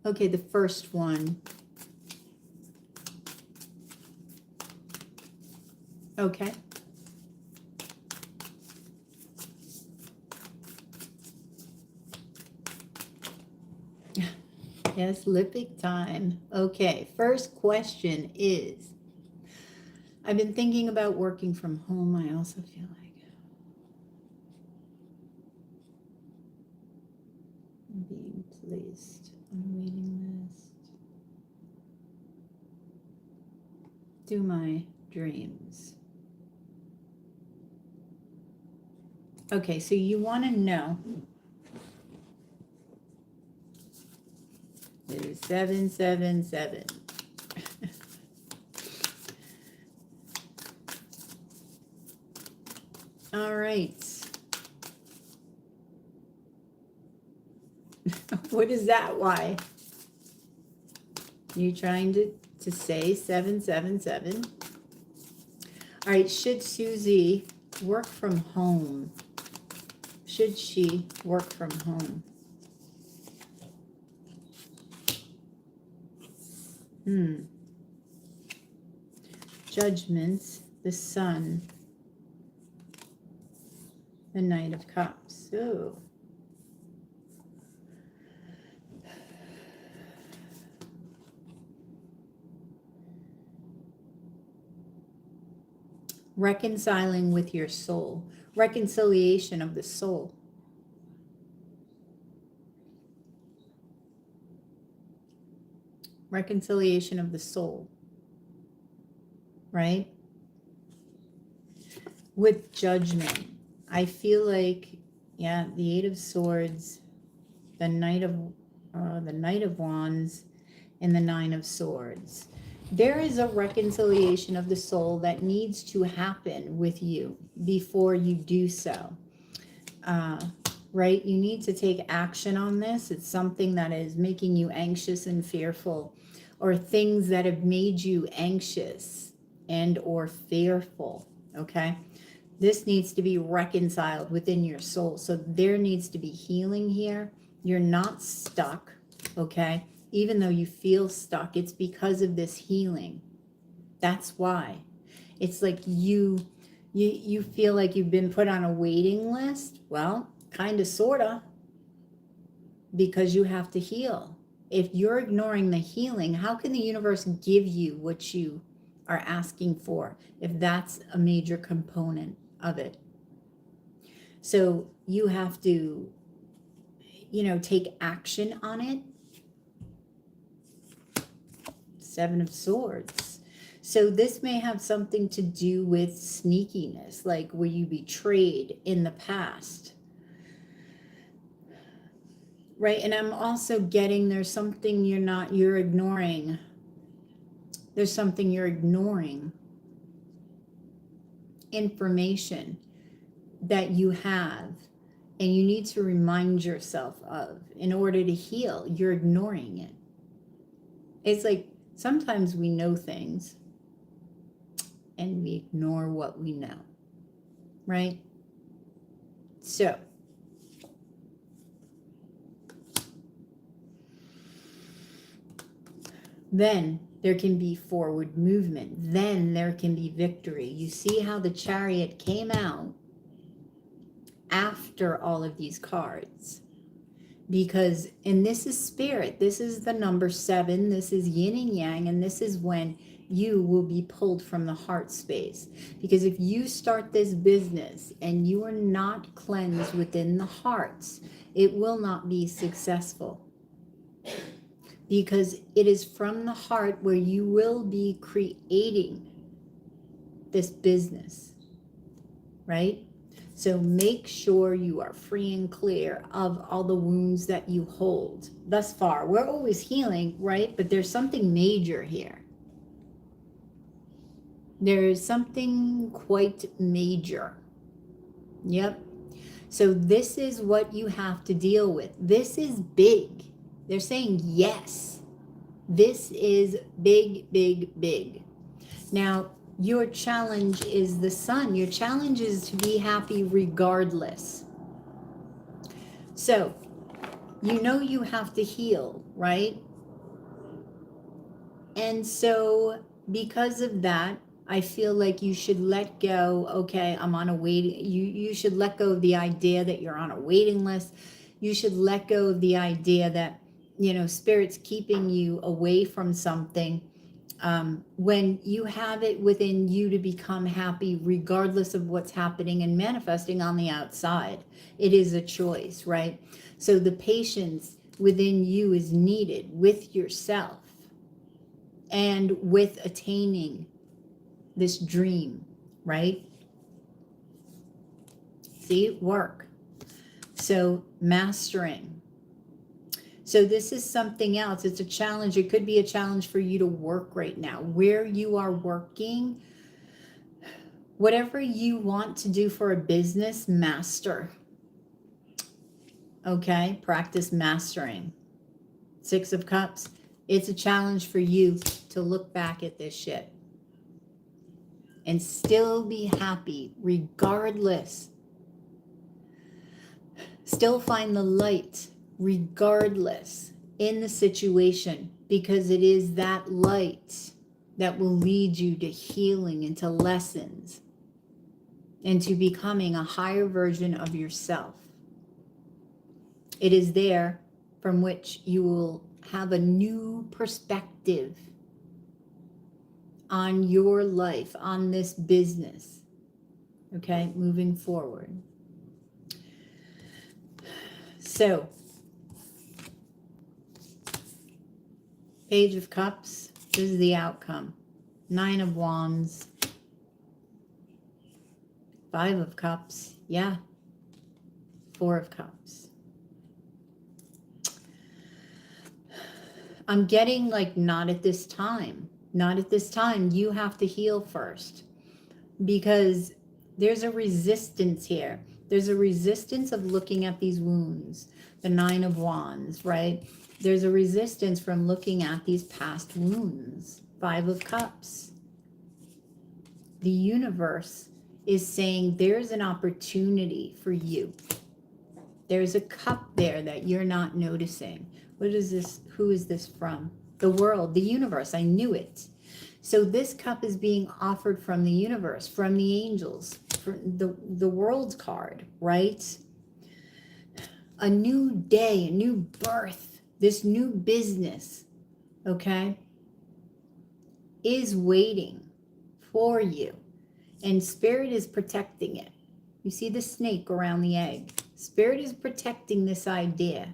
Okay, the first one. Okay. Yes, lipic time. Okay, first question is, I've been thinking about working from home. I also feel like I'm being placed on a waiting list. Do my dreams. Okay, so you want to know. It is 777. All right. What is that? Why? You trying to say 777? All right, should Susie work from home? Should she work from home? Judgments, the Sun, the Knight of Cups. Oh. Reconciling with your soul. Reconciliation of the soul. Reconciliation of the soul. Right? With judgment. I feel like, yeah, the Eight of Swords, the Knight of Wands, and the Nine of Swords. There is a reconciliation of the soul that needs to happen with you before you do so. Right? You need to take action on this. It's something that is making you anxious and fearful, or things that have made you anxious and or fearful. Okay? This needs to be reconciled within your soul. So there needs to be healing here. You're not stuck. Okay? Even though you feel stuck, it's because of this healing. That's why. It's like you feel like you've been put on a waiting list. Well, kind of, sort of, because you have to heal. If you're ignoring the healing, how can the universe give you what you are asking for if that's a major component of it? So you have to, take action on it. Seven of Swords. So this may have something to do with sneakiness, like were you betrayed in the past? Right? And I'm also getting there's something you're ignoring. There's something you're ignoring. Information that you have and you need to remind yourself of in order to heal. You're ignoring it. It's like sometimes we know things and we ignore what we know, right? So, then there can be forward movement. Then there can be victory. You see how the Chariot came out after all of these cards. Because, and this is spirit, this is the number 7, this is yin and yang, and this is when you will be pulled from the heart space. Because if you start this business and you are not cleansed within the hearts, it will not be successful. Because it is from the heart where you will be creating this business, right? So make sure you are free and clear of all the wounds that you hold thus far. We're always healing, right? But there's something major here. There's something quite major. Yep. So this is what you have to deal with. This is big. They're saying yes. This is big, big, big. Now, your challenge is the sun. Your challenge is to be happy regardless. So, you have to heal, right? And so, because of that, I feel like you should let go. Okay, I'm on a waiting. You should let go of the idea that you're on a waiting list. You should let go of the idea that, Spirit's keeping you away from something. When you have it within you to become happy regardless of what's happening and manifesting on the outside. It is a choice, right? So the patience within you is needed with yourself and with attaining this dream, right? See, work. So mastering. So this is something else. It's a challenge. It could be a challenge for you to work right now. Where you are working, whatever you want to do for a business, master. Okay? Practice mastering. 6 of Cups. It's a challenge for you to look back at this shit and still be happy regardless. Still find the light regardless in the situation, because it is that light that will lead you to healing and to lessons and to becoming a higher version of yourself. It is there from which you will have a new perspective on your life, on this business. Okay, moving forward. So, Page of Cups, this is the outcome. 9 of Wands, 5 of Cups, Yeah. Four of Cups. I'm getting like, not at this time. Not at this time. You have to heal first, because there's a resistance here. There's a resistance of looking at these wounds. The Nine of Wands, right? There's a resistance from looking at these past wounds. Five of Cups. The universe is saying there's an opportunity for you. There's a cup there that you're not noticing. What is this? Who is this from? The world, the universe. I knew it. So this cup is being offered from the universe, from the angels, for the world card, right? A new day, a new birth, this new business, okay, is waiting for you. And Spirit is protecting it. You see the snake around the egg. Spirit is protecting this idea,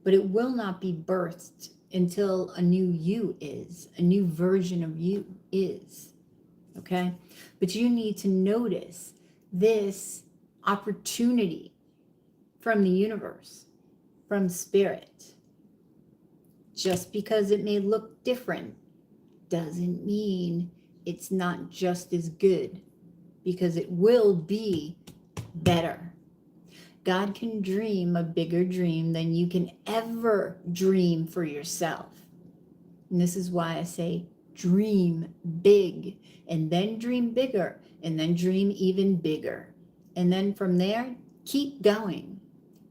but it will not be birthed until a new you is, a new version of you is, okay? But you need to notice this opportunity from the universe, from Spirit. Just because it may look different doesn't mean it's not just as good, because it will be better. God can dream a bigger dream than you can ever dream for yourself. And this is why I say dream big, and then dream bigger, and then dream even bigger. And then from there, keep going,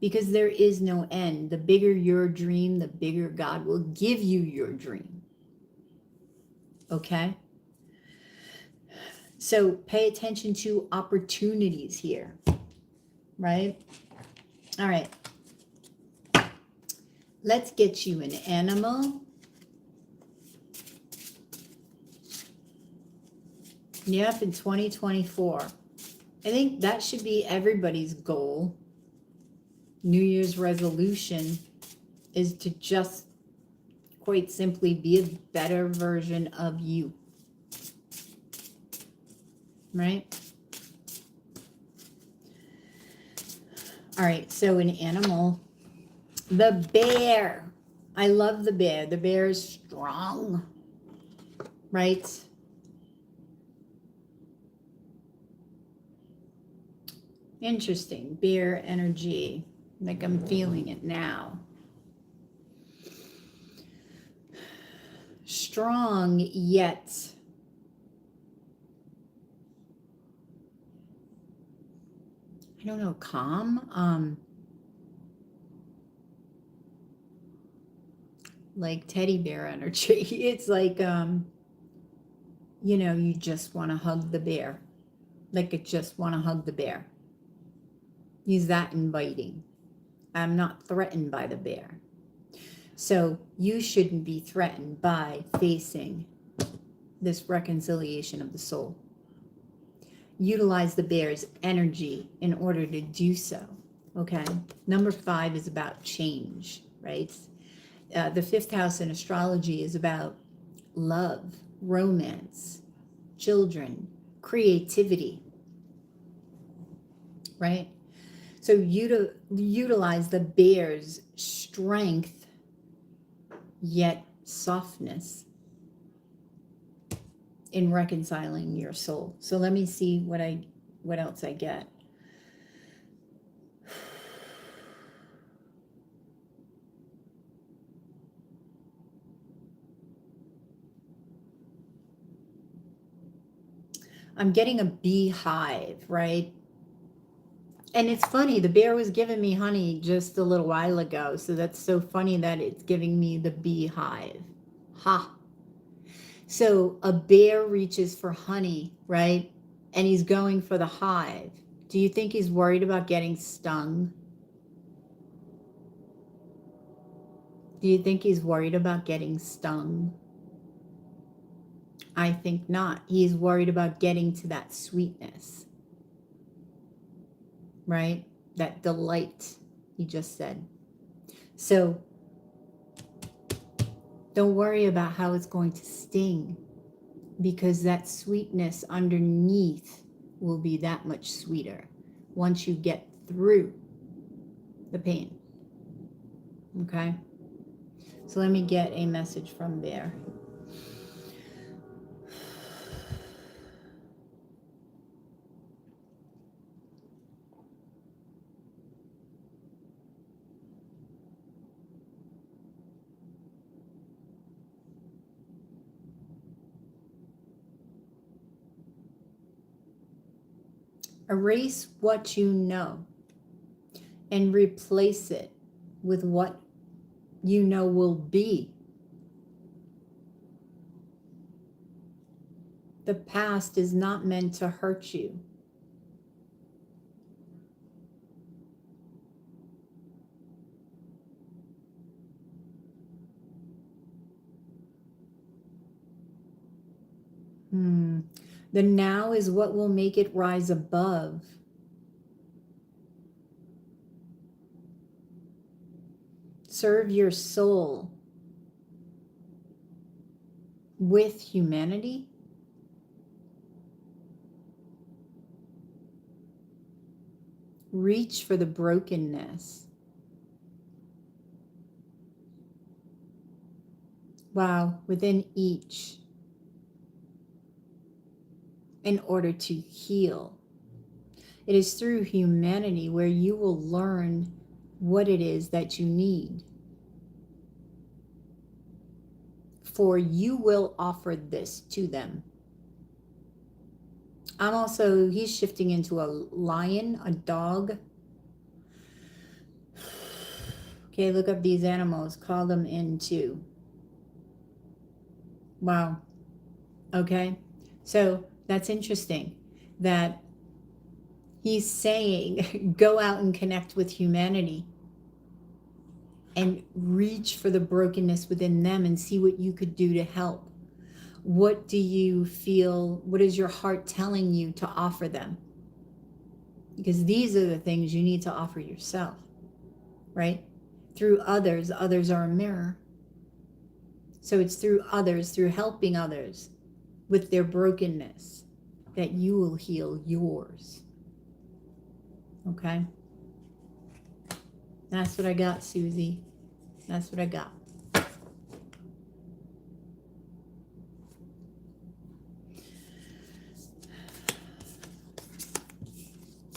because there is no end. The bigger your dream, the bigger God will give you your dream. Okay? So pay attention to opportunities here, right? All right. Let's get you an animal. Yep, in 2024. I think that should be everybody's goal. New Year's resolution is to just quite simply be a better version of you. Right? All right, so an animal. The bear. I love the bear. The bear is strong. Right? Interesting. Bear energy. Like I'm feeling it now. Strong yet I don't know, calm. Like teddy bear energy. It's like you know, you just want to hug the bear. Like I just want to hug the bear. He's that inviting. I'm not threatened by the bear. So you shouldn't be threatened by facing this reconciliation of the soul. Utilize the bear's energy in order to do so. Okay. Number 5 is about change, right? The 5th house in astrology is about love, romance, children, creativity, right? So utilize the bear's strength, yet softness in reconciling your soul. So let me see what else I get. I'm getting a beehive, right? And it's funny, the bear was giving me honey just a little while ago. So that's so funny that it's giving me the beehive. Ha. So a bear reaches for honey, right? And he's going for the hive. Do you think he's worried about getting stung? Do you think he's worried about getting stung? I think not. He's worried about getting to that sweetness, right? That delight, he just said. So don't worry about how it's going to sting, because that sweetness underneath will be that much sweeter. once you get through the pain. Okay? So let me get a message from there. Erase what you know and replace it with what you know will be. The past is not meant to hurt you. The now is what will make it rise above. Serve your soul with humanity. Reach for the brokenness. Wow, within each, in order to heal. It is through humanity where you will learn what it is that you need. For you will offer this to them. He's shifting into a lion, a dog. Okay, look up these animals, call them in too. Wow. Okay, so that's interesting that he's saying go out and connect with humanity and reach for the brokenness within them and see what you could do to help. What do you feel? What is your heart telling you to offer them? Because these are the things you need to offer yourself, right? Through others, others are a mirror. So it's through others, through helping others with their brokenness, that you will heal yours. Okay? That's what I got, Susie. That's what I got.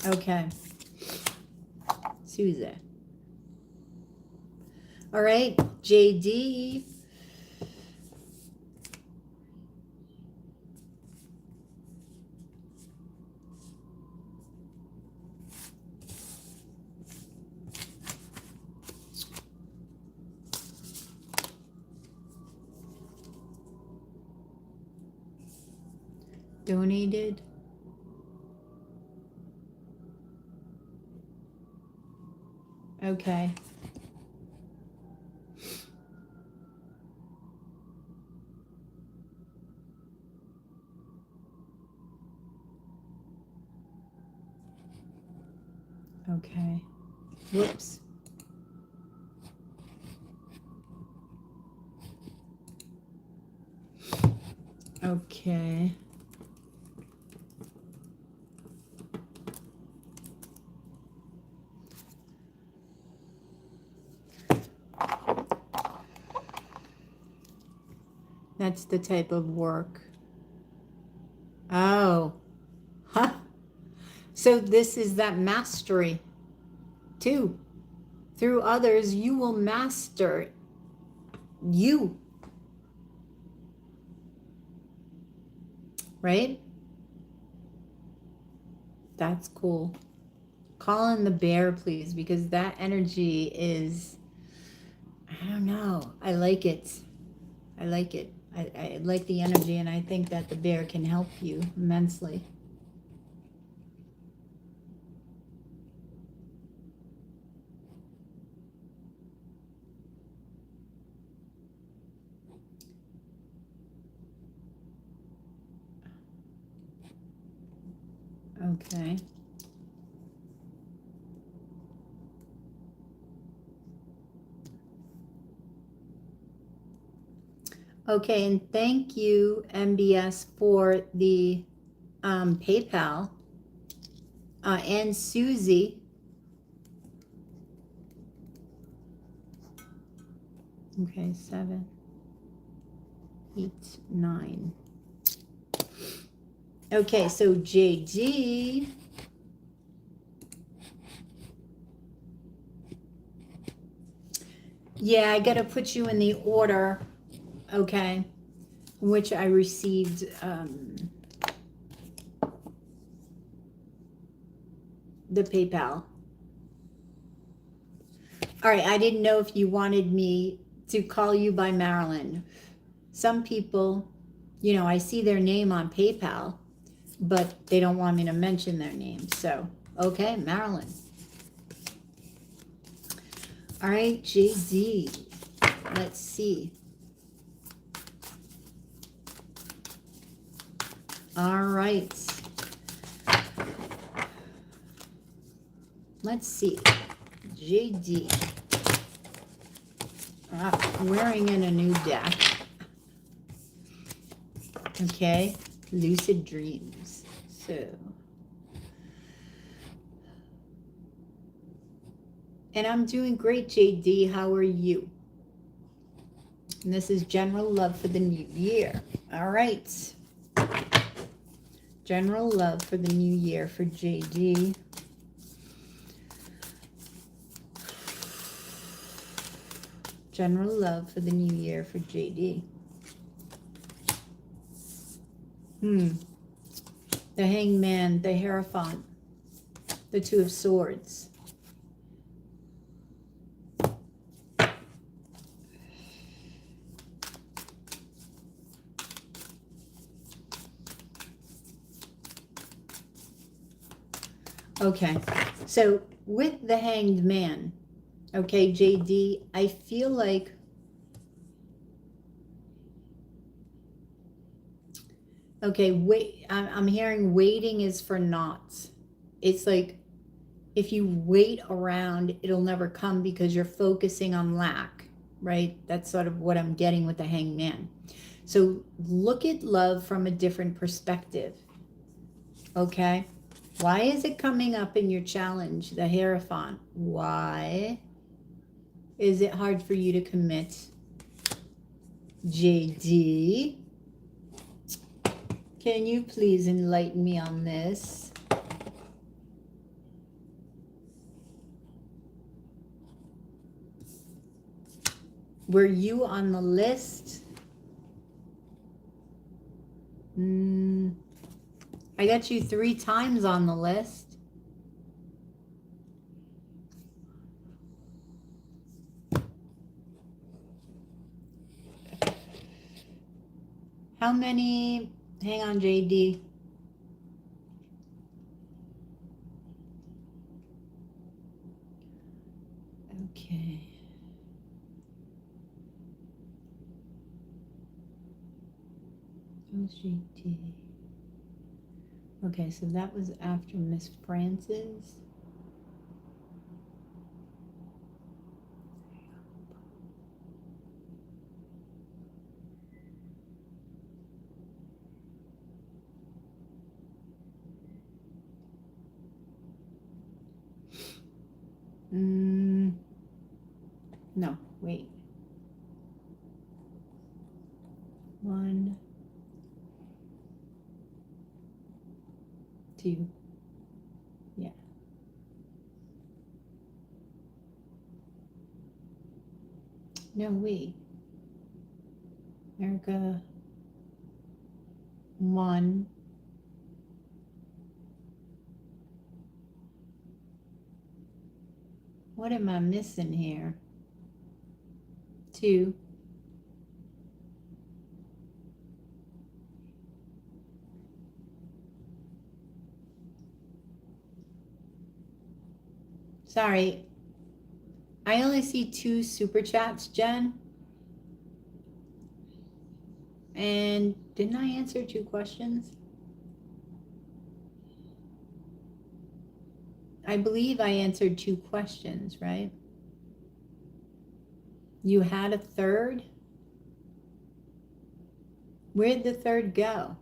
Okay. Susie. All right, JD. Donated. Okay. Okay. Whoops. Okay. That's the type of work. Oh. Huh. So this is that mastery too. Through others, you will master you. Right? That's cool. Call in the bear, please, because that energy is, I don't know. I like it. I like it. I like the energy, and I think that the bear can help you immensely. Okay. Okay, and thank you, MBS, for the PayPal. And Susie. Okay, 7, 8, 9. Okay, so JD. Yeah, I got to put you in the order, okay, which I received the PayPal. All right, I didn't know if you wanted me to call you by Marilyn. Some people, you know, I see their name on PayPal, but they don't want me to mention their name. So, okay, Marilyn. All right, JD. Let's see. All right. Let's see. JD. Wearing in a new deck. Okay. Lucid dreams. So. And I'm doing great, JD. How are you? And this is general love for the new year. All right. General love for the new year for JD. General love for the new year for JD. The Hangman, the Hierophant, the Two of Swords. Okay, so with the Hanged Man, okay, JD, I feel like okay, wait, I'm hearing waiting is for naught. It's like if you wait around, it'll never come because you're focusing on lack, right? That's sort of what I'm getting with the Hanged Man. So look at love from a different perspective, okay? Why is it coming up in your challenge, the Hierophant? Why is it hard for you to commit? JD, can you please enlighten me on this? Were you on the list? I got you 3 times on the list. How many? Hang on, JD. Okay. Who's JD? Okay, so that was after Miss Francis. No, wait. 1, 2. Yeah. No, wait. Erica. 1. What am I missing here? 2. Sorry. I only see 2 super chats, Jen. And didn't I answer 2 questions? I believe I answered 2 questions, right? You had a third? Where'd the third go?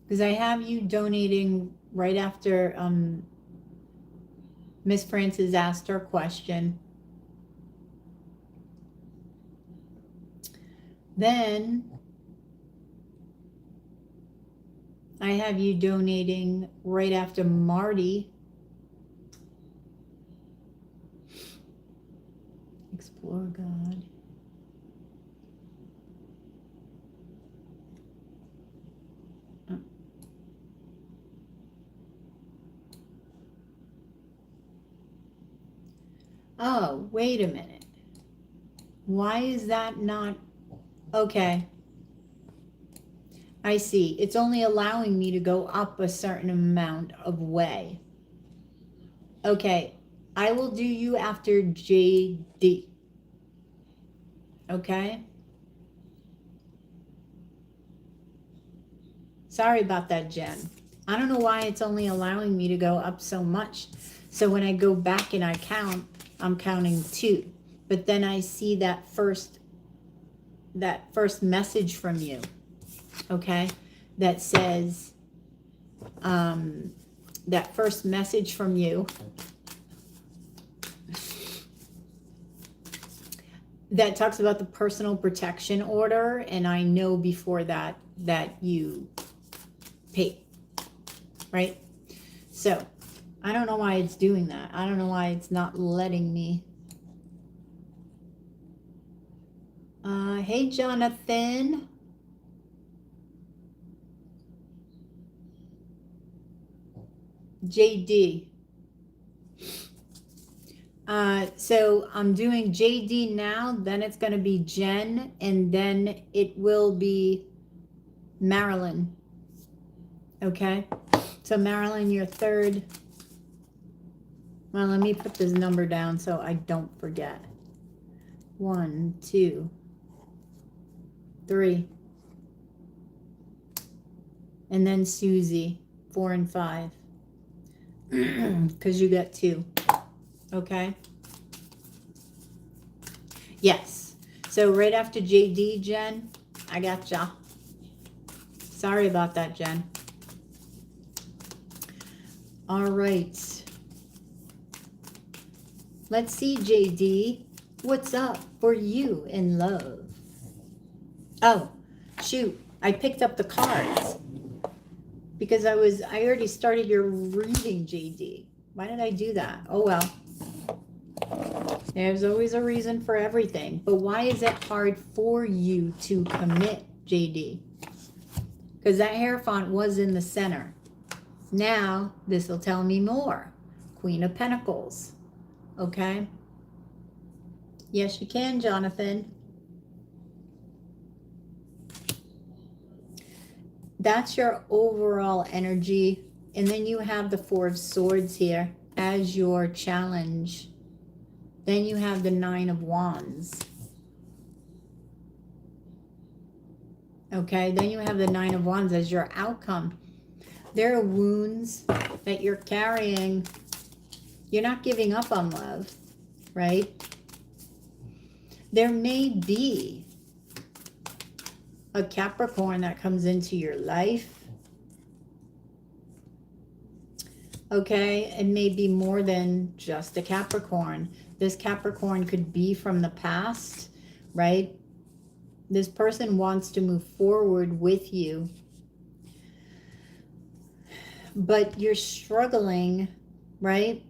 Because I have you donating right after Miss Frances asked her question. Then I have you donating right after Marty. Explore God. Oh, wait a minute. Why is that not? Okay. I see. It's only allowing me to go up a certain amount of way. Okay. I will do you after JD. Okay? Sorry about that, Jen. I don't know why it's only allowing me to go up so much. So when I go back and I count, I'm counting 2. But then I see that first message from you, okay, that says, that first message from you that talks about the personal protection order, and I know before that you pay, right? So I don't know why it's doing that. I don't know why it's not letting me. Hey, Jonathan. JD. So I'm doing JD now, then it's going to be Jen, and then it will be Marilyn. Okay? So Marilyn, your third. Well, let me put this number down so I don't forget. 1, 2, 3. And then Susie, 4 and 5. Because you got 2. Okay? Yes. So right after JD, Jen, I gotcha. Sorry about that, Jen. All right. Let's see, JD. What's up for you in love? Oh, shoot. I picked up the cards because I already started your reading, JD. Why did I do that? Oh, well. There's always a reason for everything. But why is it hard for you to commit, JD? Because that hair font was in the center. Now, this will tell me more. Queen of Pentacles. Okay? Yes, you can, Jonathan. That's your overall energy. And then you have the 4 of Swords here as your challenge. Then you have the 9 of Wands. Okay, then you have the 9 of Wands as your outcome. There are wounds that you're carrying. You're not giving up on love, right? There may be a Capricorn that comes into your life. Okay, it may be more than just a Capricorn. This Capricorn could be from the past, right? This person wants to move forward with you, but you're struggling, right?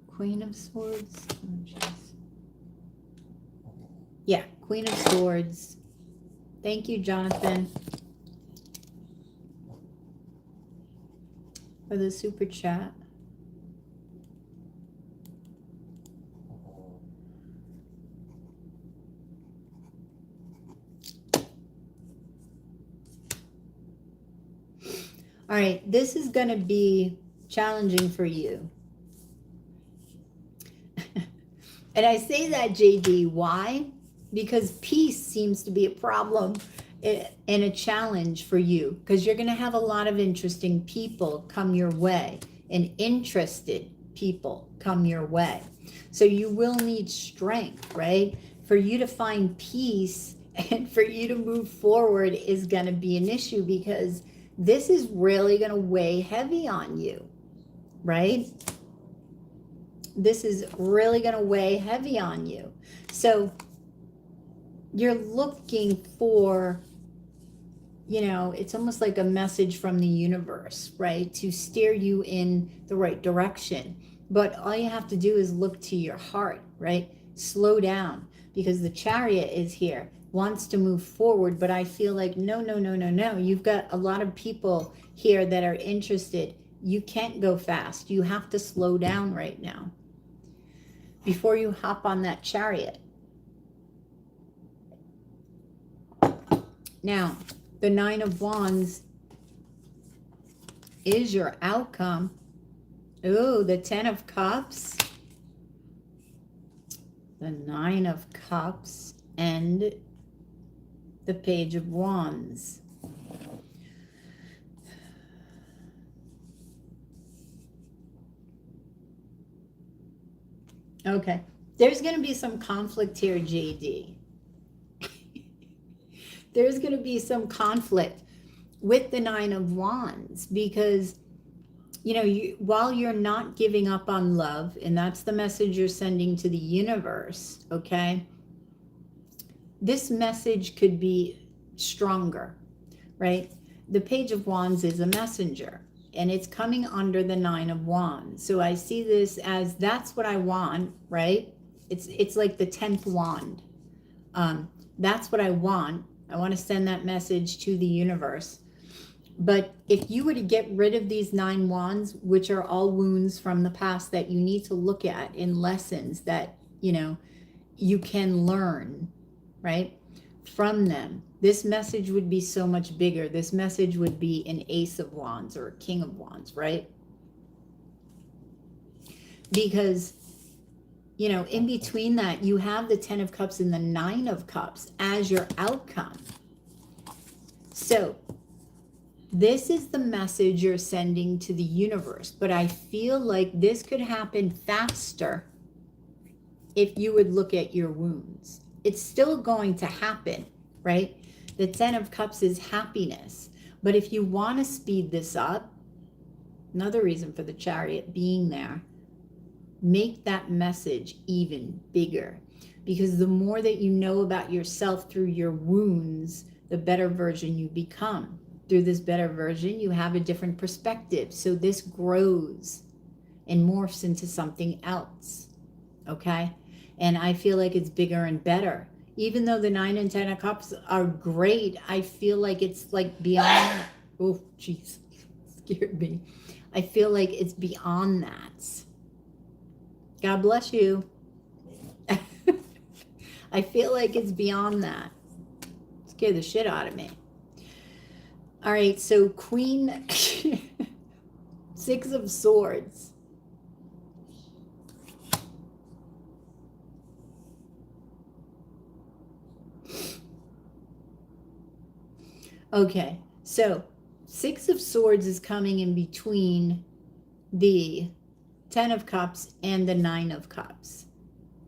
Queen of Swords. Oh, yeah, Queen of Swords. Thank you, Jonathan, for the super chat. All right, this is going to be challenging for you. And I say that, JD, why? Because peace seems to be a problem and a challenge for you, because you're going to have a lot of interesting people come your way, and interested people come your way. So you will need strength, right? For you to find peace and for you to move forward is going to be an issue, because this is really going to weigh heavy on you, right? This is really going to weigh heavy on you. So you're looking for, you know, it's almost like a message from the universe, right? To steer you in the right direction. But all you have to do is look to your heart, right? Slow down, because the Chariot is here, wants to move forward. But I feel like, no. You've got a lot of people here that are interested. You can't go fast. You have to slow down right now before you hop on that Chariot. Now, the Nine of Wands is your outcome. Ooh, the Ten of Cups, the Nine of Cups, and the Page of Wands. Okay, there's going to be some conflict here, JD. There's going to be some conflict with the Nine of Wands, because, you know, while you're not giving up on love, and that's the message you're sending to the universe, okay, this message could be stronger, right? The Page of Wands is a messenger, and it's coming under the Nine of Wands. So I see this as, that's what I want, right? It's like the 10th wand. That's what I want. I want to send that message to the universe. But if you were to get rid of these 9 wands, which are all wounds from the past that you need to look at in lessons that, you know, you can learn, right, from them, this message would be so much bigger. This message would be an Ace of Wands or a King of Wands, right? Because, you know, in between that, you have the 10 of Cups and the 9 of Cups as your outcome. So this is the message you're sending to the universe. But I feel like this could happen faster if you would look at your wounds. It's still going to happen, right? The 10 of Cups is happiness. But if you want to speed this up, another reason for the Chariot being there, make that message even bigger. Because the more that you know about yourself through your wounds, the better version you become. Through this better version, you have a different perspective. So this grows and morphs into something else, okay? And I feel like it's bigger and better. Even though the 9 and 10 of Cups are great, I feel like it's like beyond, oh, jeez, scared me. I feel like it's beyond that. God bless you. I feel like it's beyond that. Scared the shit out of me. All right, so Queen, 6 of Swords. Okay, so 6 of Swords is coming in between the 10 of Cups and the 9 of Cups,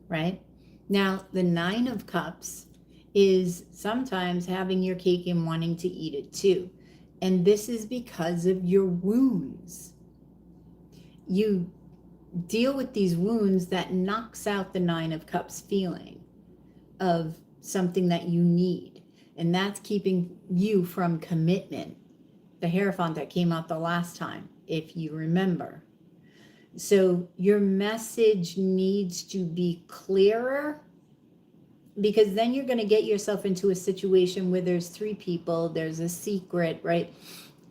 right? Now, the 9 of Cups is sometimes having your cake and wanting to eat it too. And this is because of your wounds. You deal with these wounds that knocks out the 9 of Cups feeling of something that you need. And that's keeping you from commitment. The Hierophant that came out the last time, if you remember. So your message needs to be clearer, because then you're going to get yourself into a situation where there's 3 people, there's a secret, right?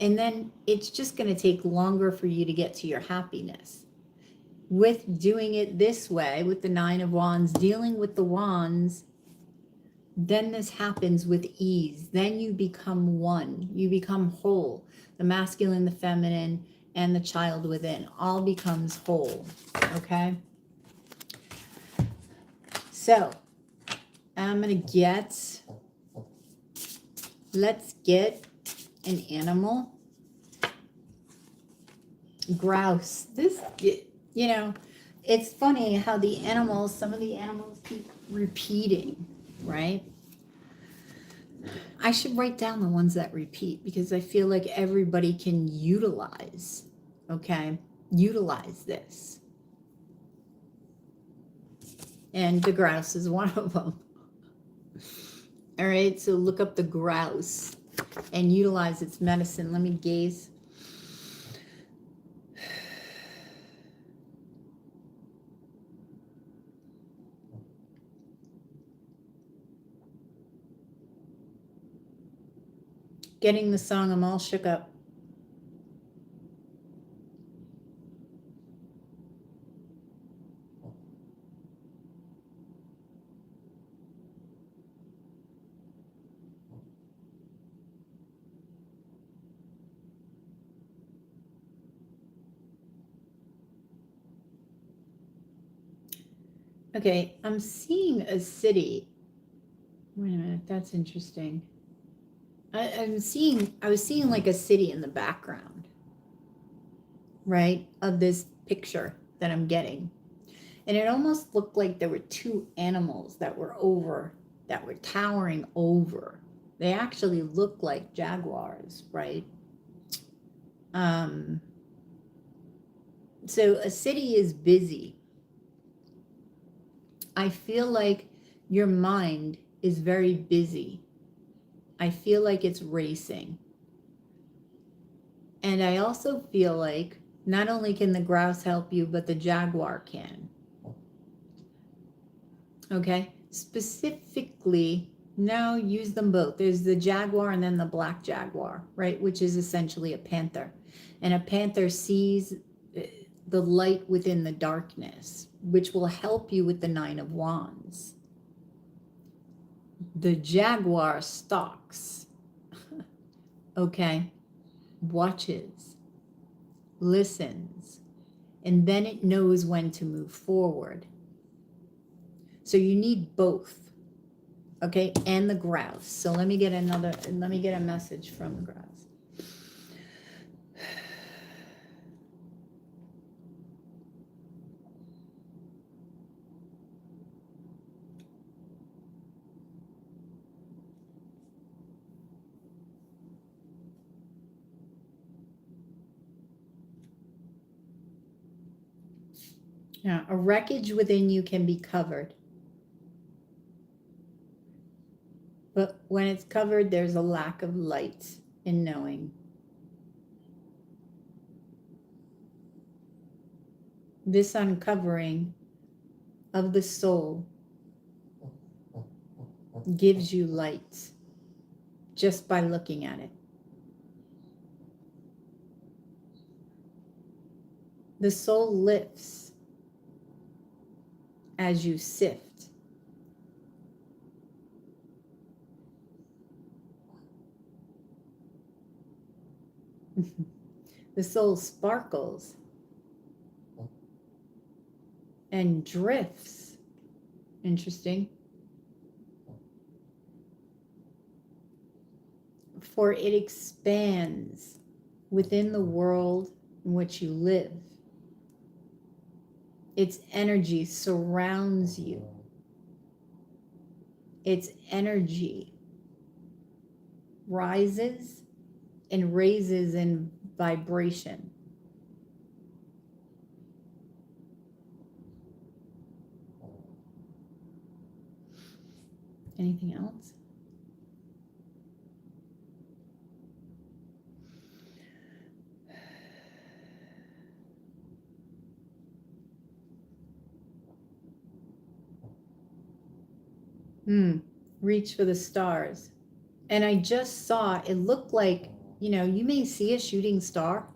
And then it's just going to take longer for you to get to your happiness. With doing it this way, with the 9 of Wands, dealing with the wands, then this happens with ease. Then you become one. You become whole. The masculine, the feminine, and the child within all becomes whole. Okay? So, I'm going to get, let's get an animal. Grouse. This, You know, it's funny how the animals, some of the animals keep repeating, right? I should write down the ones that repeat because I feel like everybody can utilize, okay? Utilize this. And the grouse is one of them. All right, so look up the grouse and utilize its medicine. Let me gaze. Getting the song, I'm all shook up. Okay, I'm seeing a city. Wait a minute, that's interesting. I was seeing like a city in the background, right, of this picture that I'm getting. And it almost looked like there were two animals that were towering over. They actually look like jaguars, right? So a city is busy. I feel like your mind is very busy. I feel like it's racing. And I also feel like not only can the grouse help you, but the jaguar can. Okay? Specifically, no, use them both. There's the jaguar and then the black jaguar, right? Which is essentially a panther. And a panther sees the light within the darkness, which will help you with the 9 of Wands. The jaguar stalks, okay, watches, listens, and then it knows when to move forward. So you need both, okay, and the grouse. So let me get a message from the grouse. Yeah, a wreckage within you can be covered. But when it's covered, there's a lack of light in knowing. This uncovering of the soul gives you light just by looking at it. The soul lifts as you sift. The soul sparkles and drifts. Interesting. For it expands within the world in which you live. Its energy surrounds you. Its energy rises and raises in vibration. Anything else? Reach for the stars. And I just saw, it looked like, you may see a shooting star.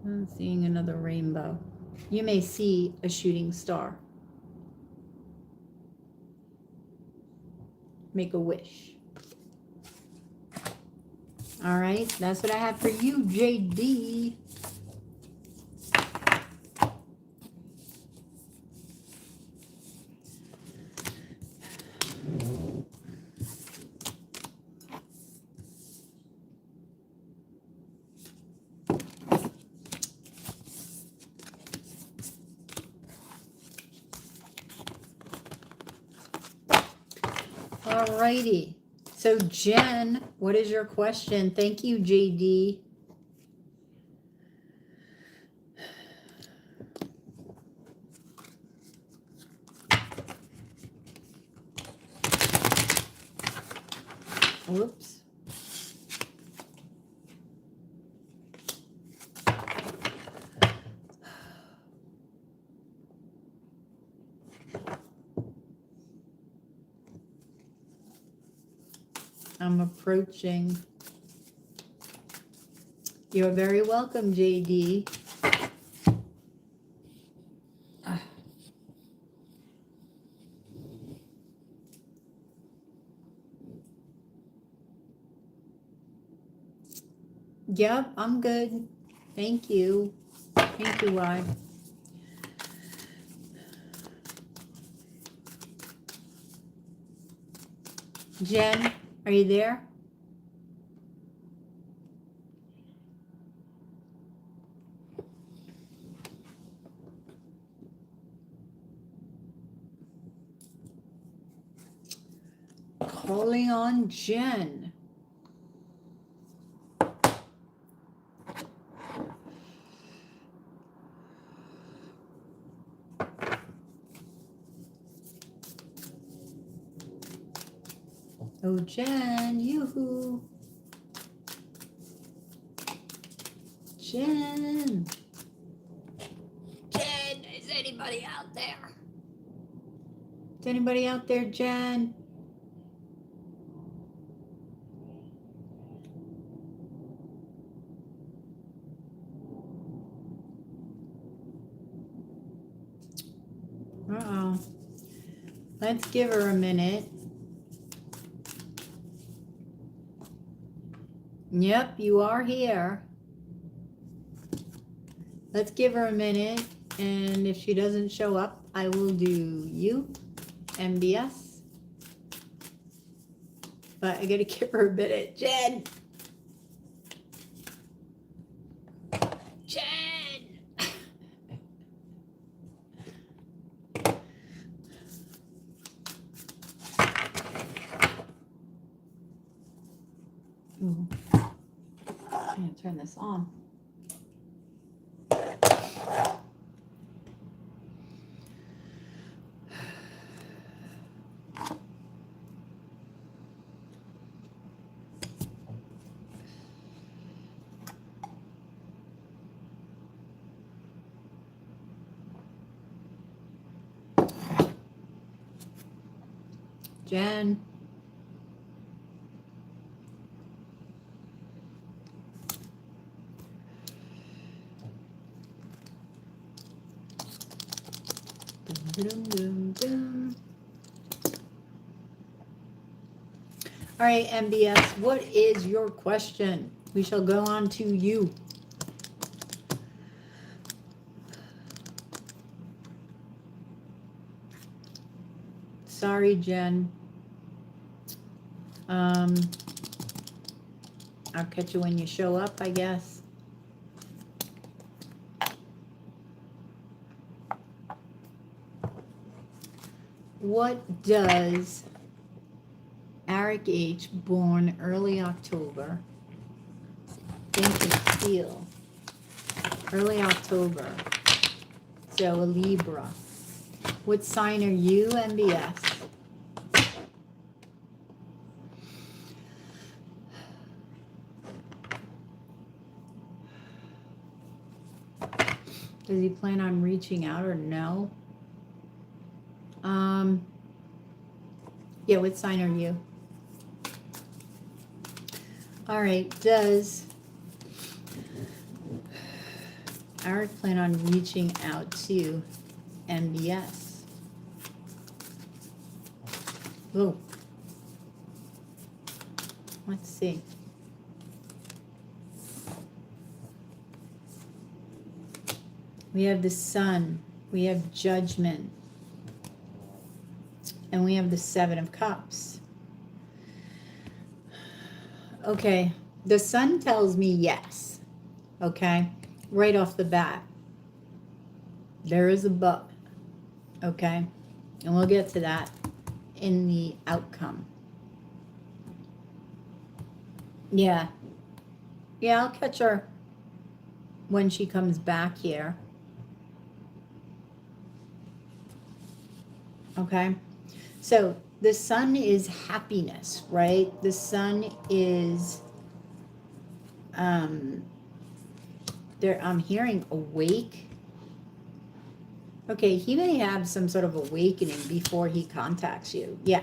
I'm seeing another rainbow. You may see a shooting star. Make a wish. All right, that's what I have for you, JD. All righty. So Jen, what is your question? Thank you, JD. Whoops. I'm approaching. You're very welcome, JD. Yep, I'm good. Thank you. Thank you, Rod. Jen, are you there? Calling on Jen. Oh, Jen, yoo-hoo. Jen. Jen, is anybody out there? Is anybody out there, Jen? Uh-oh. Let's give her a minute. Yep, you are here. Let's give her a minute, and if she doesn't show up, I will do you, MBS. But I gotta give her a minute. Jen! Jen! Ooh. I'm gonna turn this on. Jen. Dum, dum, dum. All right, MBS, what is your question? We shall go on to you. Sorry, Jen. I'll catch you when you show up, I guess. What does Eric H., born early October, think and feel? Early October. So a Libra. What sign are you, MBS? Does he plan on reaching out or no? Yeah, what sign are you? All right, does Eric plan on reaching out to MBS? Oh, let's see. We have the Sun, we have Judgment, and we have the Seven of Cups. Okay, the Sun tells me yes, okay, right off the bat. There is a but, okay, and we'll get to that in the outcome. Yeah. Yeah, I'll catch her when she comes back here. Okay. So the sun is happiness, right? The sun is there. I'm hearing awake. Okay, he may have some sort of awakening before he contacts you. Yeah.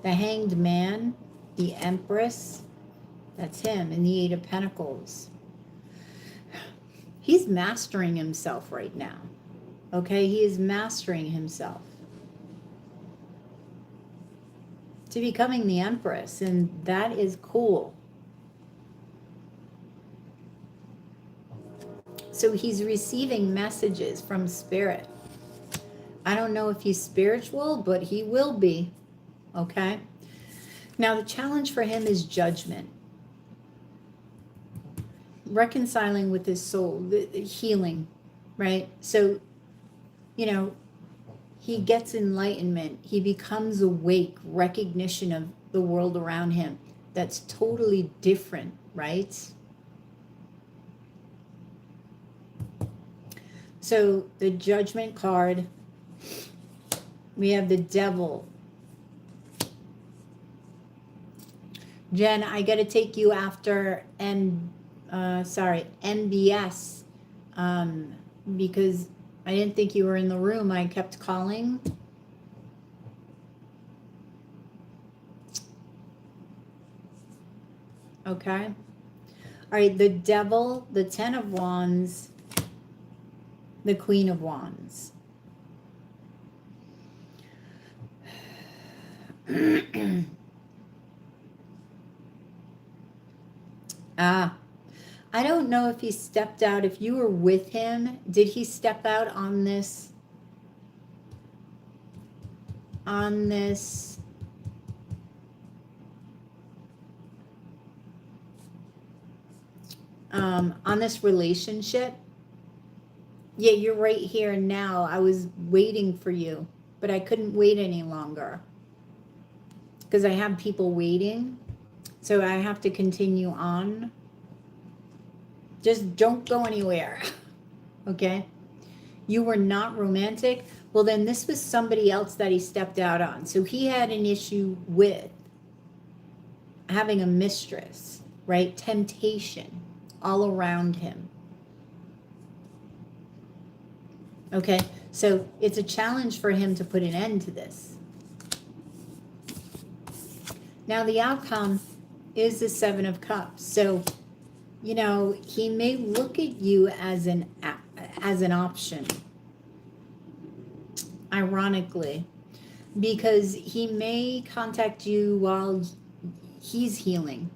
The Hanged Man, the Empress, that's him, and the Eight of Pentacles. He's mastering himself right now. Okay, he is mastering himself to becoming the Empress, and that is cool. So he's receiving messages from Spirit. I don't know if he's spiritual, but he will be. Okay? Now, the challenge for him is judgment. Reconciling with his soul, the healing, right? So, you know, he gets enlightenment. He becomes awake, recognition of the world around him that's totally different, right? So the Judgment card, we have the Devil. Jen, I got to take you after MBS, because I didn't think you were in the room. I kept calling. Okay. All right, the Devil, the Ten of Wands, the Queen of Wands. I don't know if he stepped out. If you were with him, did he step out on this on this relationship? Yeah, you're right here now. I was waiting for you, but I couldn't wait any longer because I have people waiting. So I have to continue on. Just don't go anywhere. Okay? You were not romantic. Well, then this was somebody else that he stepped out on. So he had an issue with having a mistress, right? Temptation all around him. Okay? So it's a challenge for him to put an end to this. Now the outcome is the Seven of Cups. So, you know, he may look at you as an option, ironically, because he may contact you while he's healing,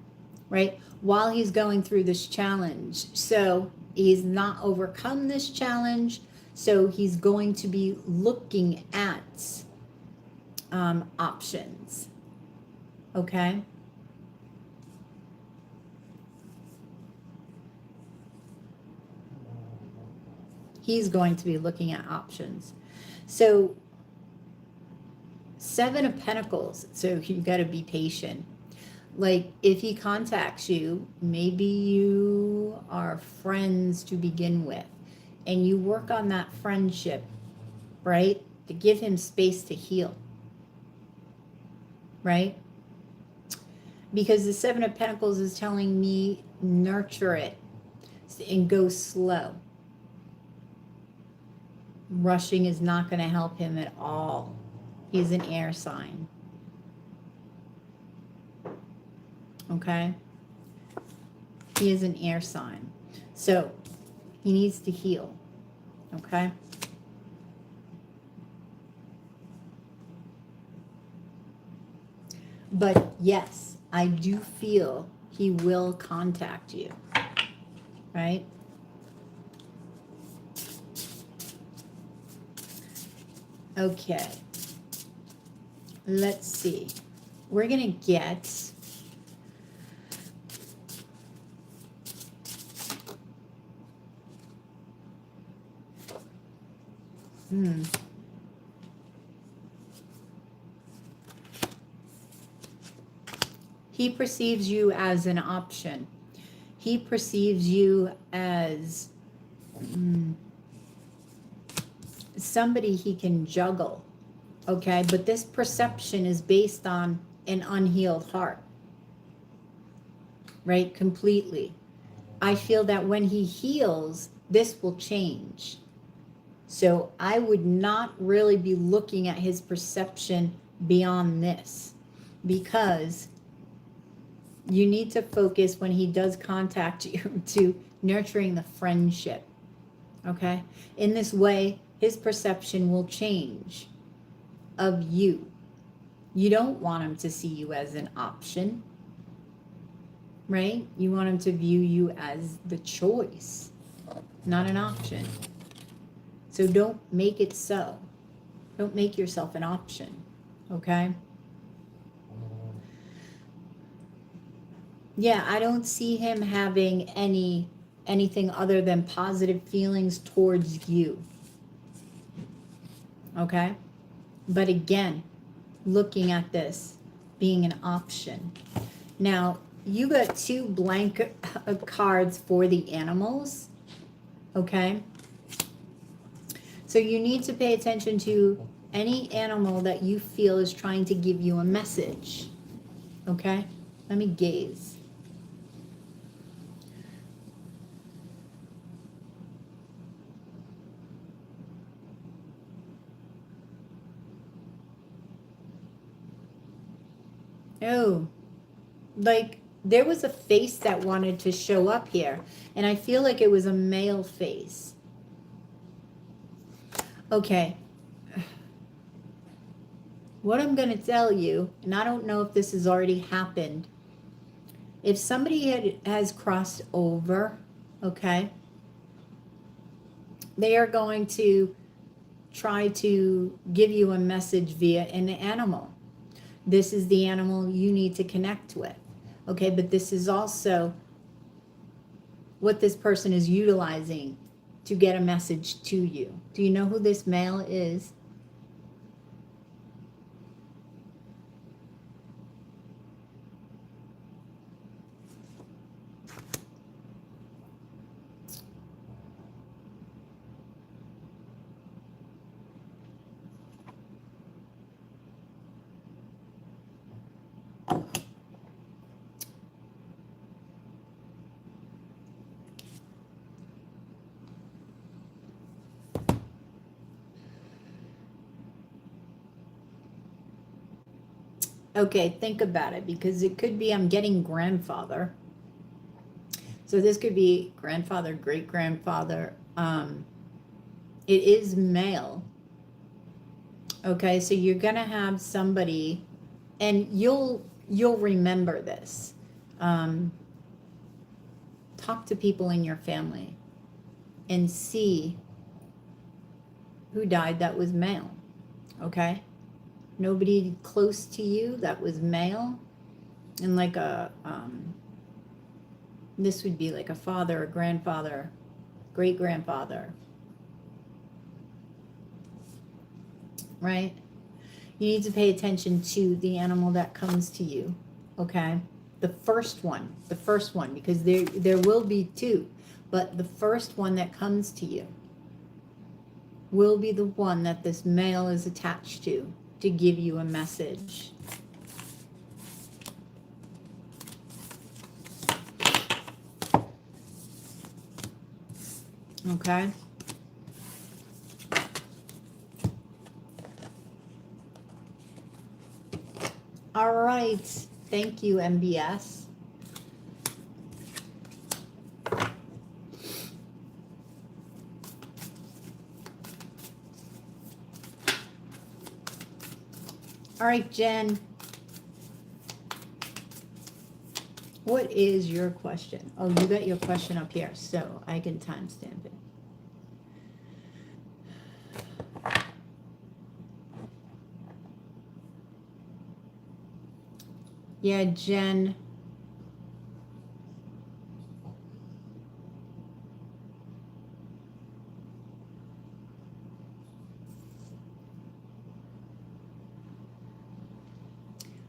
right? While he's going through this challenge. So he's not overcome this challenge. So he's going to be looking at options. Okay? He's going to be looking at options. So Seven of Pentacles. So you got to be patient. Like if he contacts you, maybe you are friends to begin with, and you work on that friendship, right? To give him space to heal, right? Because the Seven of Pentacles is telling me nurture it and go slow. Rushing is not going to help him at all. He's an air sign. Okay? He is an air sign. So he needs to heal. Okay? But yes, I do feel he will contact you. Right? Okay. Let's see. We're going to get He perceives you as an option. He perceives you as somebody he can juggle, okay? But this perception is based on an unhealed heart, right? Completely. I feel that when he heals, this will change. So I would not really be looking at his perception beyond this, because you need to focus when he does contact you to nurturing the friendship, okay? In this way, his perception will change of you. You don't want him to see you as an option, right? You want him to view you as the choice, not an option. So don't make it so. Don't make yourself an option, okay? Yeah, I don't see him having anything other than positive feelings towards you, okay? But again, looking at this being an option. Now, you got 2 blank cards for the animals, okay? So you need to pay attention to any animal that you feel is trying to give you a message, okay? Let me gaze. Oh, like there was a face that wanted to show up here, and I feel like it was a male face. Okay. What I'm going to tell you, and I don't know if this has already happened, if somebody has crossed over, okay, they are going to try to give you a message via an animal. This is the animal you need to connect with, okay? But this is also what this person is utilizing to get a message to you. Do you know who this male is? Okay, think about it, because it could be I'm getting grandfather. So this could be grandfather, great-grandfather. It is male. Okay, so you're going to have somebody, and you'll remember this. Talk to people in your family and see who died that was male, okay? Nobody close to you that was male, and like a, this would be like a father, a grandfather, great-grandfather, right? You need to pay attention to the animal that comes to you, okay? The first one, because there will be 2, but the first one that comes to you will be the one that this male is attached to give you a message. Okay? All right. Thank you, MBS. All right, Jen. What is your question? Oh, you got your question up here, so I can timestamp it. Yeah, Jen.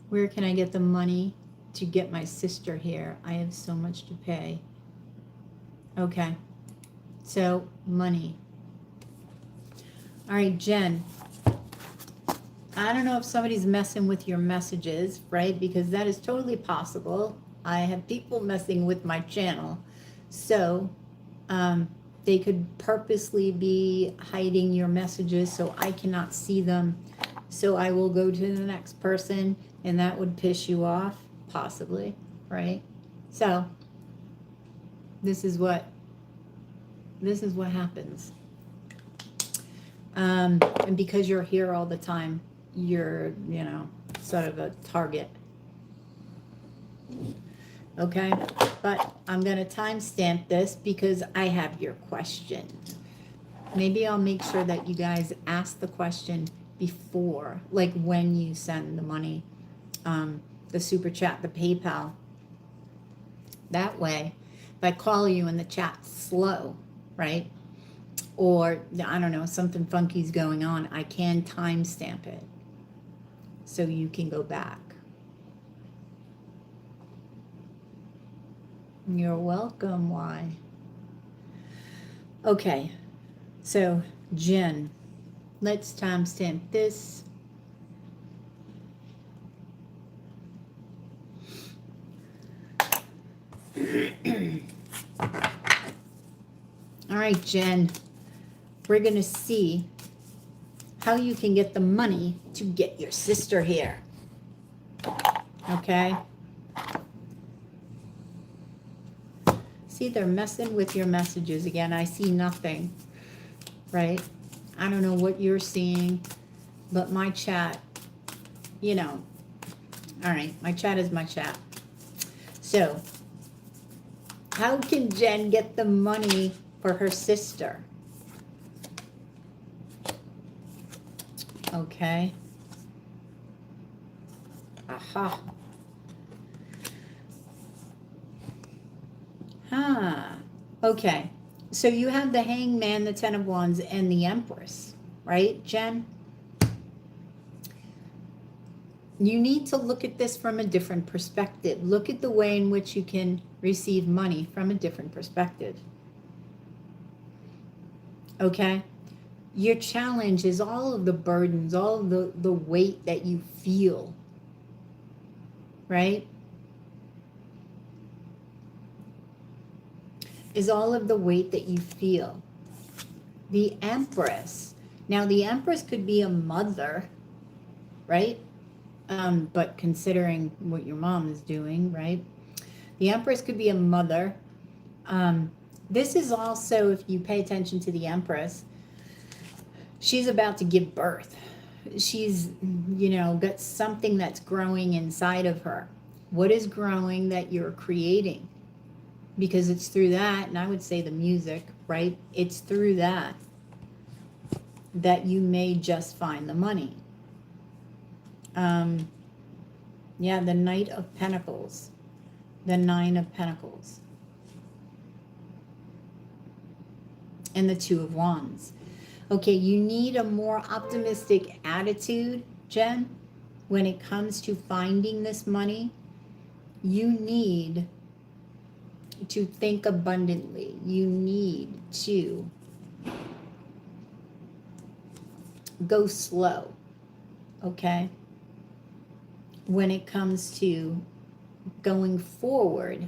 Where can I get the money to get my sister here. I have so much to pay. Okay. So, money. All right, Jen. I don't know if somebody's messing with your messages, right? Because that is totally possible. I have people messing with my channel. So, they could purposely be hiding your messages so I cannot see them. So I will go to the next person, and that would piss you off, possibly, right? So, this is what happens. And because you're here all the time, you're, sort of a target. Okay, but I'm going to timestamp this because I have your question. Maybe I'll make sure that you guys ask the question before, like when you send the money, the super chat, the PayPal. That way, if I call you and the chat's slow, right? Or, I don't know, something funky's going on, I can timestamp it so you can go back. You're welcome. Why? Okay, so Jen, let's timestamp this. All right, Jen, we're going to see how you can get the money to get your sister here. Okay? See, they're messing with your messages again. I see nothing, right? I don't know what you're seeing, but my chat, all right, my chat is my chat. So, how can Jen get the money for her sister? Okay. Aha. Okay. So you have the Hangman, the Ten of Wands, and the Empress, right, Jen? You need to look at this from a different perspective. Look at the way in which you can receive money from a different perspective. Okay? Your challenge is all of the burdens, all of the weight that you feel, right? Is all of the weight that you feel. The Empress. Now, the Empress could be a mother, right? But considering what your mom is doing, right? The Empress could be a mother. This is also, if you pay attention to the Empress, she's about to give birth. She's, got something that's growing inside of her. What is growing that you're creating? Because it's through that, and I would say the music, right? It's through that you may just find the money. Yeah, the Knight of Pentacles, the Nine of Pentacles, and the Two of Wands. Okay, you need a more optimistic attitude, Jen, when it comes to finding this money. You need to think abundantly. You need to go slow, okay? When it comes to going forward,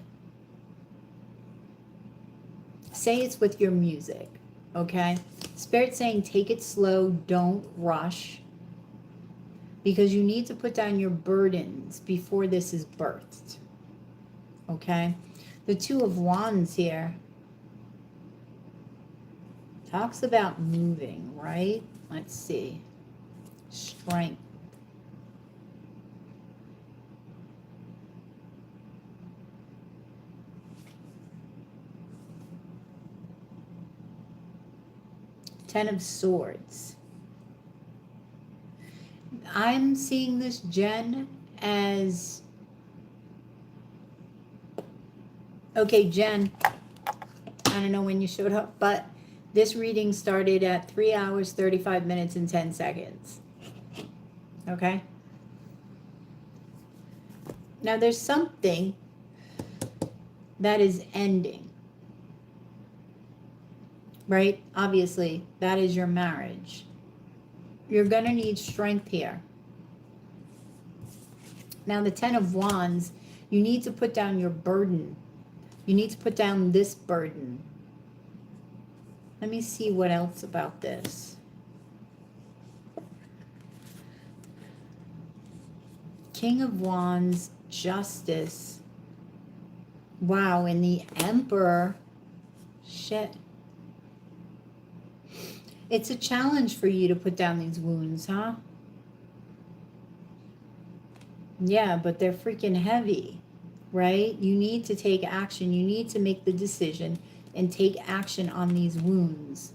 say it's with your music, okay? Spirit's saying take it slow, don't rush, because you need to put down your burdens before this is birthed, okay? The Two of Wands here talks about moving, right? Let's see. Strength. Ten of Swords. I'm seeing this, Jen, as... Okay, Jen, I don't know when you showed up, but this reading started at 3 hours, 35 minutes, and 10 seconds. Okay? Now there's something that is ending, right? Obviously, that is your marriage. You're going to need strength here. Now the 10 of Wands, you need to put down your burden. You need to put down this burden. Let me see what else about this. King of Wands, Justice. Wow, and the Emperor. Shit. It's a challenge for you to put down these wounds, huh? Yeah, but they're freaking heavy, right? You need to take action. You need to make the decision and take action on these wounds.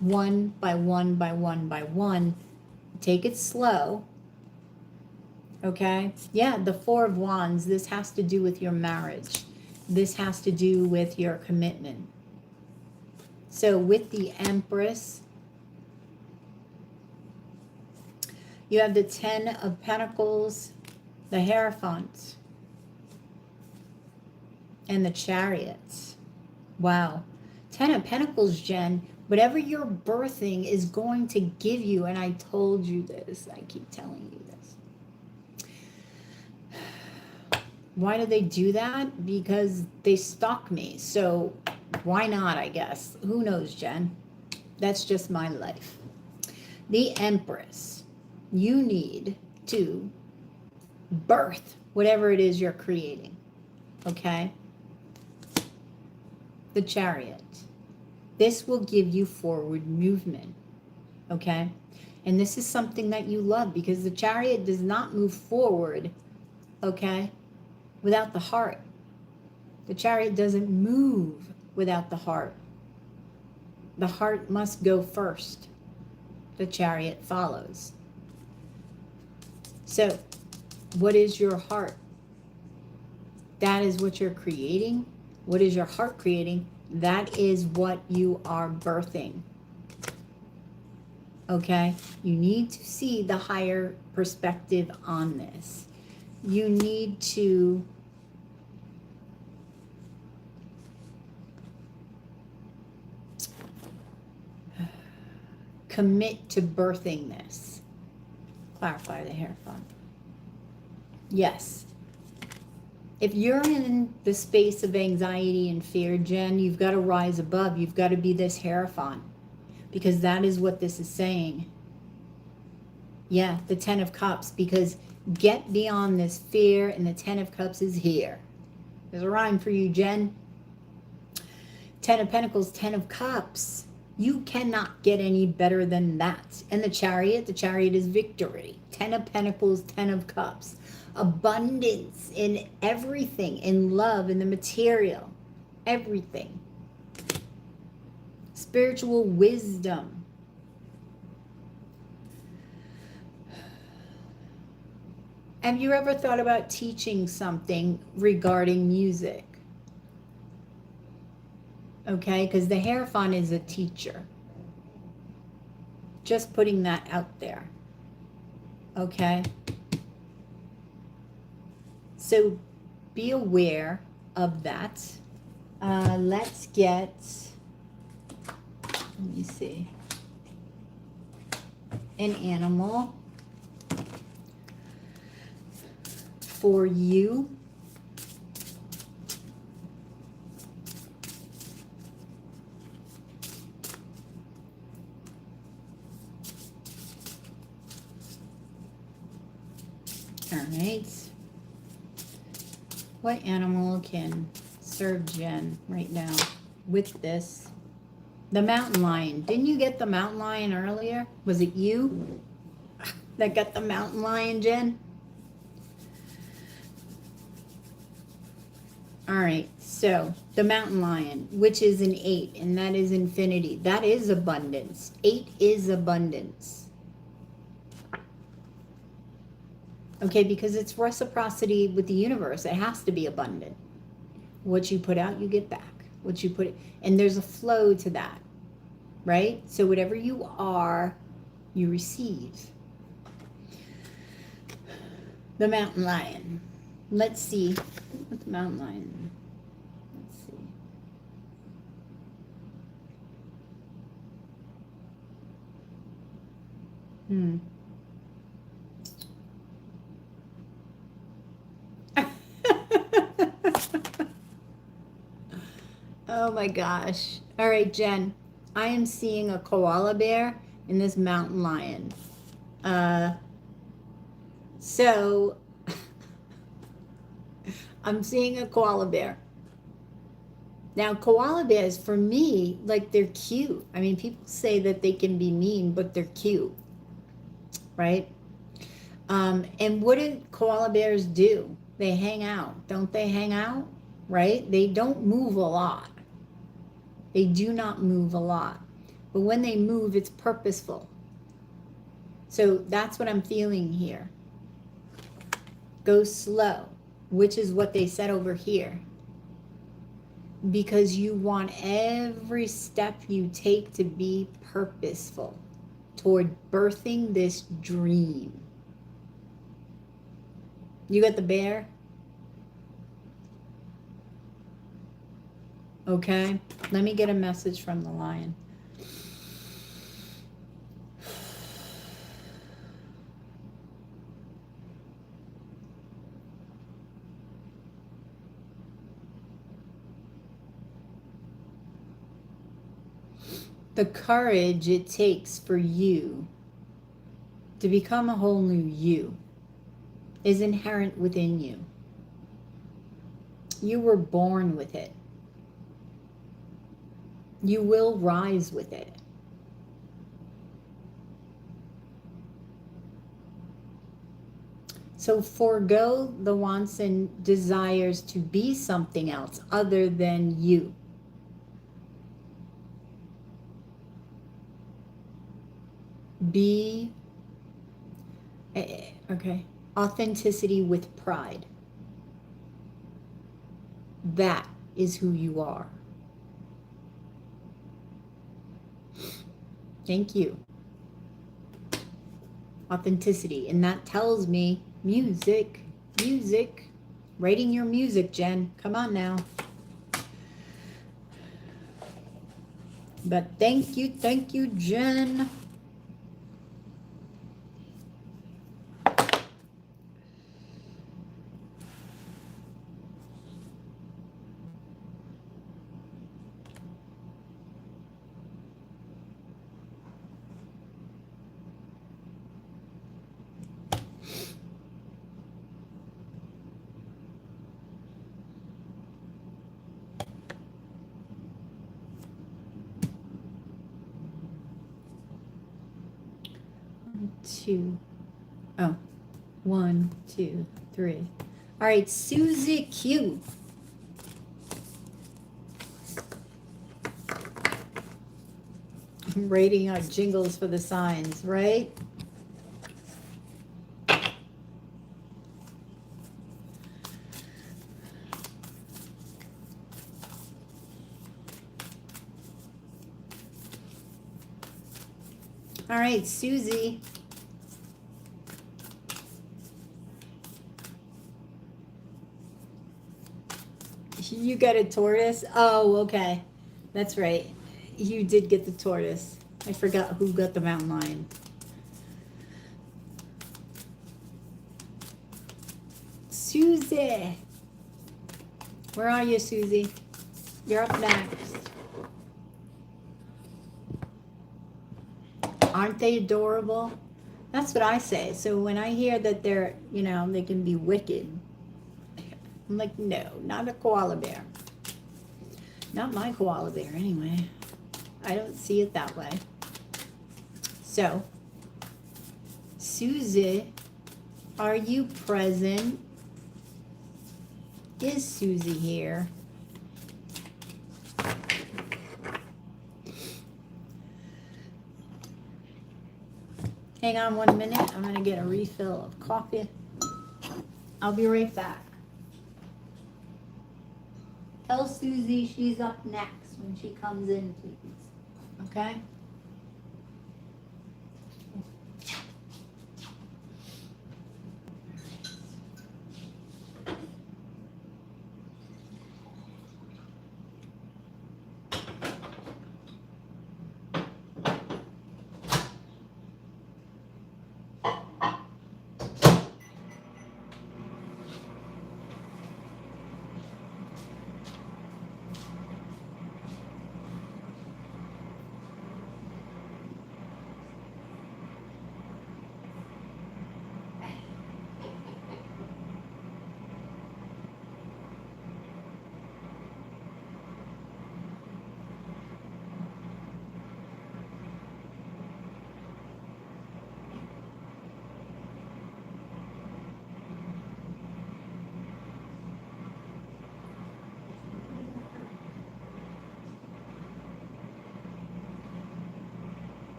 One by one by one by one. Take it slow. Okay? Yeah, the 4 of Wands, this has to do with your marriage. This has to do with your commitment. So with the Empress, you have the 10 of Pentacles, the Hierophant, and the Chariots. Wow. 10 of Pentacles, Jen. Whatever you're birthing is going to give you, and I told you this. I keep telling you this. Why do they do that? Because they stalk me. So why not, I guess? Who knows, Jen? That's just my life. The Empress. You need to birth whatever it is you're creating. Okay? The Chariot. This will give you forward movement. Okay? And this is something that you love because the Chariot does not move forward, okay, without the heart. The Chariot doesn't move without the heart. The heart must go first. The Chariot follows. So, what is your heart? That is what you're creating. What is your heart creating? That is what you are birthing. Okay? You need to see the higher perspective on this. You need to commit to birthing this. Clarify the Hierophant. Yes. If you're in the space of anxiety and fear, Jen, you've got to rise above. You've got to be this Hierophant. Because that is what this is saying. Yeah, the 10 of Cups. Because get beyond this fear, and the 10 of Cups is here. There's a rhyme for you, Jen. 10 of Pentacles, 10 of Cups. You cannot get any better than that. And the Chariot is victory. 10 of Pentacles, 10 of Cups. Abundance in everything, in love, in the material, everything. Spiritual wisdom. Have you ever thought about teaching something regarding music? Okay, because the Hierophant is a teacher. Just putting that out there. Okay. So be aware of that. Let's get, let me see, an animal for you. All right. What animal can serve Jen right now with this? The mountain lion. Didn't you get the mountain lion earlier? Was it you that got the mountain lion, Jen? All right, so the mountain lion, which is an 8, and that is infinity. That is abundance. 8 is abundance. Okay, because it's reciprocity with the universe. It has to be abundant. What you put out, you get back. What you put, and there's a flow to that, right? So whatever you are, you receive. The mountain lion. Let's see. What's the mountain lion? Let's see. Oh my gosh. All right, Jen. I am seeing a koala bear in this mountain lion. So I'm seeing a koala bear. Now, koala bears, for me, like, they're cute. I mean, people say that they can be mean, but they're cute, right? And what do koala bears do? They hang out. Don't they hang out? Right? They don't move a lot. They do not move a lot. But when they move, it's purposeful. So that's what I'm feeling here. Go slow, which is what they said over here. Because you want every step you take to be purposeful toward birthing this dream. You got the bear? Okay, let me get a message from the lion. The courage it takes for you to become a whole new you is inherent within you. You were born with it. You will rise with it. So forego the wants and desires to be something else other than you. Be, okay, authenticity with pride. That is who you are. Thank you. Authenticity. And that tells me music, music. Writing your music, Jen. Come on now. But thank you, Jen. Two. Oh, 1, 2, 3. All right, Susie Q. I'm rating our jingles for the signs, right? All right, Susie. You got a tortoise? Oh, okay. That's right. You did get the tortoise. I forgot who got the mountain lion. Susie. Where are you, Susie? You're up next. Aren't they adorable? That's what I say. So when I hear that they're, they can be wicked, I'm like, no, not a koala bear. Not my koala bear, anyway. I don't see it that way. So, Susie, are you present? Is Susie here? Hang on 1 minute. I'm going to get a refill of coffee. I'll be right back. Tell Susie she's up next when she comes in, please. Okay?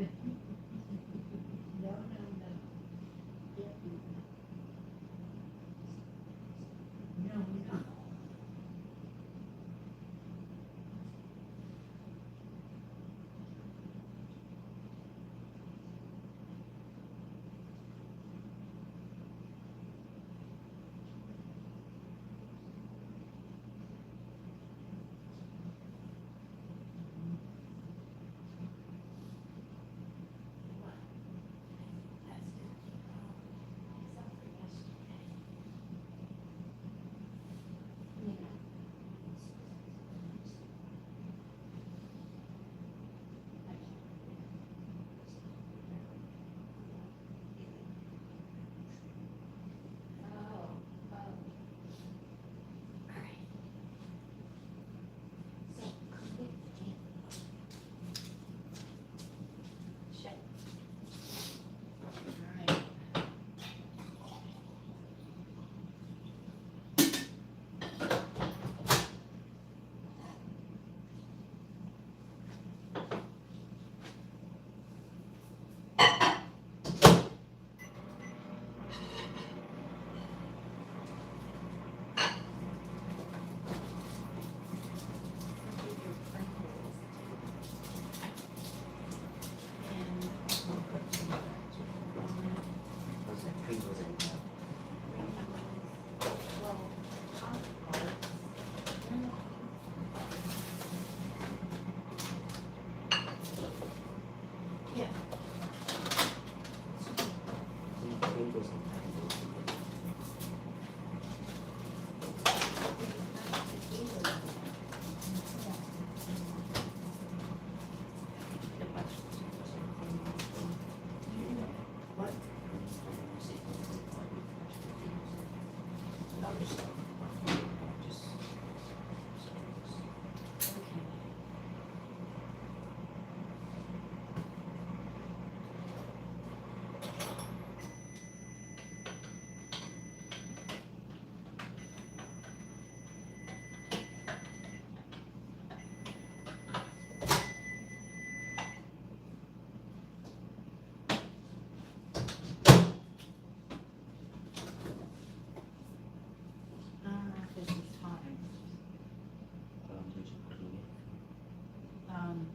No, no, no. No, no.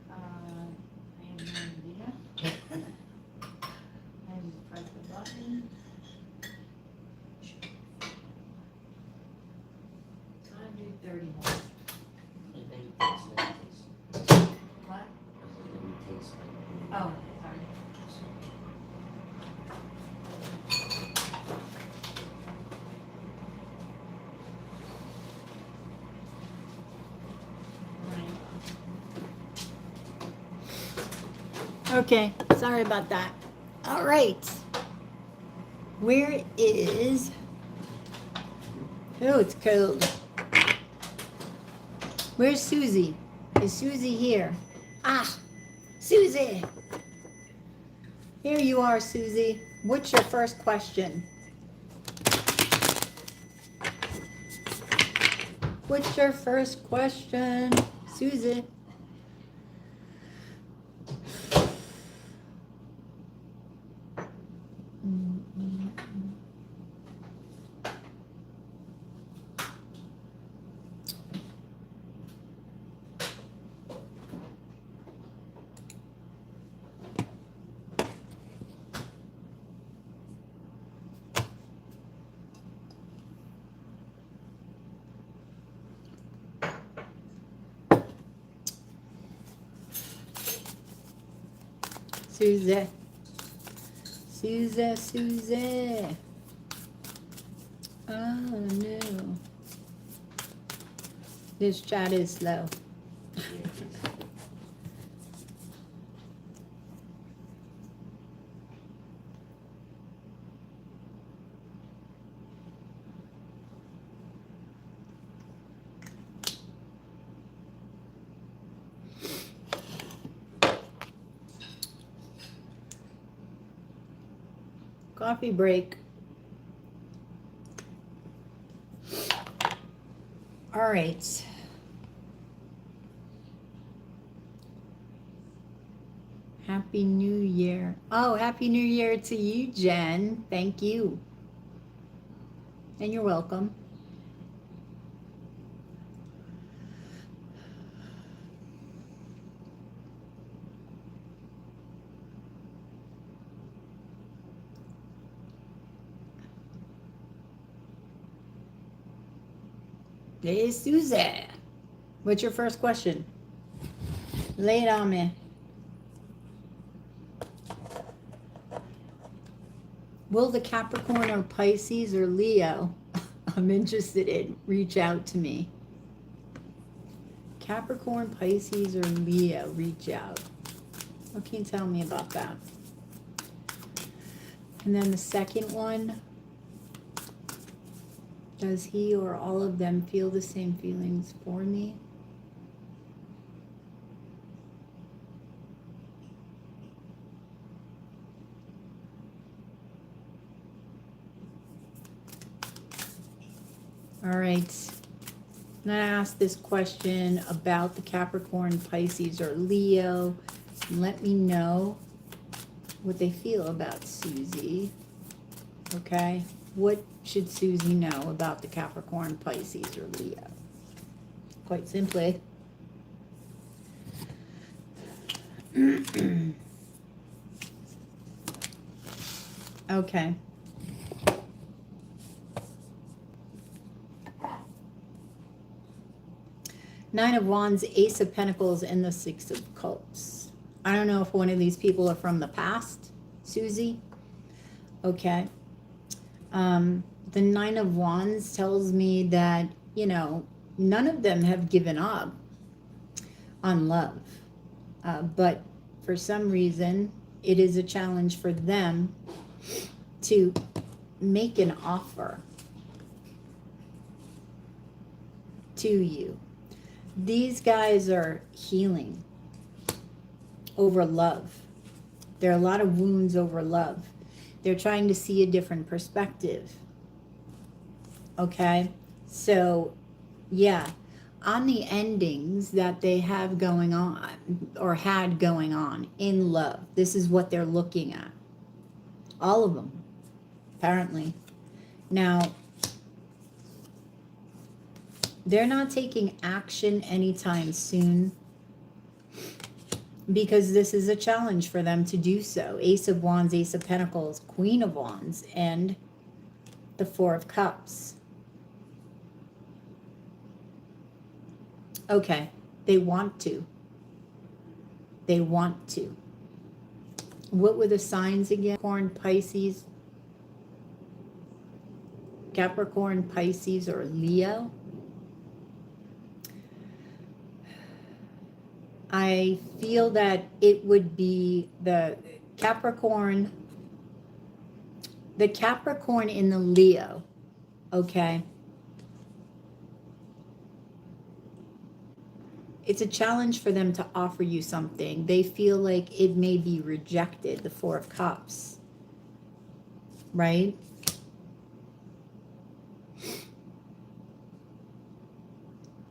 I have no idea. I just press the button. I do 30 more. What? Oh, sorry. Okay, sorry about that. All right. Where is... Oh, it's cold. Where's Susie? Is Susie here? Ah, Susie! Here you are, Susie. What's your first question? What's your first question, Susie? Susie. Susie, Susie. Oh no. This chat is slow. Coffee break. All right. Happy New Year. Oh, Happy New Year to you, Jen. Thank you. And you're welcome. Hey, Susan. What's your first question? Lay it on me. Will the Capricorn or Pisces or Leo I'm interested in reach out to me? Capricorn, Pisces, or Leo reach out. What can you tell me about that? And then the second one, does he or all of them feel the same feelings for me? All right. I'm going to ask this question about the Capricorn, Pisces, or Leo. Let me know what they feel about Susie. Okay? What should Susie know about the Capricorn, Pisces, or Leo? Quite simply. Okay. Nine of Wands, Ace of Pentacles, and the Six of Cups. I don't know if one of these people are from the past, Susie. Okay. The Nine of Wands tells me that, you know, none of them have given up on love. But for some reason, it is a challenge for them to make an offer to you. These guys are healing over love. There are a lot of wounds over love. They're trying to see a different perspective. Okay? So, yeah. On the endings that they have going on, or had going on in love, this is what they're looking at. All of them, apparently. Now, they're not taking action anytime soon because this is a challenge for them to do so. Ace of Wands, Ace of Pentacles, Queen of Wands, and the Four of Cups. Okay, they want to. They want to. What were the signs again? Capricorn, Pisces, Capricorn, Pisces, or Leo? I feel that it would be the Capricorn in the Leo, okay? It's a challenge for them to offer you something. They feel like it may be rejected, the Four of Cups, right?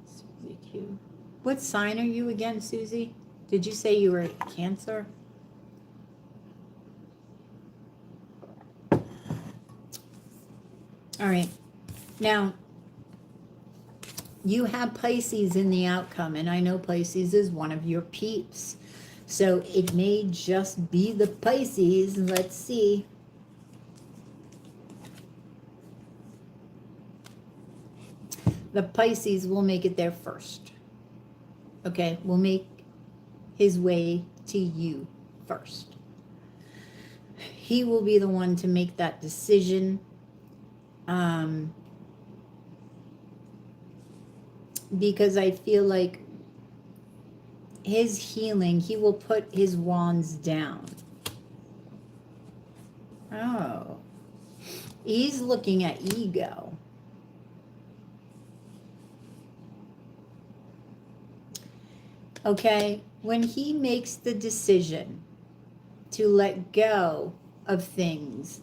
Susie Q. What sign are you again, Susie? Did you say you were Cancer? All right. Now, you have Pisces in the outcome, and I know Pisces is one of your peeps. So it may just be the Pisces. Let's see. The Pisces will make it there first. Okay, will make his way to you first. He will be the one to make that decision. Because I feel like his healing, he will put his wands down. Oh. He's looking at ego. Okay, when he makes the decision to let go of things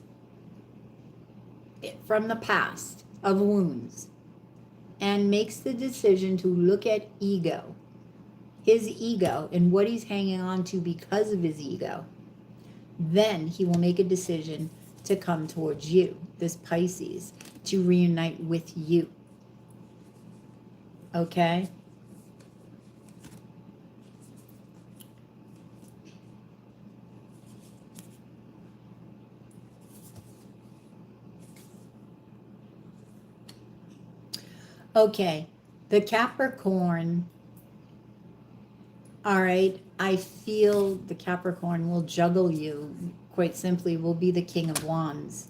from the past, of wounds, and makes the decision to look at ego, his ego and what he's hanging on to because of his ego, then he will make a decision to come towards you, this Pisces, to reunite with you. Okay? Okay, the Capricorn, all right, I feel the Capricorn will juggle you, quite simply, will be the King of Wands.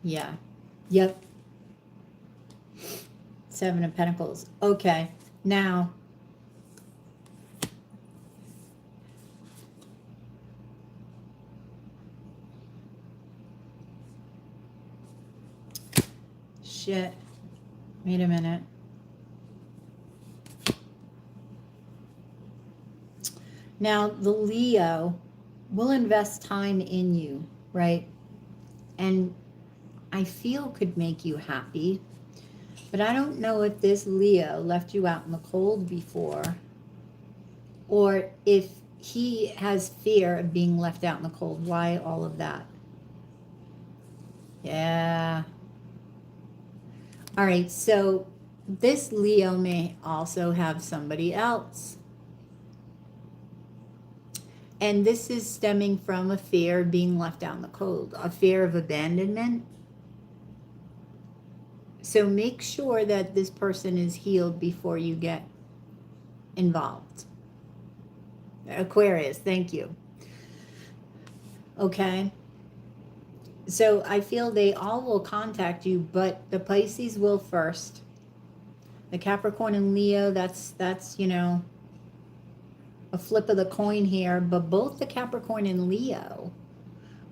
Yeah. Yep. Seven of Pentacles. Okay. Now, shit. Wait a minute. Now, the Leo will invest time in you, right? And I feel could make you happy. But I don't know if this Leo left you out in the cold before, or if he has fear of being left out in the cold. Why all of that? Yeah. All right, so this Leo may also have somebody else. And this is stemming from a fear of being left out in the cold, a fear of abandonment. So make sure that this person is healed before you get involved. Aquarius, thank you. Okay. So I feel they all will contact you, but the Pisces will first. The Capricorn and Leo, that's you know, a flip of the coin here. But both the Capricorn and Leo,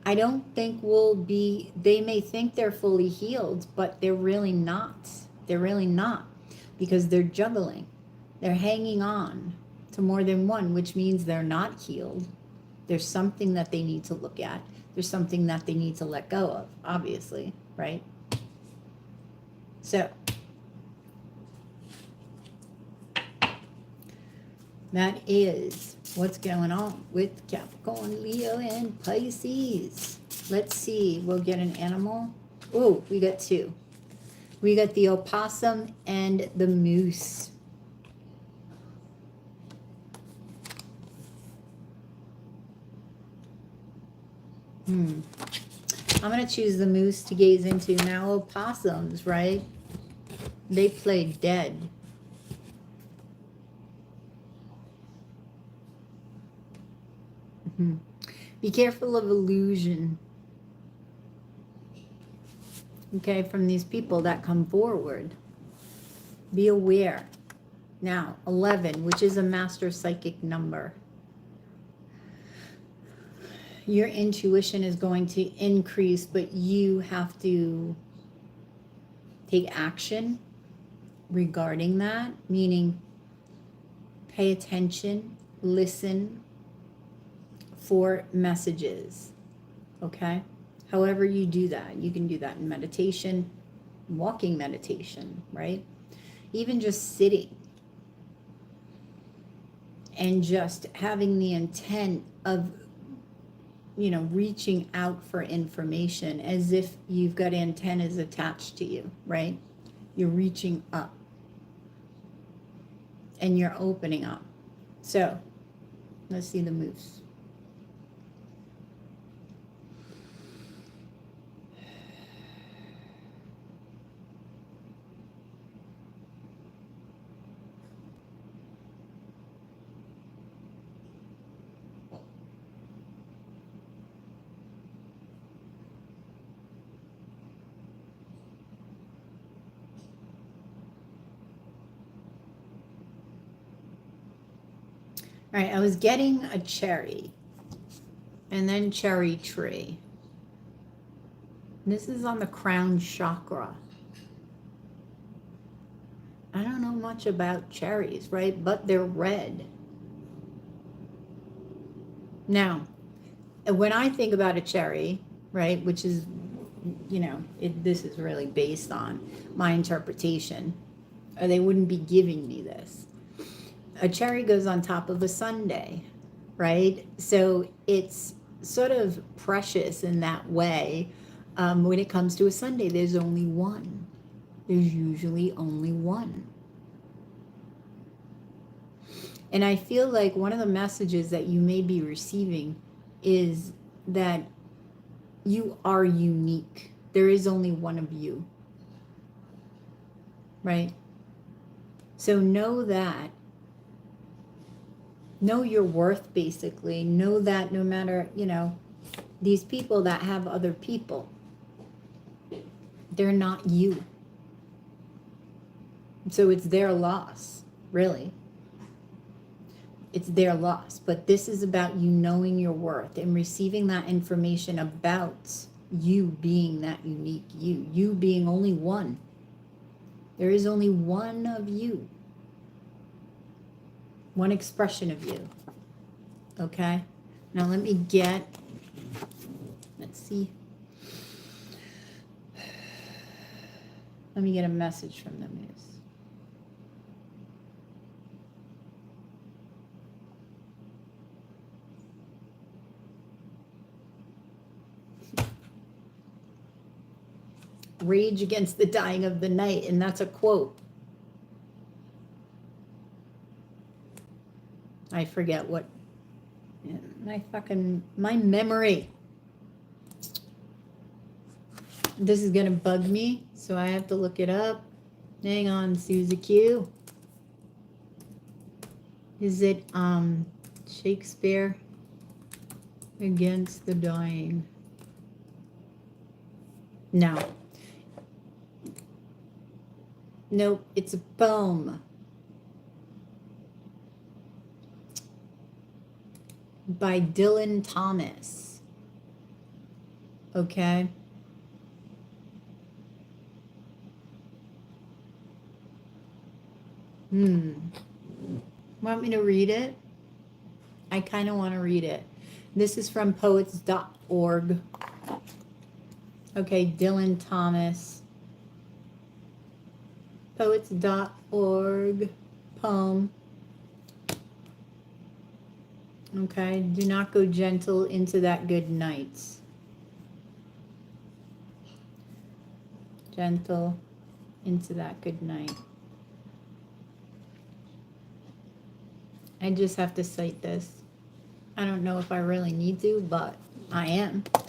I don't think will be, they may think they're fully healed, but they're really not. They're really not, because they're juggling. They're hanging on to more than one, which means they're not healed. There's something that they need to look at. There's something that they need to let go of, obviously, right? So that is what's going on with Capricorn, Leo, and Pisces. Let's see. We'll get an animal. Oh, we got two. We got the opossum and the moose. I'm going to choose the moose to gaze into. Now, opossums, right? They play dead. Be careful of illusion. Okay, from these people that come forward. Be aware. Now, 11, which is a master psychic number. Your intuition is going to increase, but you have to take action regarding that, meaning pay attention, listen for messages, okay? However you do that, you can do that in meditation, walking meditation, right? Even just sitting and just having the intent of, you know, reaching out for information as if you've got antennas attached to you, right? You're reaching up and you're opening up. So let's see the moose. All right, I was getting a cherry and then cherry tree. This is on the crown chakra. I don't know much about cherries, right? But they're red. Now, when I think about a cherry, right, which is, this is really based on my interpretation, or they wouldn't be giving me this. A cherry goes on top of a sundae, right? So it's sort of precious in that way. When it comes to a sundae, there's only one. There's usually only one. And I feel like one of the messages that you may be receiving is that you are unique. There is only one of you, right? So know that. Know your worth, basically. Know that no matter, these people that have other people, they're not you. So it's their loss, really. It's their loss. But this is about you knowing your worth and receiving that information about you being that unique you being only one. There is only one of you. One expression of you. Okay? Now let me get, let's see. Let me get a message from the muse. Rage against the dying of the night, and that's a quote. I forget what, my memory. This is gonna bug me, so I have to look it up. Hang on, Susie Q. Is it Shakespeare against the dying? No. Nope, it's a poem by Dylan Thomas. Okay. Want me to read it? I kind of want to read it. This is from poets.org. Okay, Dylan Thomas. Poets.org poem. Okay, do not go gentle into that good night. Gentle into that good night. I just have to cite this. I don't know if I really need to, but I am. All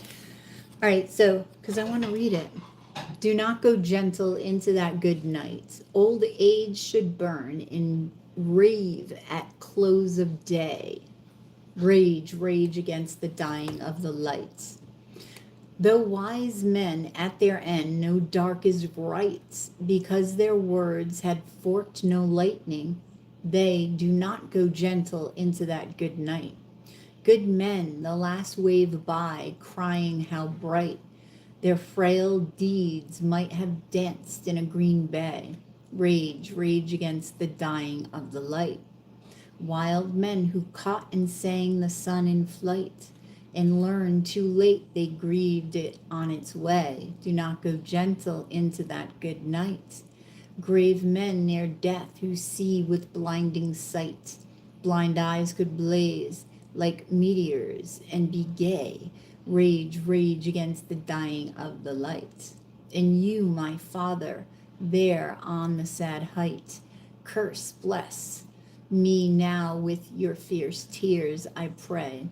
right, so, because I want to read it. Do not go gentle into that good night. Old age should burn and rave at close of day. Rage, rage against the dying of the lights. Though wise men at their end know dark is right, because their words had forked no lightning, they do not go gentle into that good night. Good men, the last wave by, crying how bright their frail deeds might have danced in a green bay. Rage, rage against the dying of the light. Wild men who caught and sang the sun in flight, and learned too late they grieved it on its way. Do not go gentle into that good night. Grave men near death who see with blinding sight. Blind eyes could blaze like meteors and be gay. Rage, rage against the dying of the light. And you, my Father, there on the sad height, curse, bless me now with your fierce tears, I pray.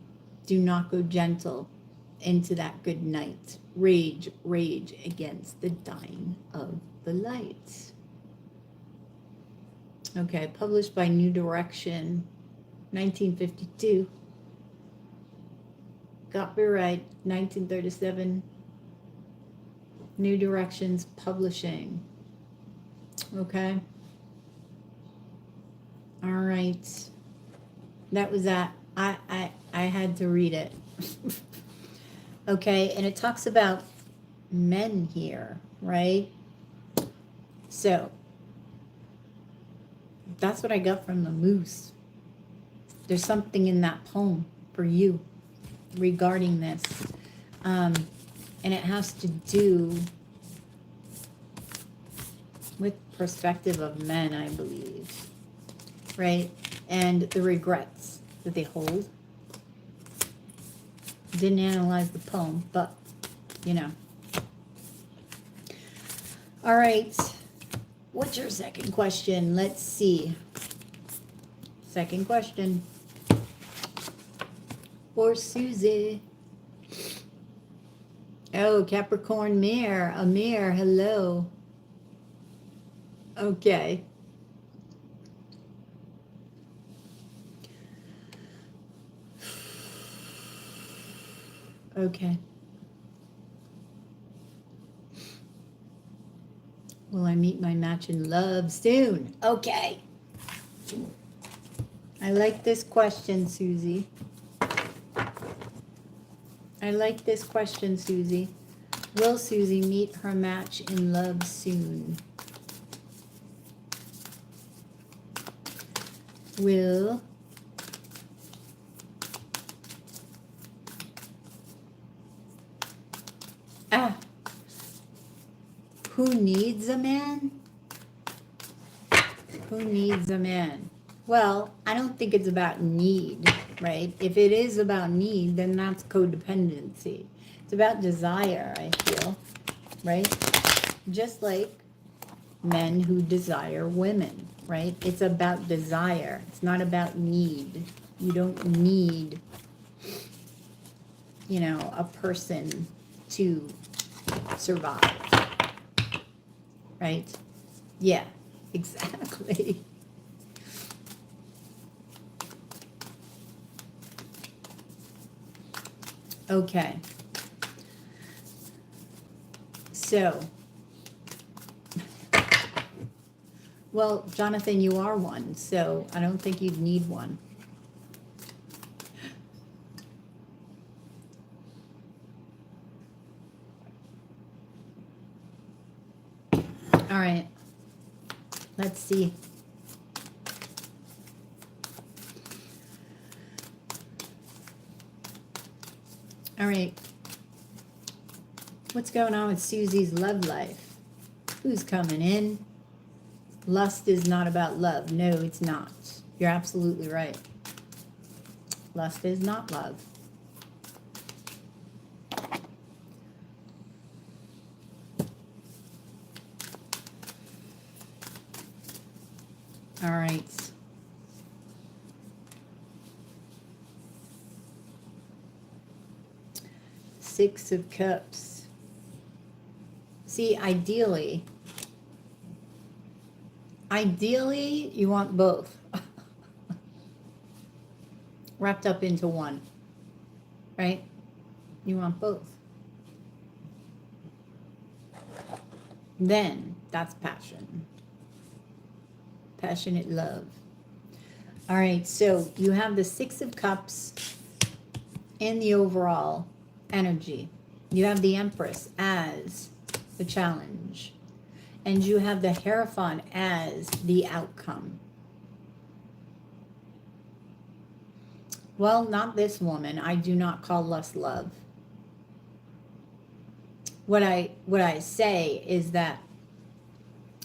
Do not go gentle into that good night. Rage, rage against the dying of the light. Okay, published by New Direction, 1952. Copyright, 1937. New Directions Publishing. Okay. All right. That was that. I had to read it. Okay, and it talks about men here, right? So that's what I got from the moose. There's something in that poem for you. regarding this. And it has to do with perspective of men, I believe, right? And the regrets that they hold. Didn't analyze the poem, but, you know. All right. What's your second question? Let's see. Second question. For Susie. Oh, Capricorn Mirror. Amir, hello. Okay. Okay. Will I meet my match in love soon? Okay. I like this question, Susie. I like this question, Susie. Will Susie meet her match in love soon? Will who needs a man? Who needs a man? Well, I don't think it's about need, right? If it is about need, then that's codependency. It's about desire, I feel, right? Just like men who desire women, right? It's about desire. It's not about need. You don't need, you know, a person to survive, right? Yeah, exactly. Okay. So, well, Jonathan, you are one, so I don't think you'd need one. All right. Let's see. All right. What's going on with Susie's love life? Who's coming in? Lust is not about love. No, it's not. You're absolutely right. Lust is not love. All right. Six of Cups. See, ideally, you want both wrapped up into one, right? You want both. Then that's passion. Passionate love. All right, so you have the Six of Cups in the overall energy. You have the Empress as the challenge. And you have the Hierophant as the outcome. Well, not this woman. I do not call lust love. What I say is that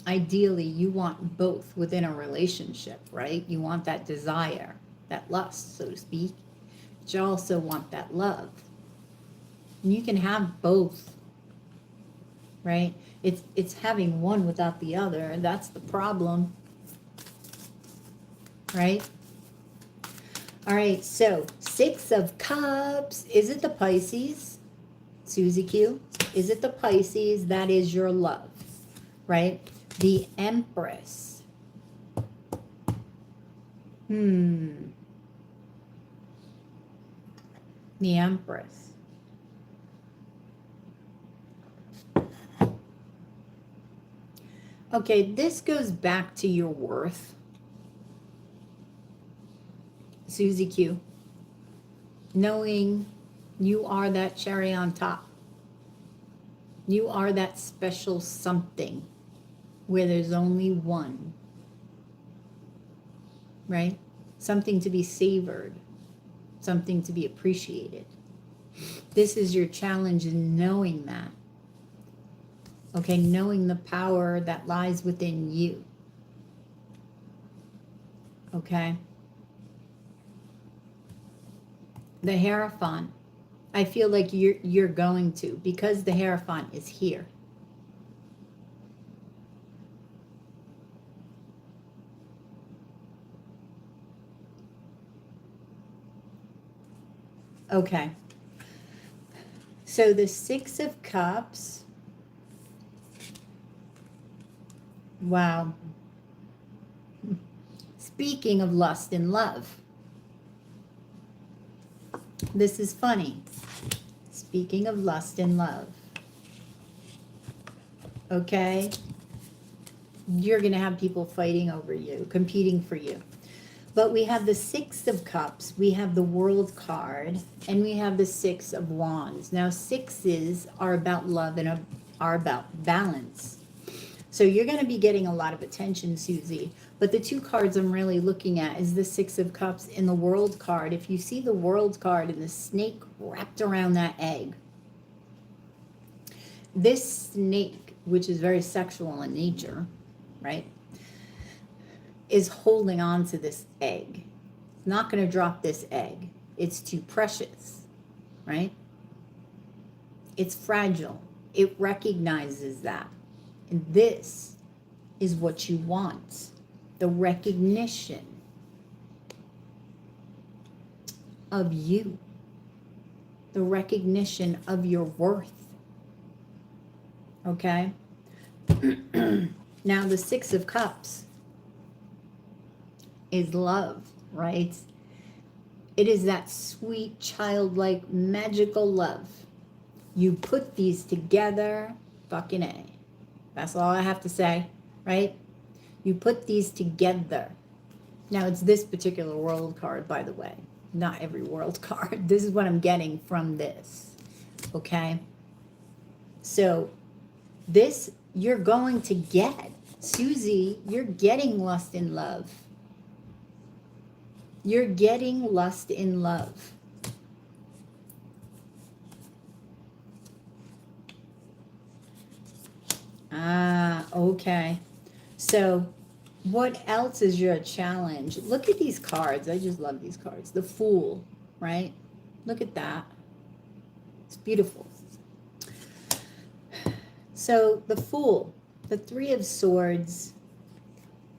ideally you want both within a relationship, right? You want that desire, that lust, so to speak. But you also want that love. And you can have both, right? It's having one without the other, and that's the problem, right? All right, so Six of Cups. Is it the Pisces? Susie Q. Is it the Pisces? That is your love, right? The Empress. The Empress. Okay, this goes back to your worth. Susie Q. Knowing you are that cherry on top. You are that special something where there's only one. Right? Something to be savored. Something to be appreciated. This is your challenge in knowing that. Okay, knowing the power that lies within you. Okay. The Hierophant, I feel like you're going to, because the Hierophant is here. Okay. So the Six of Cups. Wow. Speaking of lust and love. This is funny. Speaking of lust and love. Okay? You're going to have people fighting over you, competing for you. But we have the Six of Cups, we have the World card, and we have the Six of Wands. Now, sixes are about love and are about balance. So you're going to be getting a lot of attention, Susie. But the two cards I'm really looking at is the Six of Cups and the World card. If you see the World card and the snake wrapped around that egg, this snake, which is very sexual in nature, right, is holding on to this egg. It's not going to drop this egg. It's too precious, right? It's fragile. It recognizes that. And this is what you want. The recognition of you. The recognition of your worth. Okay? Now the Six of Cups is love, right? It is that sweet, childlike, magical love. You put these together, fucking A. That's all I have to say, right? You put these together. Now, it's this particular world card, by the way. Not every world card. This is what I'm getting from this, okay? So, this you're going to get. Susie, you're getting lust in love. You're getting lust in love. Ah, okay. So, what else is your challenge? Look at these cards. I just love these cards. The Fool, right? Look at that. It's beautiful. So, the Fool, the Three of Swords,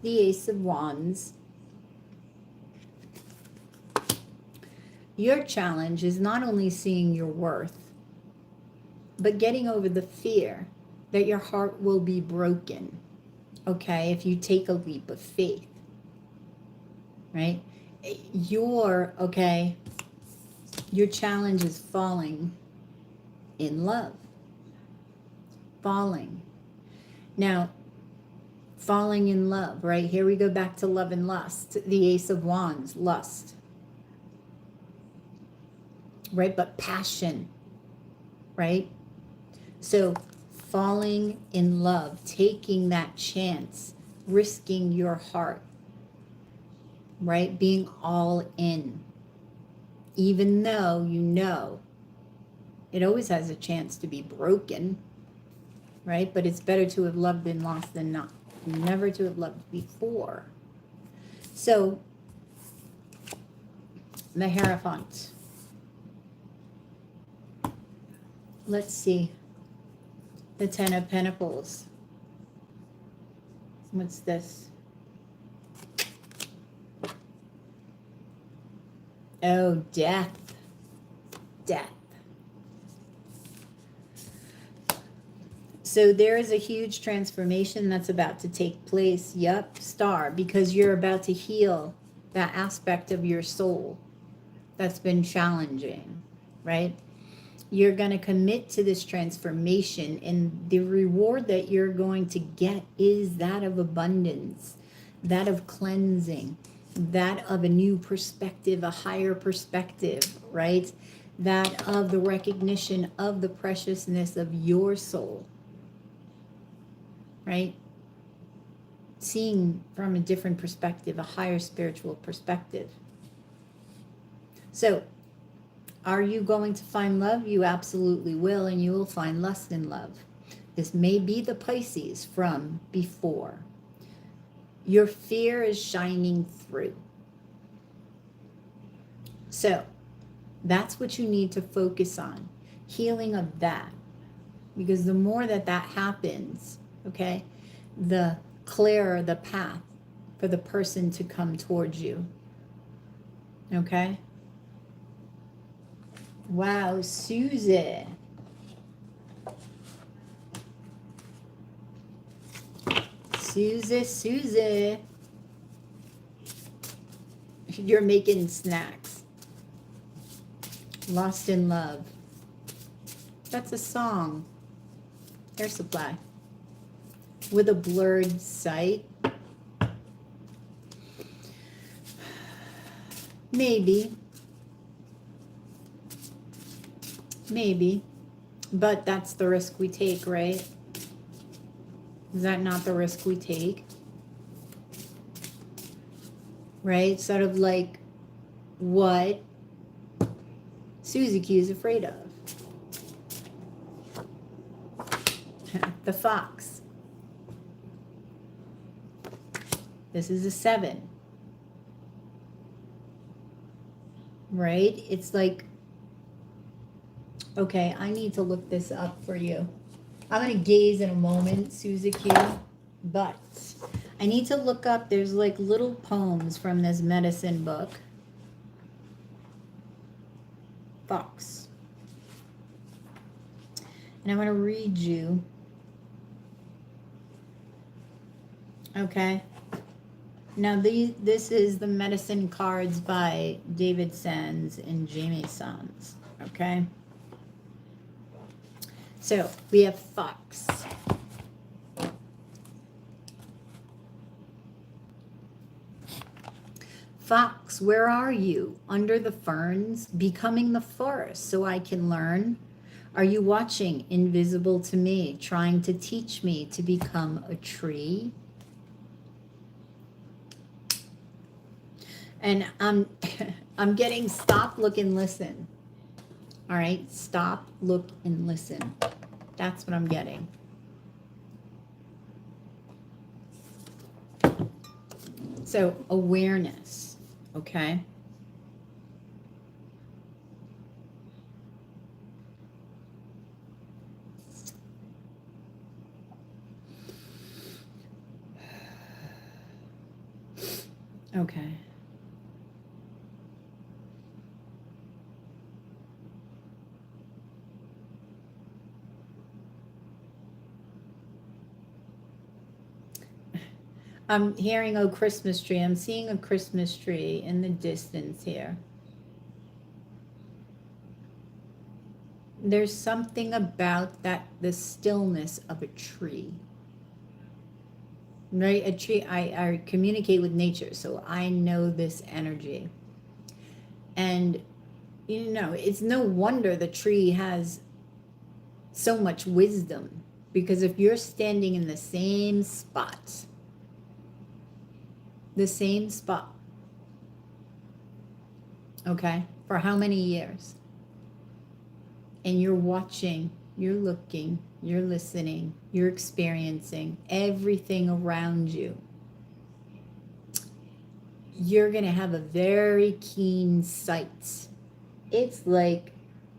the Ace of Wands. Your challenge is not only seeing your worth, but getting over the fear that your heart will be broken, okay, if you take a leap of faith, right? Your challenge is falling in love. Falling. Now, falling in love, right? Here we go back to love and lust. The Ace of Wands, lust. Right? But passion, right? So falling in love, taking that chance, risking your heart, right? Being all in, even though you know it always has a chance to be broken, right? But it's better to have loved and lost than not, never to have loved before. So the Hierophant. Let's see. The Ten of Pentacles. What's this? Oh, death. Death. So there is a huge transformation that's about to take place. Yup, Star, because you're about to heal that aspect of your soul that's been challenging, right? You're going to commit to this transformation, and the reward that you're going to get is that of abundance, that of cleansing, that of a new perspective, a higher perspective, right? That of the recognition of the preciousness of your soul, right? Seeing from a different perspective, a higher spiritual perspective. So Are you going to find love? You absolutely will, and you will find lust in love. This may be the Pisces from before. Your fear is shining through. So that's what you need to focus on, healing of that. Because the more that happens, okay, the clearer the path for the person to come towards you. Okay? Wow, Susie. Susie. You're making snacks. Lost in Love. That's a song. Air Supply. With a blurred sight. Maybe. But that's the risk we take, right? Is that not the risk we take? Right? Sort of like what Susie Q is afraid of. The fox. This is a 7. Right? It's like, okay, I need to look this up for you. I'm going to gaze in a moment, Susie Q, but I need to look up, there's like little poems from this medicine book. Fox. And I'm going to read you. Okay. Now this is the medicine cards by David Sands and Jamie Sands. Okay. So we have Fox. Fox, where are you? Under the ferns, becoming the forest so I can learn? Are you watching, invisible to me, trying to teach me to become a tree? And I'm getting stop, look, and listen. All right, stop, look, and listen. That's what I'm getting. So awareness, okay? Okay. I'm hearing a Christmas tree. I'm seeing a Christmas tree in the distance here. There's something about that, the stillness of a tree. Right? A tree, I communicate with nature, so I know this energy. And, you know, it's no wonder the tree has so much wisdom. Because if you're standing in the same spot, okay, for how many years? And you're watching, you're looking, you're listening, you're experiencing everything around you. You're going to have a very keen sight. It's like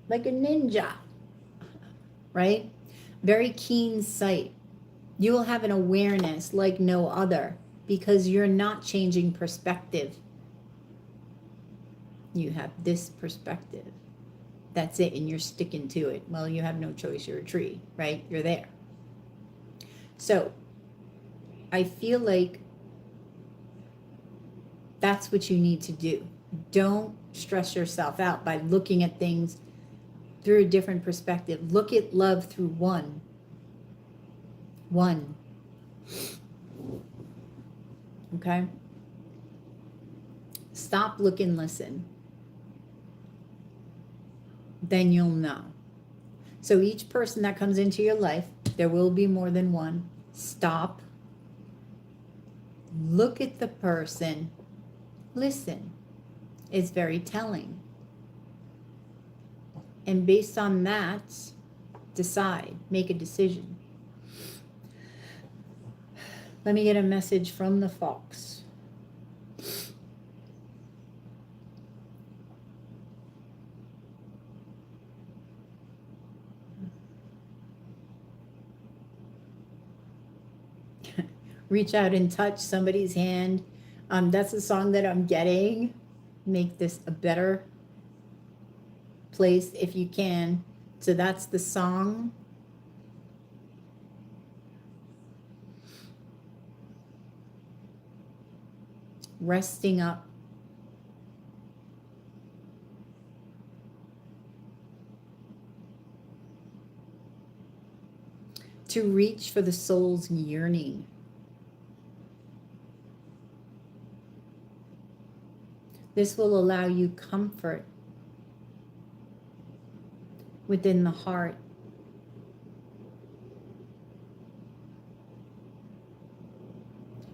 a ninja, right? Very keen sight. You will have an awareness like no other because you're not changing perspective. You have this perspective. That's it, and you're sticking to it. Well, you have no choice. You're a tree, right? You're there. So I feel like that's what you need to do. Don't stress yourself out by looking at things through a different perspective. Look at love through one. Okay? Stop, look, and listen. Then you'll know. So each person that comes into your life, there will be more than one. Stop. Look at the person. Listen. It's very telling. And based on that, decide, make a decision. Let me get a message from the fox. Reach out and touch somebody's hand. That's a song that I'm getting. Make this a better place if you can. So that's the song. Resting up. To reach for the soul's yearning. This will allow you comfort within the heart.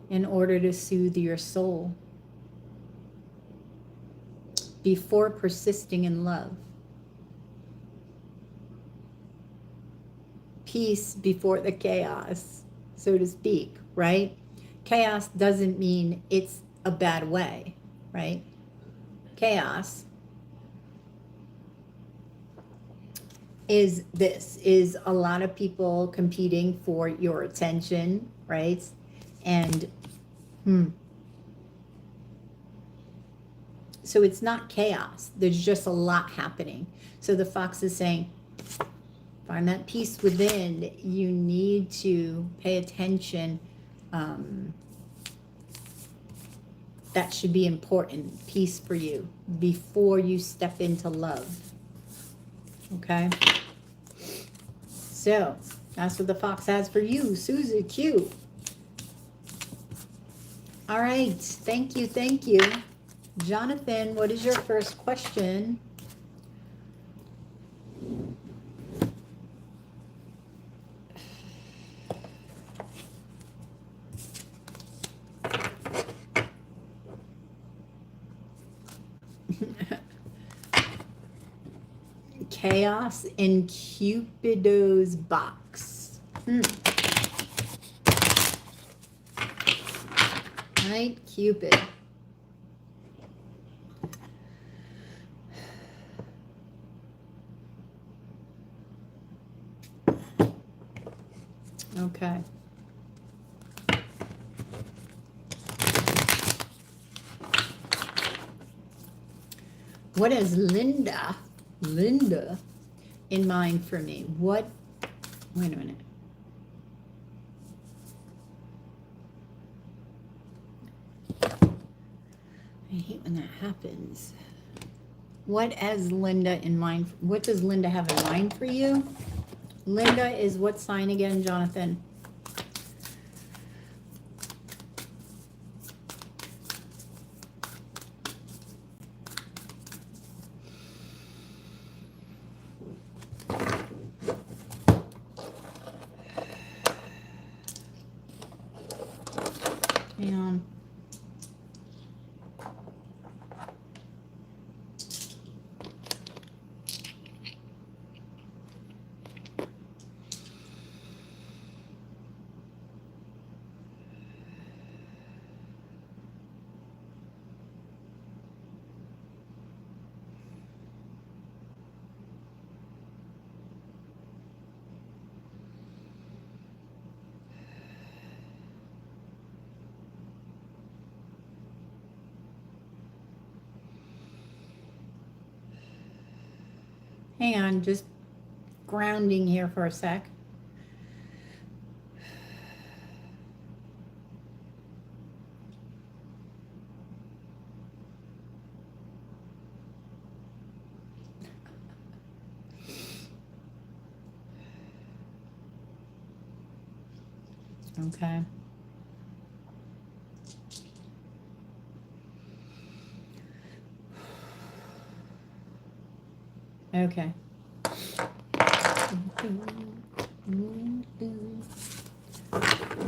In order to soothe your soul before persisting in love. Peace before the chaos, so to speak, right? Chaos doesn't mean it's a bad way, right? Chaos is a lot of people competing for your attention, right? And so it's not chaos. There's just a lot happening. So the fox is saying, find that peace within. You need to pay attention. That should be important. Peace for you before you step into love. Okay? So that's what the fox has for you, Susie Q. All right. Thank you. Thank you. Jonathan, what is your first question? Chaos in Cupido's box. Right, Cupid. Okay. What is Linda in mind for me? Wait a minute. I hate when that happens. What has Linda in mind? What does Linda have in mind for you? Linda is what sign again, Jonathan? Hang on. Hang on, just grounding here for a sec. Okay. Okay.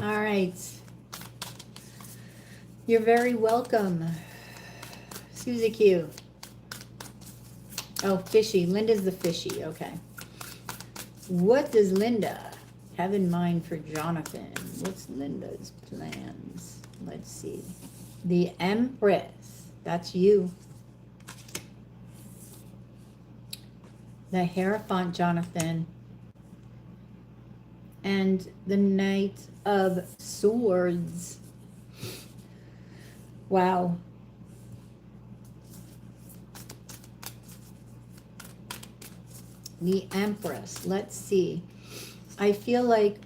All right. You're very welcome, Susie Q. Oh, fishy. Linda's the fishy. Okay. What does Linda have in mind for Jonathan? What's Linda's plans? Let's see. The Empress. That's you. The Hierophant, Jonathan. And the Knight of Swords. Wow. The Empress. Let's see. I feel like,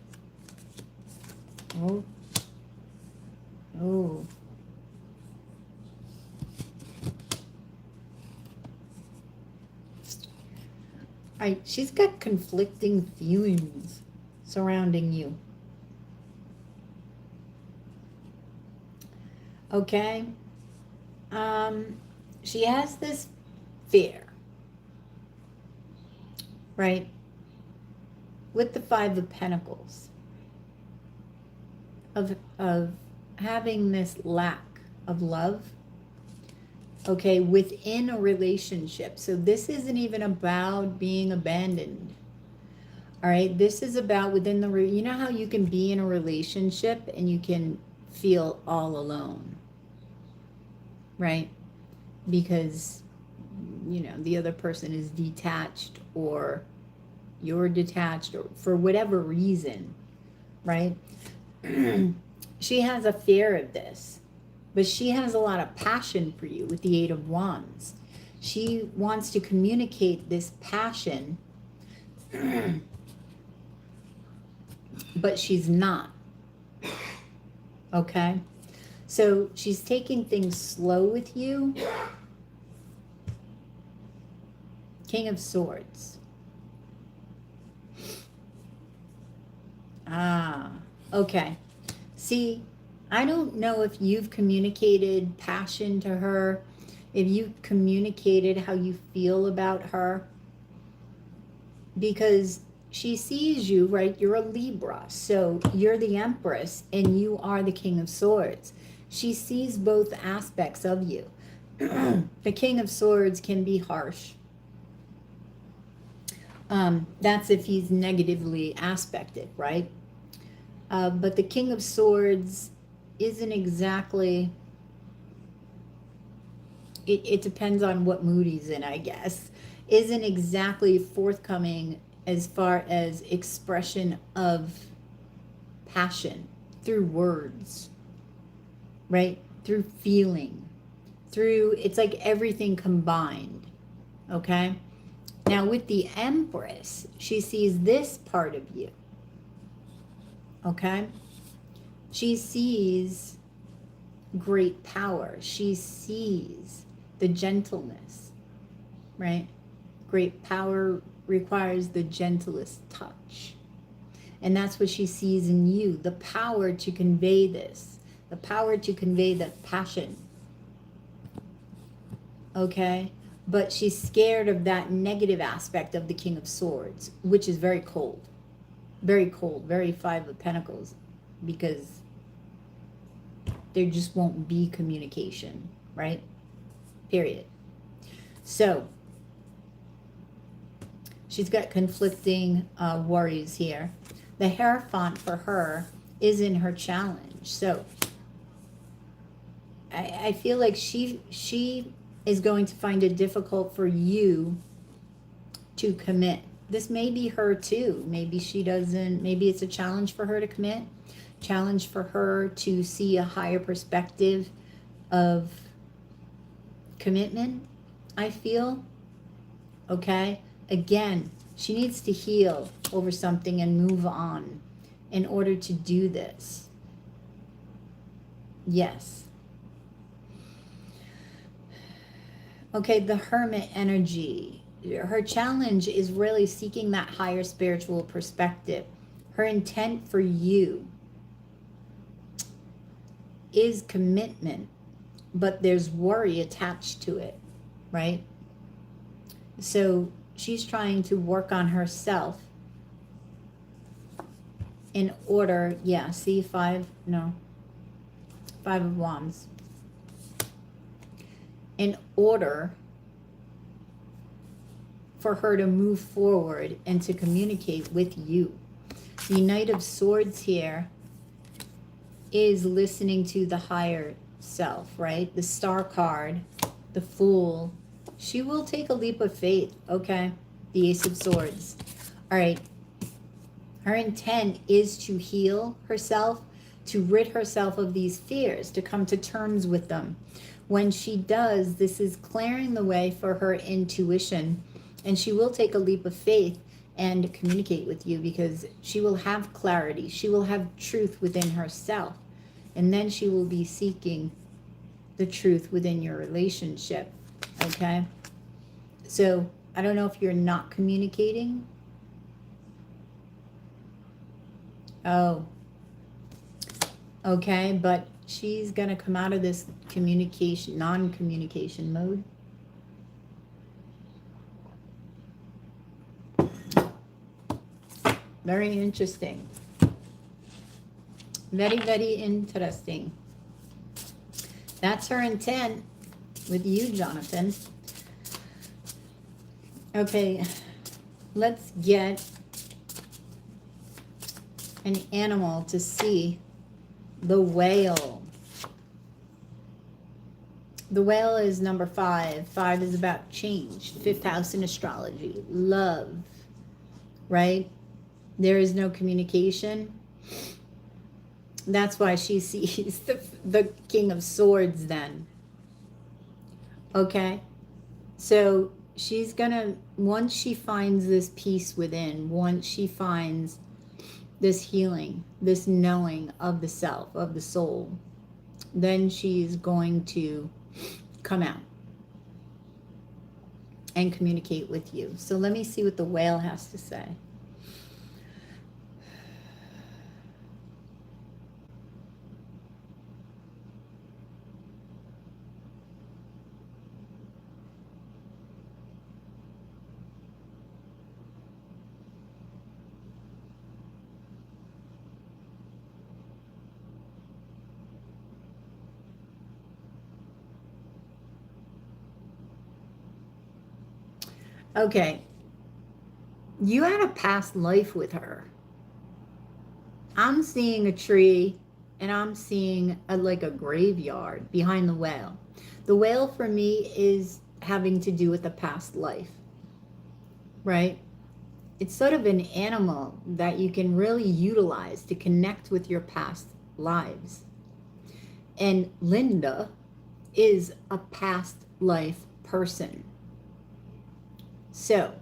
oh, all right, she's got conflicting feelings surrounding you. Okay. She has this fear, right? With the Five of Pentacles, of having this lack of love, okay, within a relationship. So this isn't even about being abandoned. All right, this is about within the, you know how you can be in a relationship and you can feel all alone, right? Because, you know, the other person is detached or you're detached or for whatever reason, right? She has a fear of this, but she has a lot of passion for you with the Eight of Wands. She wants to communicate this passion, but she's not. Okay? So she's taking things slow with you. King of Swords. Ah, okay. See, I don't know if you've communicated passion to her, if you communicated how you feel about her, because she sees you, right? You're a Libra, so you're the Empress and you are the King of Swords. She sees both aspects of you. The King of Swords can be harsh. That's if he's negatively aspected, right? But the King of Swords isn't exactly, it depends on what mood he's in, I guess, isn't exactly forthcoming as far as expression of passion through words, right? Through feeling, through, it's like everything combined, okay? Now with the Empress, she sees this part of you, okay? She sees great power. She sees the gentleness, right? Great power requires the gentlest touch. And that's what she sees in you, the power to convey this, the power to convey that passion, okay? But she's scared of that negative aspect of the King of Swords, which is very cold, very Five of Pentacles, because there just won't be communication, right? Period. So she's got conflicting worries here. The Hierophant for her is in her challenge. So I feel like she is going to find it difficult for you to commit. This may be her too. Maybe she doesn't, maybe it's a challenge for her to commit, challenge for her to see a higher perspective of commitment, I feel. Okay? Again, she needs to heal over something and move on in order to do this. Yes. Okay, the Hermit energy. Her challenge is really seeking that higher spiritual perspective. Her intent for you is commitment, but there's worry attached to it, right? So she's trying to work on herself in order, yeah, see, Five of Wands. In order for her to move forward and to communicate with you. The Knight of Swords here is listening to the higher self, right? The Star card, the Fool. She will take a leap of faith, okay? The Ace of Swords. All right. Her intent is to heal herself, to rid herself of these fears, to come to terms with them. When she does, this is clearing the way for her intuition, and she will take a leap of faith and communicate with you because she will have clarity. She will have truth within herself, and then she will be seeking the truth within your relationship, okay? So I don't know if you're not communicating. Oh, okay, but she's going to come out of this communication, non-communication mode. Very interesting. Very, very interesting. That's her intent with you, Jonathan. Okay, let's get an animal to see. The whale. The whale is number 5. 5 is about change. 5th house in astrology. Love. Right? There is no communication. That's why she sees the King of Swords then. Okay? So she's gonna, once she finds this peace within, once she finds this healing, this knowing of the self, of the soul, then she's going to come out and communicate with you. So let me see what the whale has to say. Okay, you had a past life with her. I'm seeing a tree and I'm seeing like a graveyard behind the whale. The whale for me is having to do with a past life, right? It's sort of an animal that you can really utilize to connect with your past lives. And Linda is a past life person. So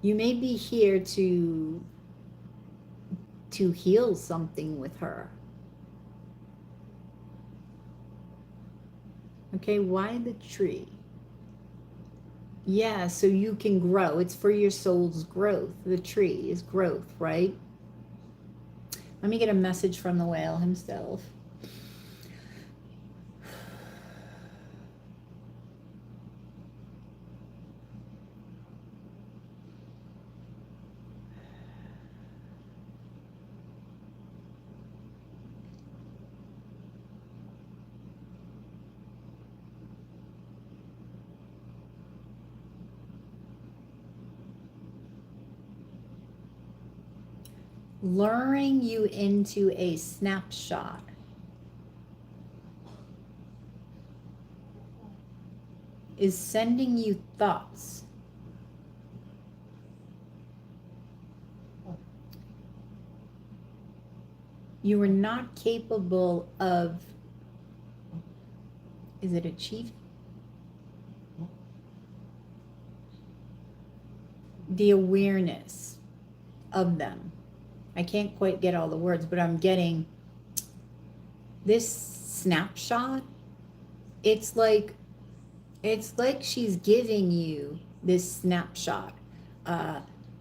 you may be here to heal something with her. Okay, why the tree? Yeah, so you can grow. It's for your soul's growth. The tree is growth, right? Let me get a message from the whale himself. Luring you into a snapshot. Is sending you thoughts. You are not capable of, is it achieving? The awareness of them. I can't quite get all the words, but I'm getting this snapshot. It's like she's giving you this snapshot.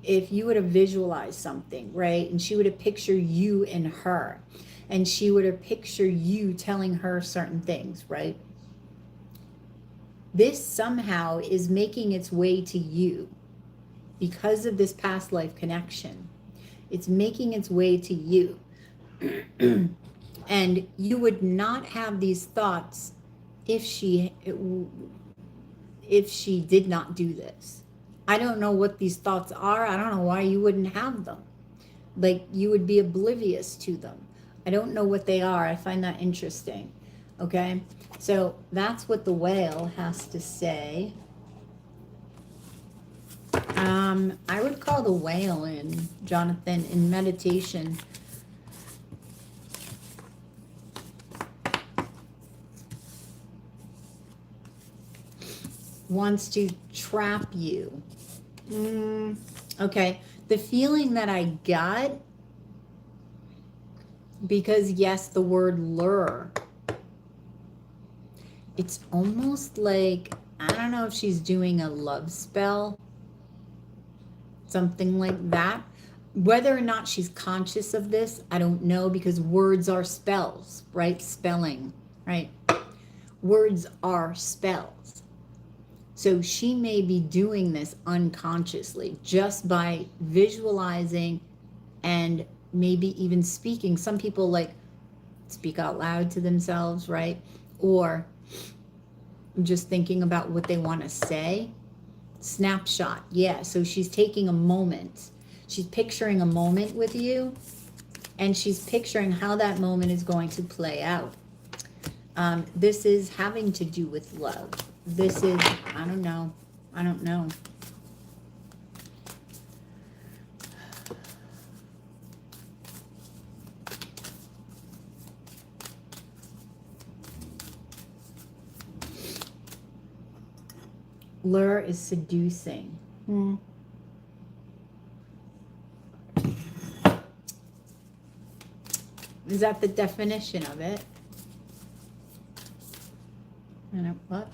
If you were to visualize something, right? And she would have pictured you and her. And she would have pictured you telling her certain things, right? This somehow is making its way to you because of this past life connection. It's making its way to you. And you would not have these thoughts if she did not do this. I don't know what these thoughts are. I don't know why you wouldn't have them. Like you would be oblivious to them. I don't know what they are. I find that interesting. Okay, so that's what the whale has to say. I would call the whale in, Jonathan, in meditation. Wants to trap you. Okay, the feeling that I got, because yes, the word lure, it's almost like, I don't know if she's doing a love spell, something like that. Whether or not she's conscious of this, I don't know, because words are spells, right? Spelling, right? Words are spells. So she may be doing this unconsciously just by visualizing and maybe even speaking. Some people like speak out loud to themselves, right? Or just thinking about what they want to say. Snapshot. Yeah. So she's taking a moment. She's picturing a moment with you, and she's picturing how that moment is going to play out. This is having to do with love. This is, I don't know. I don't know. Lure is seducing. Is that the definition of it? And what?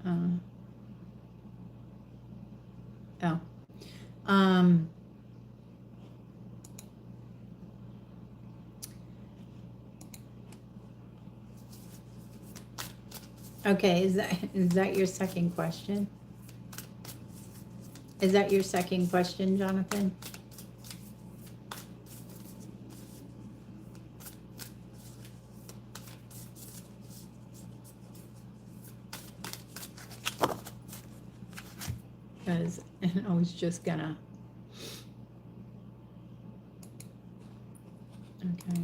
Oh. Okay, is that your second question? Is that your second question, Jonathan? Because I was just gonna. Okay.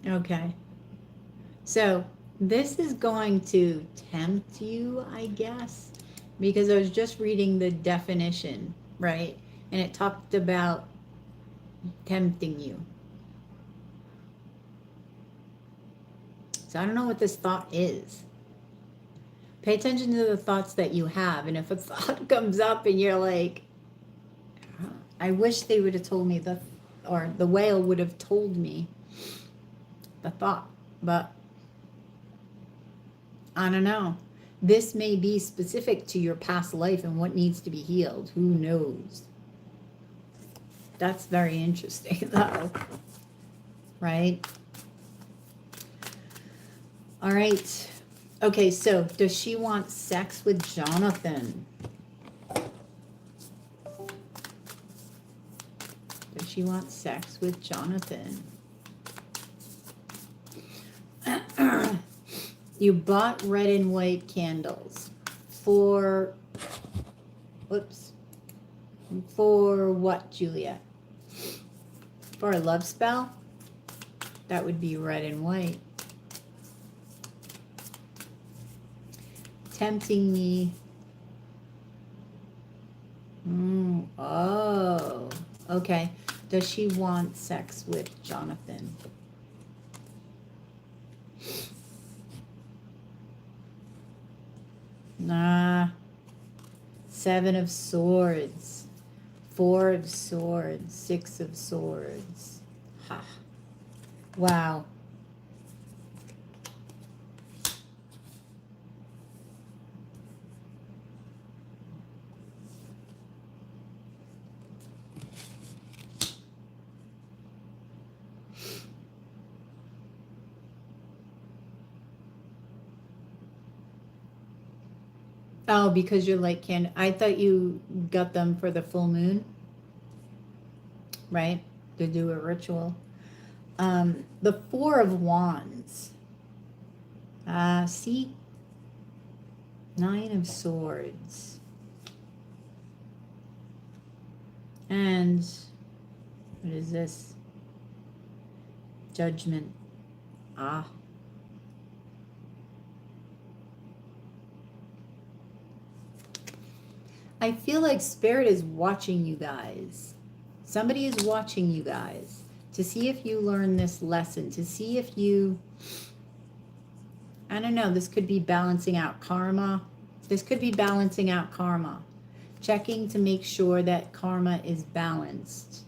Okay. So this is going to tempt you, I guess, because I was just reading the definition, right? And it talked about tempting you. So I don't know what this thought is. Pay attention to the thoughts that you have. And if a thought comes up and you're like, I wish they would have told me or the whale would have told me the thought, but I don't know. This may be specific to your past life and what needs to be healed. Who knows? That's very interesting, though. Right? All right. Okay, so does she want sex with Jonathan? Does she want sex with Jonathan? You bought red and white candles for, whoops, for what, Julia? For a love spell? That would be red and white. Tempting me. Oh, okay. Does she want sex with Jonathan? Nah. 7 of Swords. 4 of Swords. 6 of Swords. Ha. Wow. Oh, because you're like, I thought you got them for the full moon, right? To do a ritual. The Four of Wands. See? Nine of Swords. And what is this? Judgment. Ah. I feel like Spirit is watching you guys. Somebody is watching you guys to see if you learn this lesson, to see if you, I don't know, this could be balancing out karma. This could be balancing out karma. Checking to make sure that karma is balanced.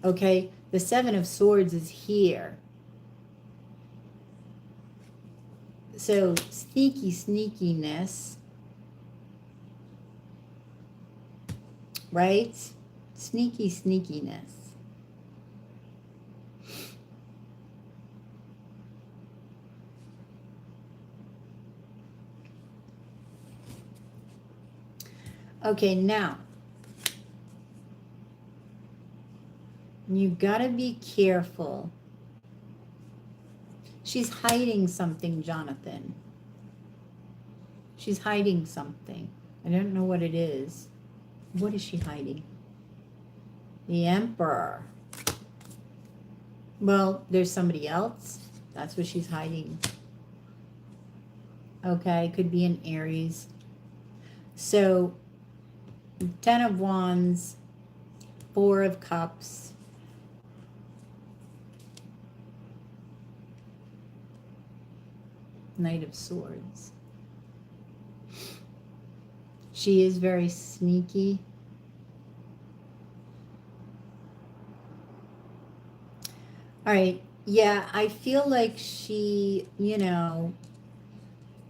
Okay, the Seven of Swords is here. So sneakiness, right? Sneakiness. Okay, now you gotta be careful. She's hiding something, Jonathan. She's hiding something. I don't know what it is. What is she hiding? The Emperor. Well, there's somebody else. That's what she's hiding. Okay, could be an Aries. So, Ten of Wands, Four of Cups, Knight of Swords. She is very sneaky. All right. Yeah, I feel like she,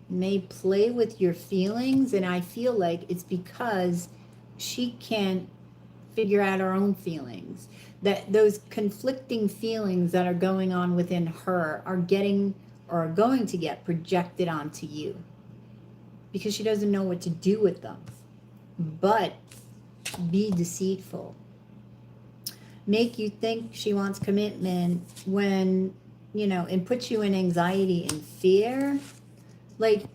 may play with your feelings, and I feel like it's because she can't figure out her own feelings. That those conflicting feelings that are going on within her are getting or are going to get projected onto you because she doesn't know what to do with them. But be deceitful. Make you think she wants commitment when, and put you in anxiety and fear. Like,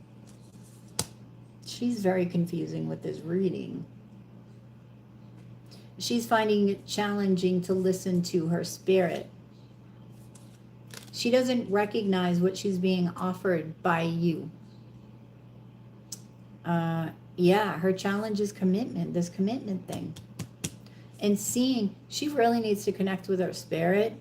she's very confusing with this reading. She's finding it challenging to listen to her spirit. She doesn't recognize what she's being offered by you. Yeah, her challenge is commitment, this commitment thing. And seeing, she really needs to connect with her spirit.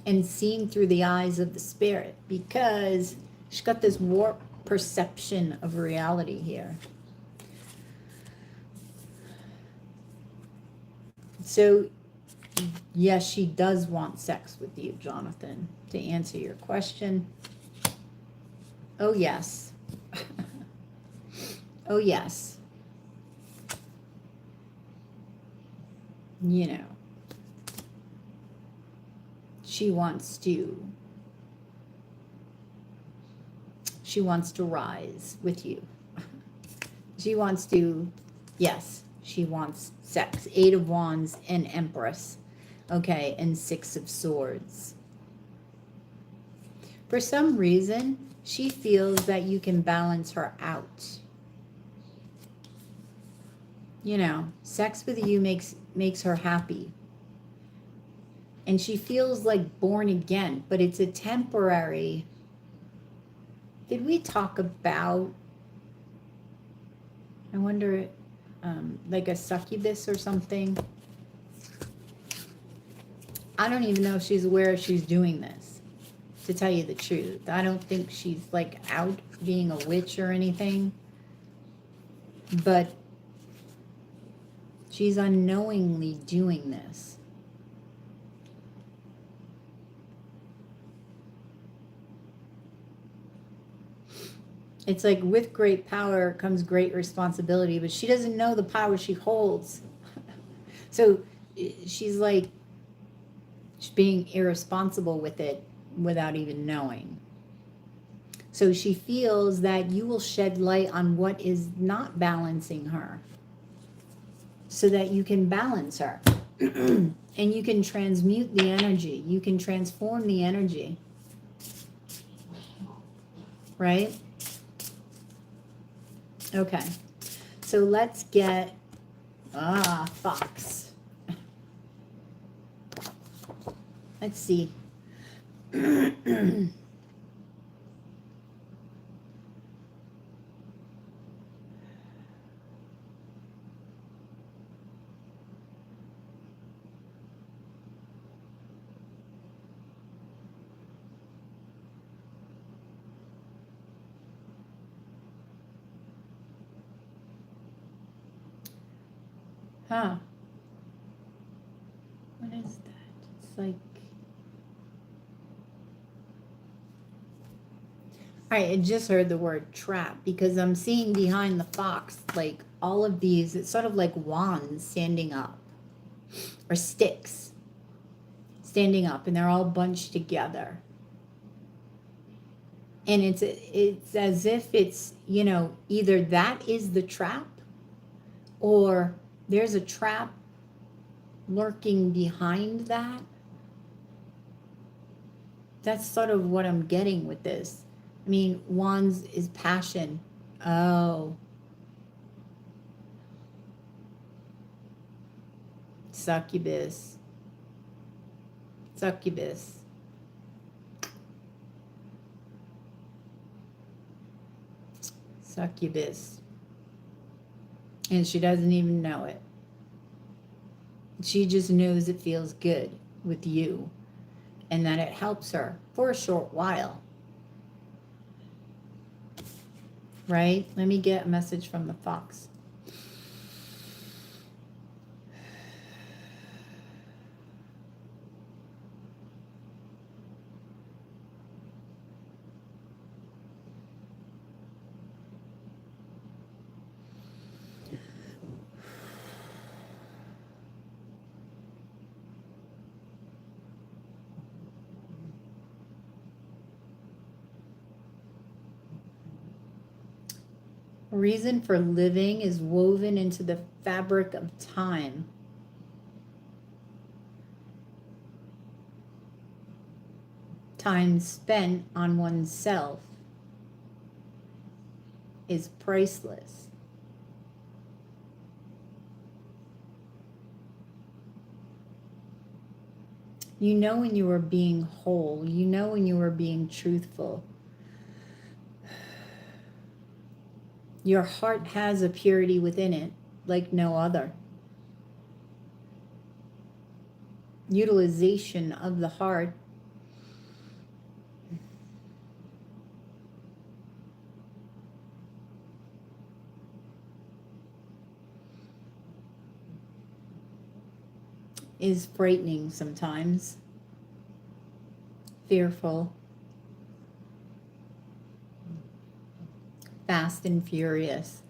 And seeing through the eyes of the spirit, because she's got this warped perception of reality here. So, yes, she does want sex with you, Jonathan, to answer your question. Oh, yes. Oh, yes. She wants to rise with you. She wants to, yes, she wants sex. Eight of Wands and Empress. Okay, and Six of Swords. For some reason, she feels that you can balance her out. Sex with you makes her happy. And she feels like born again, but it's a temporary. Did we talk about, I wonder, like a succubus or something? I don't even know if she's aware she's doing this, to tell you the truth. I don't think she's like out being a witch or anything, but she's unknowingly doing this. It's like with great power comes great responsibility, but she doesn't know the power she holds. So she's like, she's being irresponsible with it, without even knowing. So she feels that you will shed light on what is not balancing her so that you can balance her. And you can transmute the energy. You can transform the energy. Right? Okay. So let's get, Fox. Let's see. Huh. What is that? It's like, I just heard the word trap because I'm seeing behind the fox, like all of these, it's sort of like wands standing up or sticks standing up, and they're all bunched together. And it's as if it's, you know, either that is the trap or there's a trap lurking behind that. That's sort of what I'm getting with this. I mean, wands is passion. Oh. Succubus. Succubus. Succubus. And she doesn't even know it. She just knows it feels good with you and that it helps her for a short while. Right? Let me get a message from the fox. Reason for living is woven into the fabric of time. Time spent on oneself is priceless. You know when you are being whole. You know when you are being truthful. Your heart has a purity within it like no other. Utilization of the heart is frightening sometimes, fearful, fast and furious.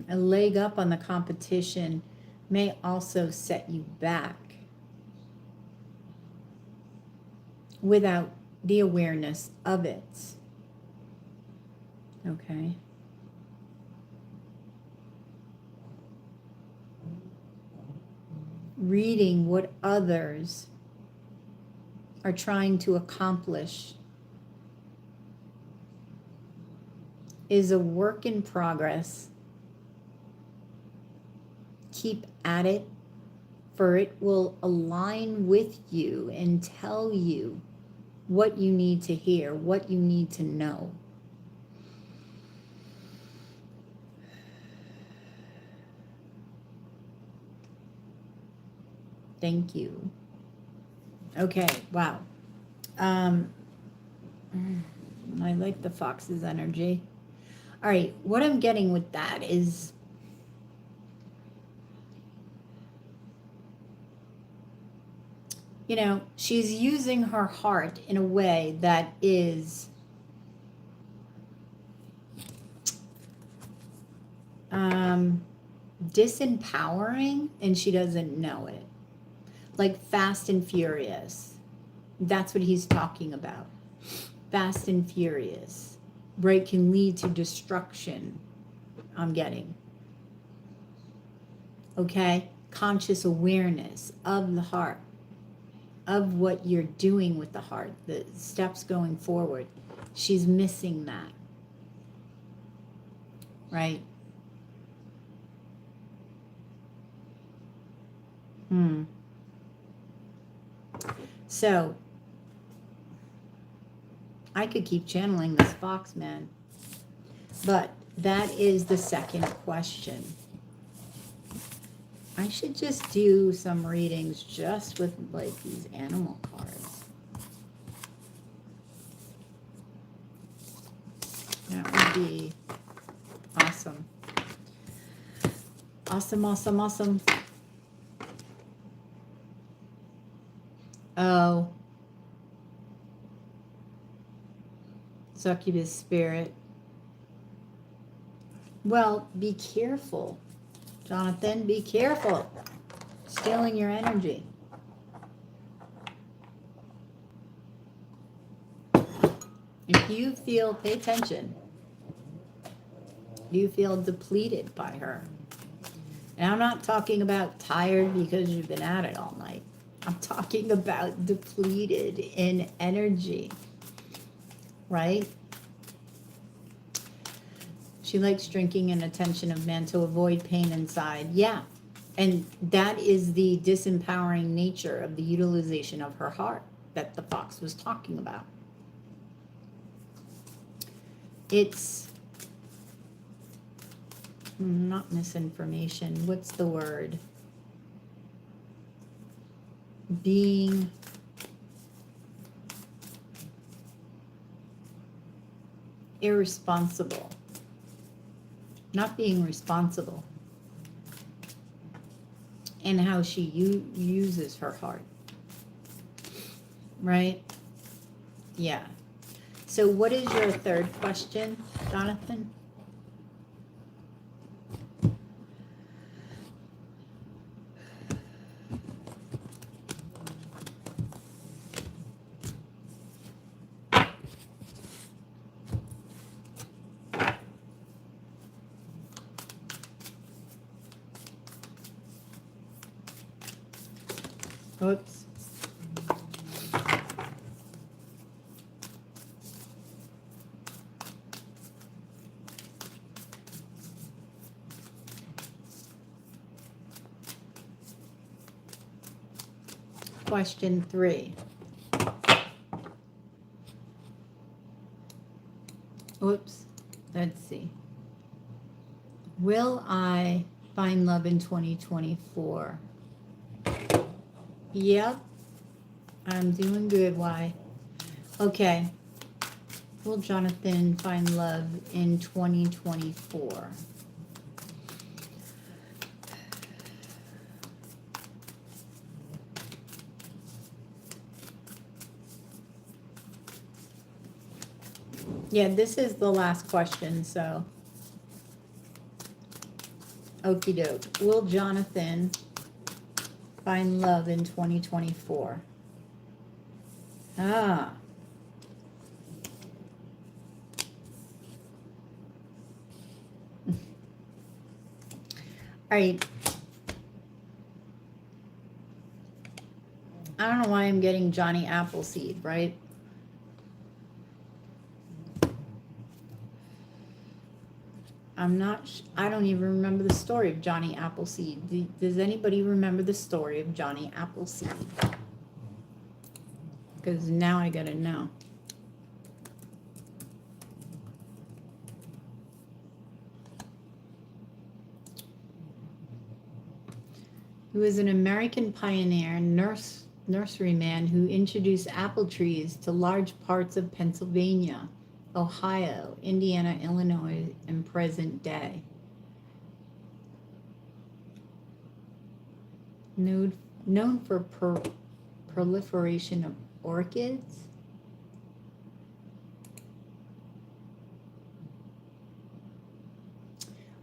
A leg up on the competition may also set you back without the awareness of it. Okay. Reading what others are trying to accomplish is a work in progress. Keep at it, for it will align with you and tell you what you need to hear, what you need to know. Thank you. Okay, wow. I like the fox's energy. All right, what I'm getting with that is she's using her heart in a way that is disempowering, and she doesn't know it. Like Fast and Furious. That's what he's talking about. Fast and Furious. Right, can lead to destruction. I'm getting. Okay? Conscious awareness of the heart, of what you're doing with the heart, the steps going forward. She's missing that. Right? So, I could keep channeling this fox, man. But that is the second question. I should just do some readings just with like these animal cards. That would be awesome. Awesome, awesome, awesome. Oh. Succubus spirit. Well, be careful, Jonathan. Be careful. Stealing your energy. If you feel, pay attention, you feel depleted by her. And I'm not talking about tired because you've been at it all night. I'm talking about depleted in energy, right? She likes drinking and attention of men to avoid pain inside. Yeah. And that is the disempowering nature of the utilization of her heart that the fox was talking about. It's not misinformation. What's the word? Being irresponsible. Not being responsible. And how she uses her heart. Right? Yeah. So what is your third question, Jonathan? Oops. Question 3. Oops. Let's see. Will I find love in 2024? Yep. I'm doing good. Why? Okay. Will Jonathan find love in 2024? Yeah, this is the last question, so. Okie doke. Will Jonathan find love in 2024? Ah. All right. I don't know why I'm getting Johnny Appleseed, right? I don't even remember the story of Johnny Appleseed. Does anybody remember the story of Johnny Appleseed? Because now I gotta know. He was an American pioneer, nurseryman who introduced apple trees to large parts of Pennsylvania, Ohio, Indiana, Illinois, and present day. Known for proliferation of orchids.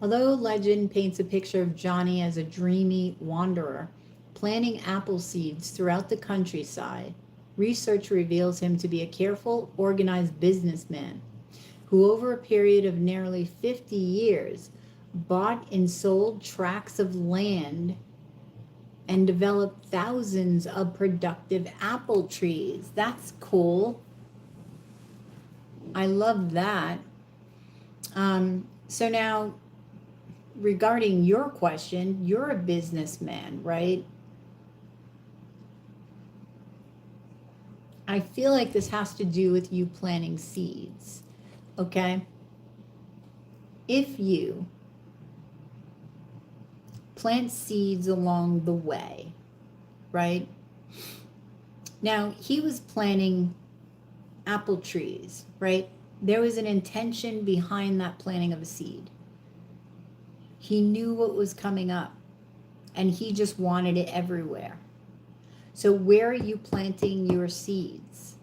Although legend paints a picture of Johnny as a dreamy wanderer, planting apple seeds throughout the countryside, research reveals him to be a careful, organized businessman who, over a period of nearly 50 years, bought and sold tracts of land and developed thousands of productive apple trees. That's cool. I love that. So now, regarding your question, you're a businessman, right? I feel like this has to do with you planting seeds, okay? If you plant seeds along the way, right? Now, he was planting apple trees, right? There was an intention behind that planting of a seed. He knew what was coming up, and he just wanted it everywhere. So where are you planting your seeds?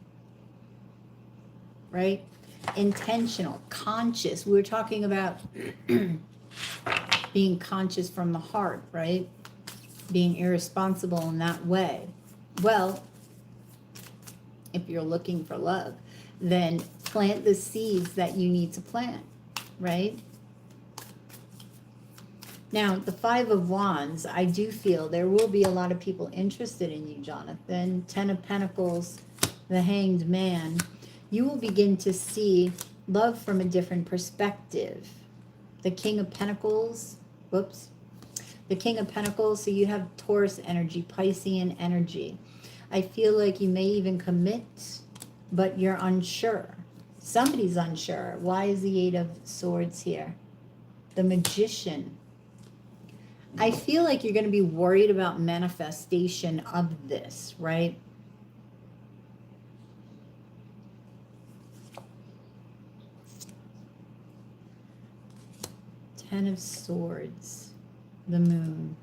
Right? Intentional, conscious. We were talking about being conscious from the heart, right? Being irresponsible in that way. Well, if you're looking for love, then plant the seeds that you need to plant, right? Now, the Five of Wands, I do feel there will be a lot of people interested in you, Jonathan. Ten of Pentacles, the Hanged Man. You will begin to see love from a different perspective. The King of Pentacles, whoops. The King of Pentacles, so you have Taurus energy, Piscean energy. I feel like you may even commit, but you're unsure. Somebody's unsure. Why is the Eight of Swords here? The Magician. I feel like you're going to be worried about manifestation of this, right? Ten of Swords, the Moon.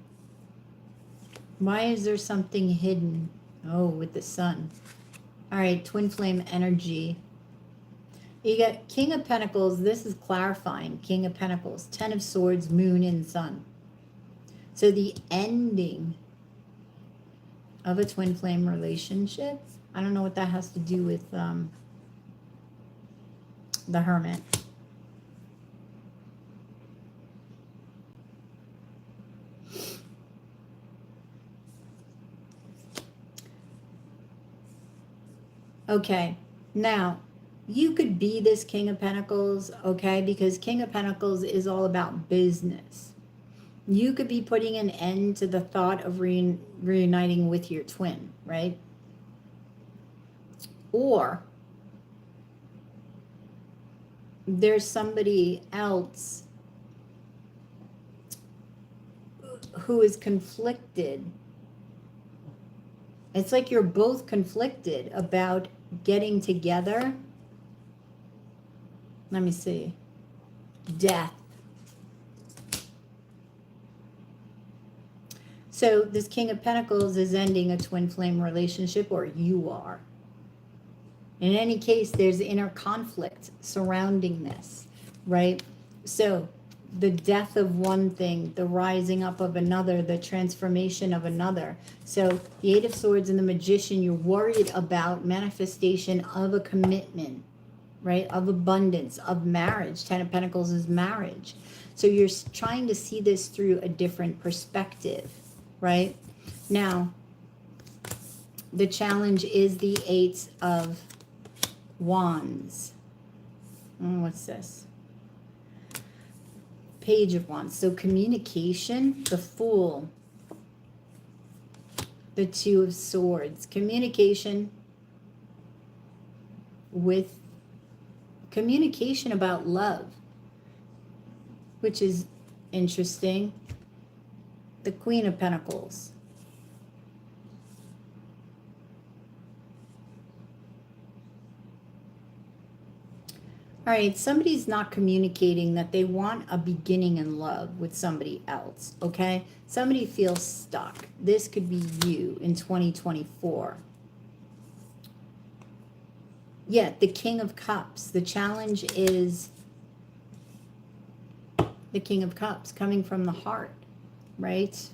Why is there something hidden? Oh, with the Sun. All right, twin flame energy. You got King of Pentacles. This is clarifying. King of Pentacles, Ten of Swords, Moon, and Sun. So the ending of a twin flame relationship, I don't know what that has to do with the Hermit. Okay, now you could be this King of Pentacles, okay, because King of Pentacles is all about business. You could be putting an end to the thought of reuniting with your twin, right? Or there's somebody else who is conflicted. It's like you're both conflicted about getting together. Let me see. Death. So this King of Pentacles is ending a twin flame relationship, or you are. In any case, there's inner conflict surrounding this, right? So the death of one thing, the rising up of another, the transformation of another. So the Eight of Swords and the Magician, you're worried about manifestation of a commitment, right? Of abundance, of marriage. Ten of Pentacles is marriage. So you're trying to see this through a different perspective, right? Now, the challenge is the Eight of Wands. What's this? Page of Wands. So communication, the Fool, the Two of Swords. Communication about love, which is interesting. The Queen of Pentacles. All right, somebody's not communicating that they want a beginning in love with somebody else, okay? Somebody feels stuck. This could be you in 2024. Yeah, the King of Cups. The challenge is the King of Cups, coming from the heart, right?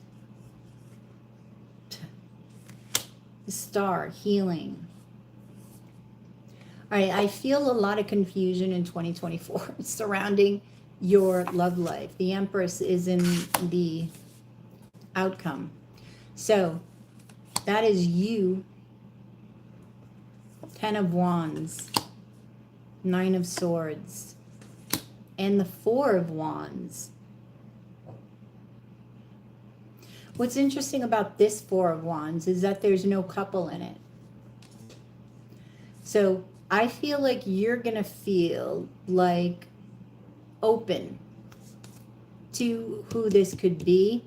The Star, healing. All right, I feel a lot of confusion in 2024 surrounding your love life. The Empress is in the outcome. So that is you. 10 of Wands, 9 of Swords, and the 4 of Wands. What's interesting about this 4 of Wands is that there's no couple in it. So I feel like you're going to feel like open to who this could be.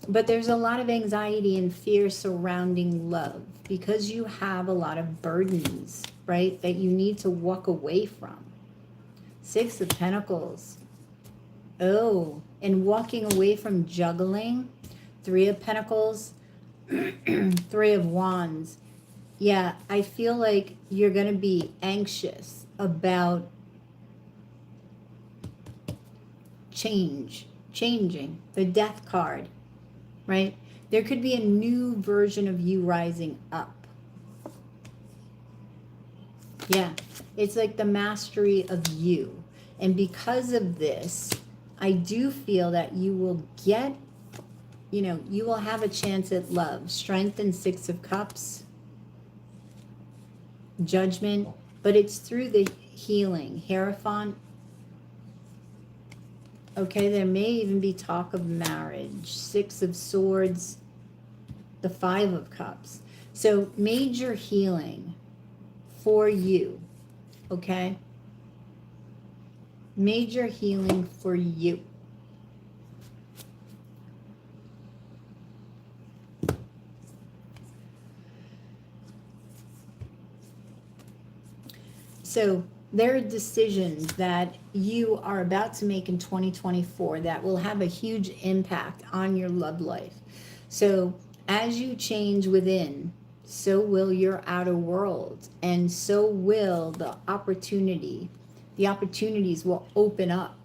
But there's a lot of anxiety and fear surrounding love because you have a lot of burdens, right, that you need to walk away from. 6 of Pentacles. Oh, and walking away from juggling. 3 of Pentacles. 3 of Wands. Yeah, I feel like you're going to be anxious about changing. The Death card, right? There could be a new version of you rising up. Yeah, it's like the mastery of you. And because of this, I do feel that you will get, you will have a chance at love. Strength and 6 of Cups. Judgment. But it's through the healing. Hierophant. Okay, there may even be talk of marriage. 6 of Swords. The 5 of Cups. So major healing for you. Okay? Major healing for you. So there are decisions that you are about to make in 2024 that will have a huge impact on your love life. So as you change within, so will your outer world, and so will the opportunity. The opportunities will open up.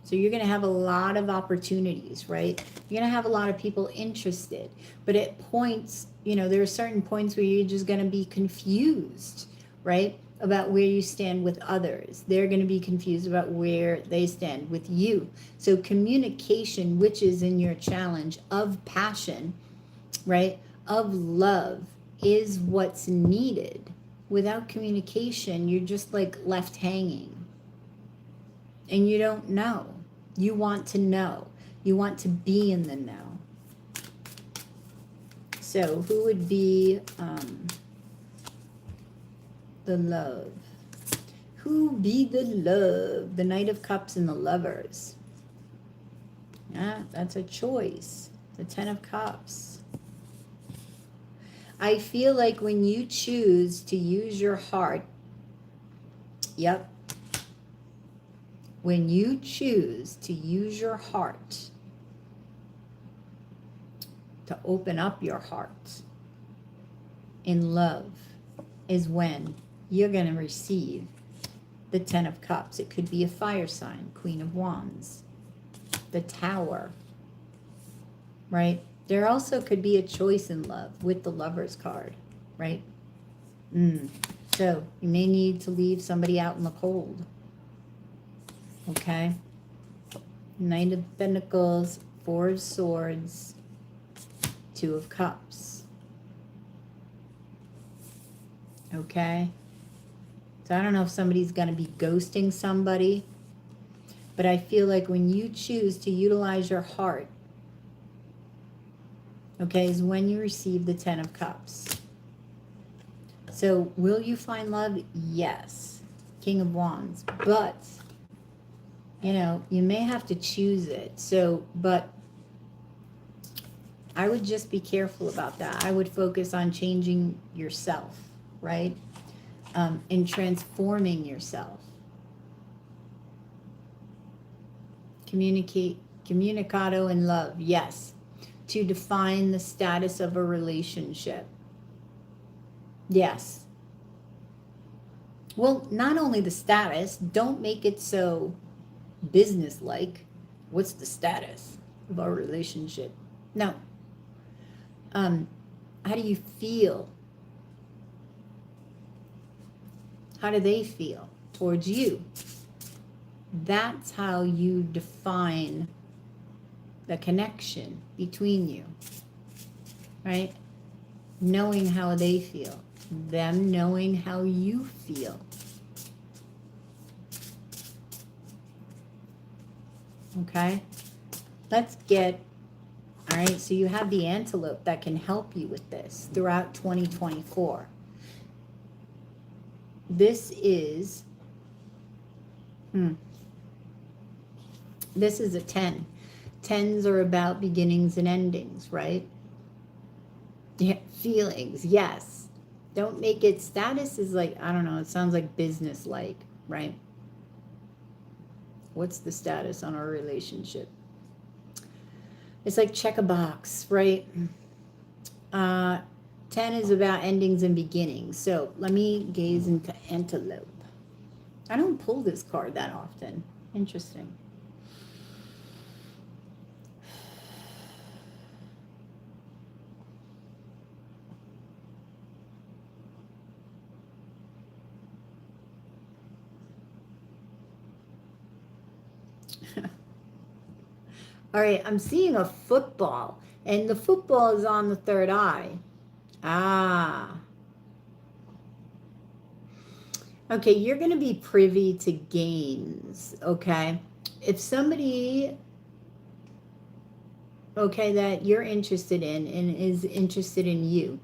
So you're going to have a lot of opportunities, right? You're going to have a lot of people interested. But at points, there are certain points where you're just going to be confused, right? About where you stand with others. They're going to be confused about where they stand with you. So communication, which is in your challenge of passion, right? Of love is what's needed. Without communication, you're just like left hanging. And you don't know. You want to know. You want to be in the know. So who would be the love? Who be the love? The Knight of Cups and the Lovers. Yeah, that's a choice. The 10 of Cups. I feel like when you choose to use your heart, yep. When you choose to use your heart, to open up your heart in love, is when you're going to receive the 10 of Cups. It could be a fire sign, Queen of Wands, the Tower, right? There also could be a choice in love with the Lover's card, right? So you may need to leave somebody out in the cold. Okay? Knight of Pentacles, 4 of Swords, 2 of Cups. Okay? So I don't know if somebody's going to be ghosting somebody, but I feel like when you choose to utilize your heart, okay, is when you receive the 10 of Cups. So will you find love? Yes. King of Wands. But you may have to choose it. So, but I would just be careful about that. I would focus on changing yourself, right? And transforming yourself. Communicado in love, yes. To define the status of a relationship. Yes. Well, not only the status, don't make it so business-like, What's the status of our relationship? No. How do you feel? How do they feel towards you? That's how you define the connection between you, right? Knowing how they feel, them knowing how you feel. Okay? Let's get, all right, so you have the antelope that can help you with this throughout 2024. This is, this is a 10. 10s are about beginnings and endings, right? Yeah, feelings, yes. Don't make it, status is like, I don't know, it sounds like business-like, right? What's the status on our relationship? It's like check a box, right? 10 is about endings and beginnings. So let me gaze into antelope. I don't pull this card that often. Interesting. All right, I'm seeing a football, and the football is on the third eye. Ah. Okay, you're going to be privy to gains, okay? If somebody, okay, that you're interested in and is interested in you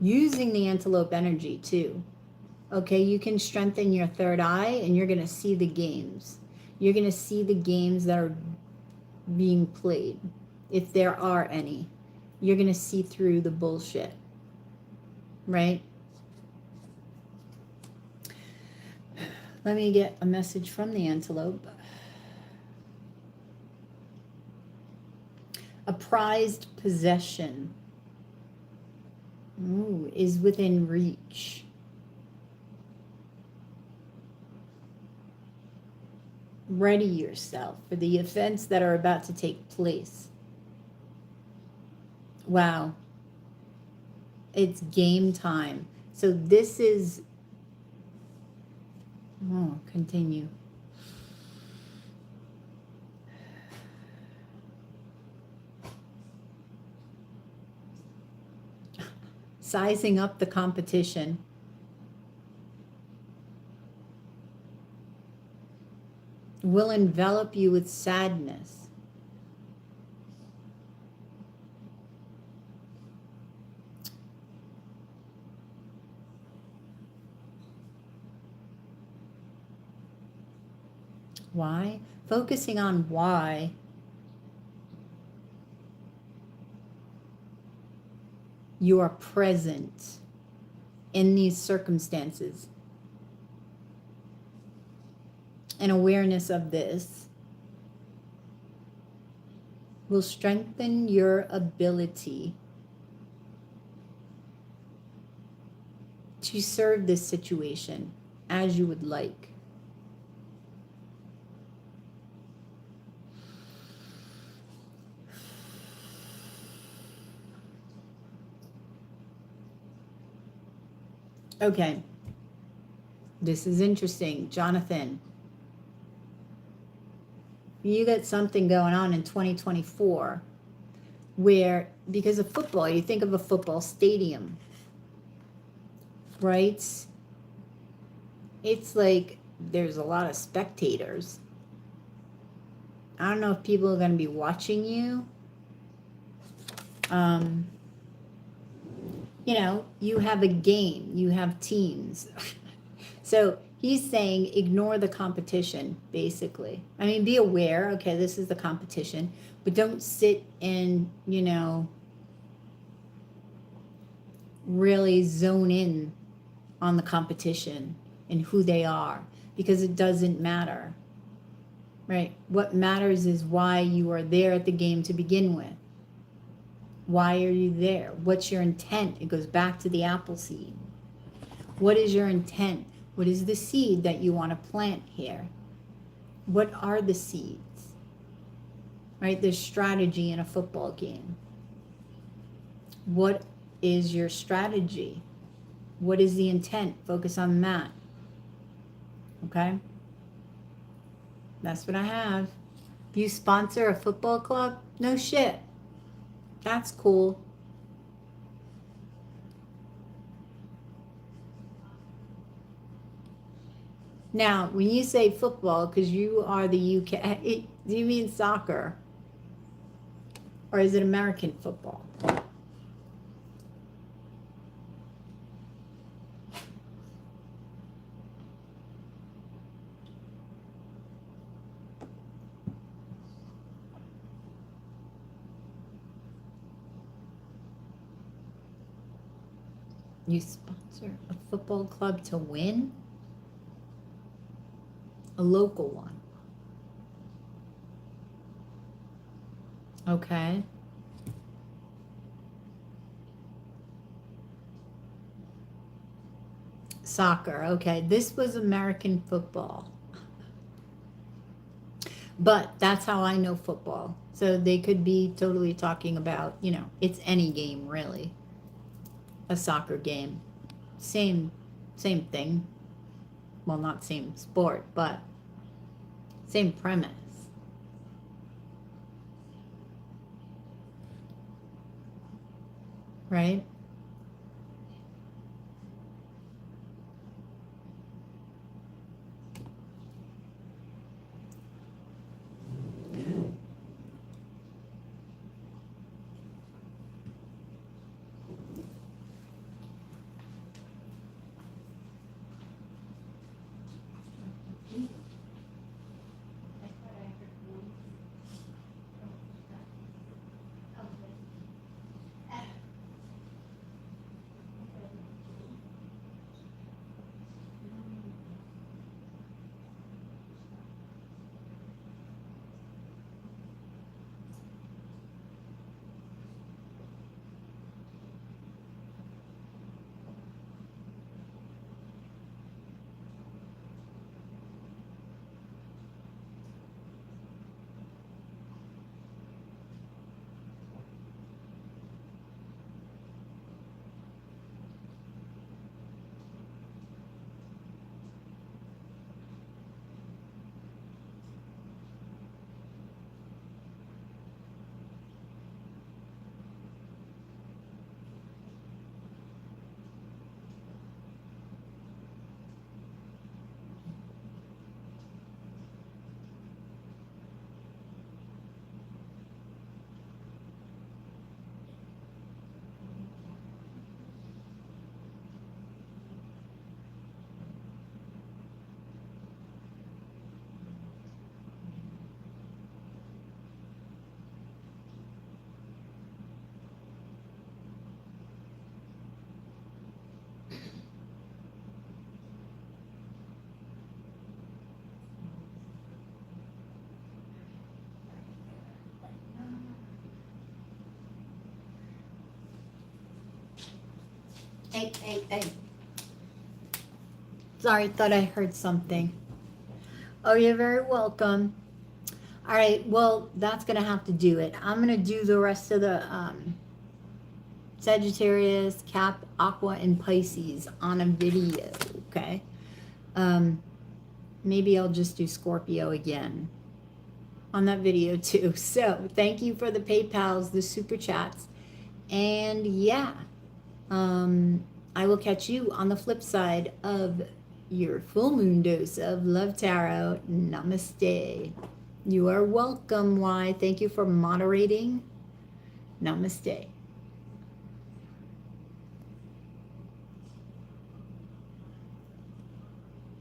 using the antelope energy too, okay, you can strengthen your third eye and you're going to see the games. You're going to see the games that are being played, if there are any. You're going to see through the bullshit, right? Let me get a message from the antelope. A prized possession, ooh, is within reach. Ready yourself for the events that are about to take place. Wow. It's game time. So this is, oh, continue. Sizing up the competition. Will envelop you with sadness. Why? Focusing on why you are present in these circumstances. And awareness of this will strengthen your ability to serve this situation as you would like. Okay, this is interesting, Jonathan. You got something going on in 2024 where, because of football, you think of a football stadium, right? It's like there's a lot of spectators. I don't know if people are going to be watching you. You know, you have a game, you have teams. So he's saying ignore the competition, basically. I mean, be aware, okay, this is the competition, but don't sit and, you know, really zone in on the competition and who they are, because it doesn't matter, right? What matters is why you are there at the game to begin with. Why are you there? What's your intent? It goes back to the apple seed. What is your intent? What is the seed that you want to plant here? What are the seeds? Right? There's strategy in a football game. What is your strategy? What is the intent? Focus on that. Okay? That's what I have. You sponsor a football club? No shit. That's cool. Now, when you say football, because you are the UK, do you mean soccer? Or is it American football? You sponsor a football club to win? A local one. Okay. Soccer. Okay. This was American football. But that's how I know football. So they could be totally talking about, it's any game really. A soccer game. Same thing. Well, not same sport, but same premise. Right? Hey. Sorry, thought I heard something. Oh, you're very welcome. All right, well, that's going to have to do it. I'm going to do the rest of the Sagittarius, Cap, Aqua, and Pisces on a video, okay? Maybe I'll just do Scorpio again on that video too. So thank you for the PayPals, the super chats, and yeah, I will catch you on the flip side of your full moon dose of Love Tarot. Namaste. You are welcome. Why? Thank you for moderating. Namaste.